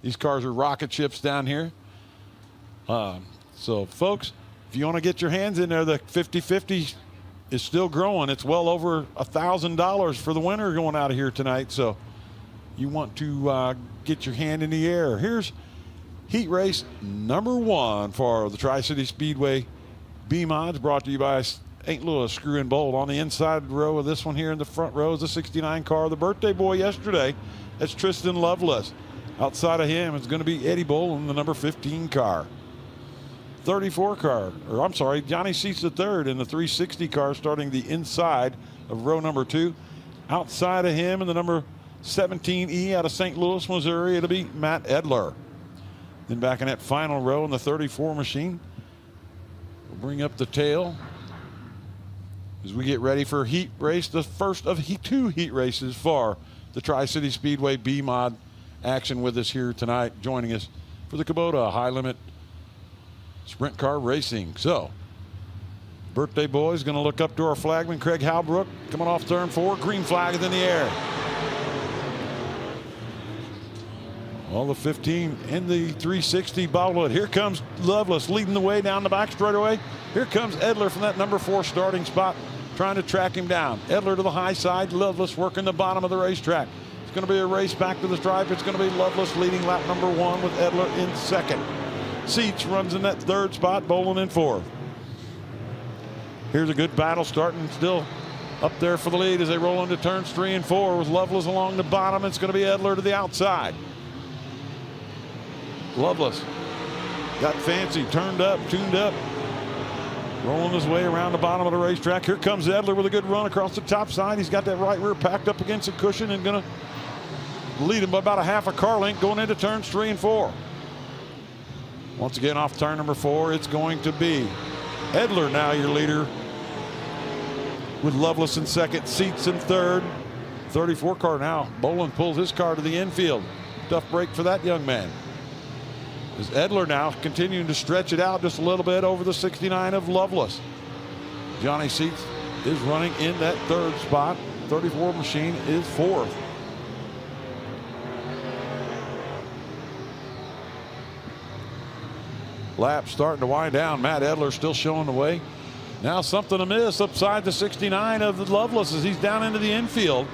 these cars are rocket ships down here. So folks, if you want to get your hands in there, the 50-50 is still growing. It's well over $1,000 for the winner going out of here tonight. So you want to get your hand in the air. Here's heat race number 1 for the Tri-City Speedway B-Mods, brought to you by St. Louis Screw and Bolt. On the inside row of this one here in the front row is the 69 car, the birthday boy yesterday. That's Tristan Lovelace. Outside of him is going to be Eddie Boland, the number 15 car. 34 car, or I'm sorry, Johnny Seats the third in the 360 car, starting the inside of row number 2. Outside of him in the number 17E out of St. Louis, Missouri, it'll be Matt Edler. Then back in that final row in the 34 machine, we'll bring up the tail as we get ready for heat race, the first of 2 heat races for the Tri-City Speedway B-Mod action with us here tonight, joining us for the Kubota High Limit Sprint Car Racing. So, birthday boy is going to look up to our flagman, Craig Halbrook, coming off turn 4. Green flag is in the air. All the 15 in the 360 bobblehead. Here comes Lovelace leading the way down the back straightaway. Here comes Edler from that number 4 starting spot, trying to track him down. Edler to the high side, Lovelace working the bottom of the racetrack. It's going to be a race back to the stripe. It's going to be Lovelace leading lap number 1 with Edler in second. Seats runs in that 3rd spot, Boland in 4th. Here's a good battle starting still up there for the lead as they roll into turns 3 and 4 with Lovelace along the bottom. It's going to be Edler to the outside. Lovelace got fancy, turned up, tuned up, rolling his way around the bottom of the racetrack. Here comes Edler with a good run across the top side. He's got that right rear packed up against the cushion and going to lead him by about a half a car length going into turns 3 and 4. Once again, off turn number 4, it's going to be Edler now your leader, with Lovelace in second, Seats in third. 34 car now. Boland pulls his car to the infield. Tough break for that young man. As Edler now continuing to stretch it out just a little bit over the 69 of Lovelace. Johnny Seats is running in that 3rd spot. 34 machine is 4th. Lap starting to wind down. Matt Edler still showing the way. Now something amiss upside the 69 of Lovelace as he's down into the infield.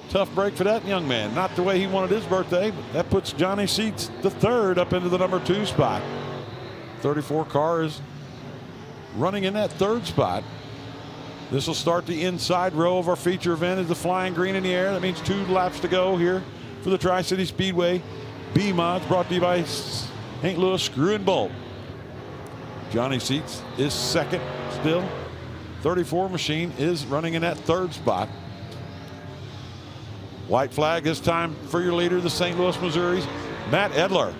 Tough break for that young man. Not the way he wanted his birthday, but that puts Johnny Seats the 3rd up into the number 2 spot. 34 car is running in that 3rd spot. This will start the inside row of our feature event as the flying green in the air. That means 2 laps to go here for the Tri-City Speedway B-Mods, brought to you by St. Louis Screw and Bolt. Johnny Seats is second still. 34 machine is running in that 3rd spot. White flag this time for your leader, the St. Louis Missouri's Matt Edler,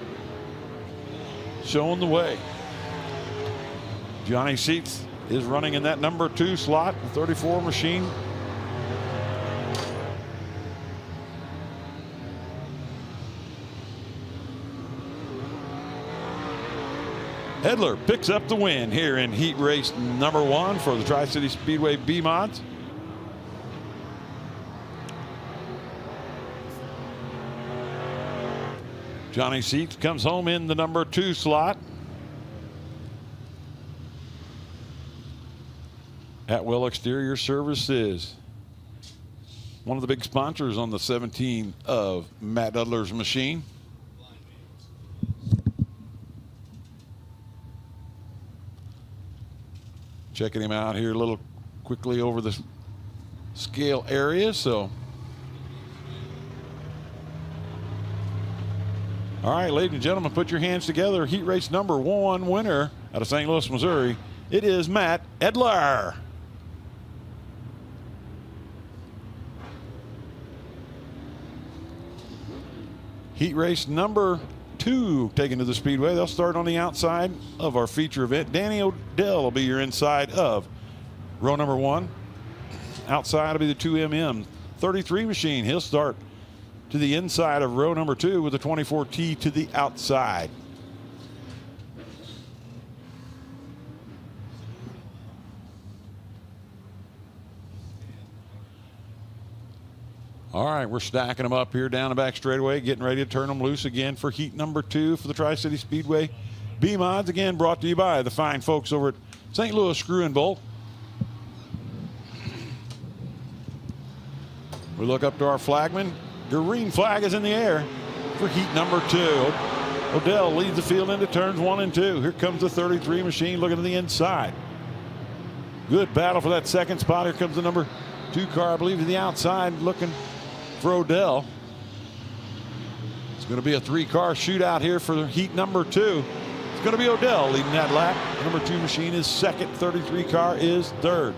showing the way. Johnny Seats is running in that number 2 slot, the 34 machine. Edler picks up the win here in heat race number 1 for the Tri-City Speedway B-Mods. Johnny Seats comes home in the number 2 slot. Atwell Exterior Services, one of the big sponsors on the 17 of Matt Edler's machine. Checking him out here a little quickly over the scale area. So, all right, ladies and gentlemen, put your hands together. Heat race number 1 winner out of St. Louis, Missouri. It is Matt Edler. Heat race number 2 taken to the Speedway. They'll start on the outside of our feature event. Danny Odell will be your inside of row number 1. Outside will be the 2MM 33 machine. He'll start to the inside of row number 2 with the 24T to the outside. All right, we're stacking them up here down the back straightaway, getting ready to turn them loose again for heat number 2 for the Tri-City Speedway B-Mods. Again, brought to you by the fine folks over at St. Louis Screw and Bolt. We look up to our flagman. Green flag is in the air for heat number 2. Odell leads the field into turns 1 and 2. Here comes the 33 machine looking to the inside. Good battle for that second spot. Here comes the number 2 car, I believe, to the outside looking for Odell. It's going to be a 3-car shootout here for heat number 2. It's going to be Odell leading that lap. Number 2 machine is second. 33 car is third.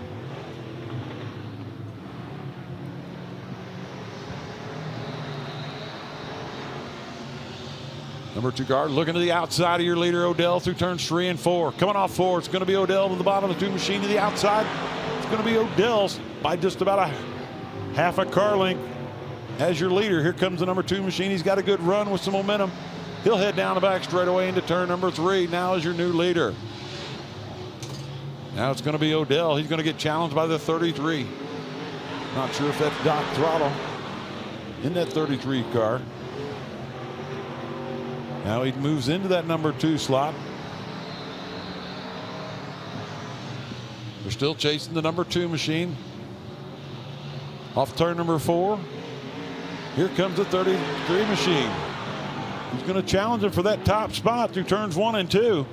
Number 2 car looking to the outside of your leader, Odell, through turns 3 and 4. Coming off 4, it's going to be Odell to the bottom of the 2 machine to the outside. It's going to be Odell by just about a half a car length as your leader. Here comes the number 2 machine. He's got a good run with some momentum. He'll head down the back straightaway into turn number 3. Now is your new leader. Now it's going to be Odell. He's going to get challenged by the 33. Not sure if that's Doc Throttle in that 33 car. Now he moves into that number 2 slot. They're still chasing the number 2 machine. Off turn number 4. Here comes the 33 machine. He's going to challenge him for that top spot through turns 1 and 2.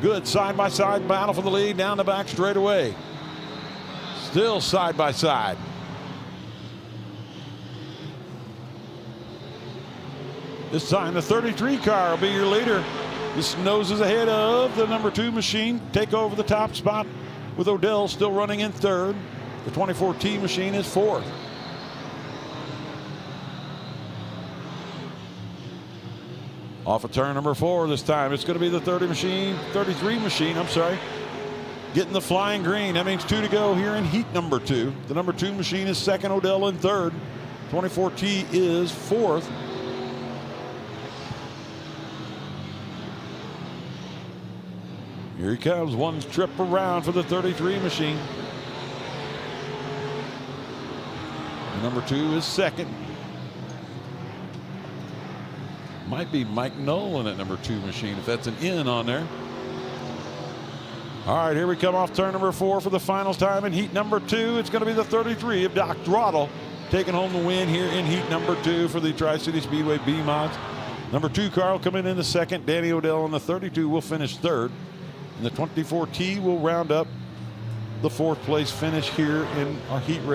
Good side-by-side battle for the lead down the back straightaway. Still side-by-side. This time the 33 car will be your leader. This noses ahead of the number 2 machine. Take over the top spot with Odell still running in third. The 24T machine is fourth. Off of turn number 4 this time. It's going to be the 33 machine, I'm sorry. Getting the flying green. That means 2 to go here in heat number 2. The number 2 machine is second, Odell in third. 24T is fourth. Here he comes, one trip around for the 33 machine. The number 2 is second. Might be Mike Nolan at number 2 machine if that's an in on there. All right, here we come off turn number 4 for the final time in heat number 2. It's going to be the 33 of Doc Throttle taking home the win here in heat number 2 for the Tri-City Speedway B-Mods. Number 2 car will come in the second. Danny Odell in the 32 will finish third. And the 24T will round up the 4th place finish here in our heat race.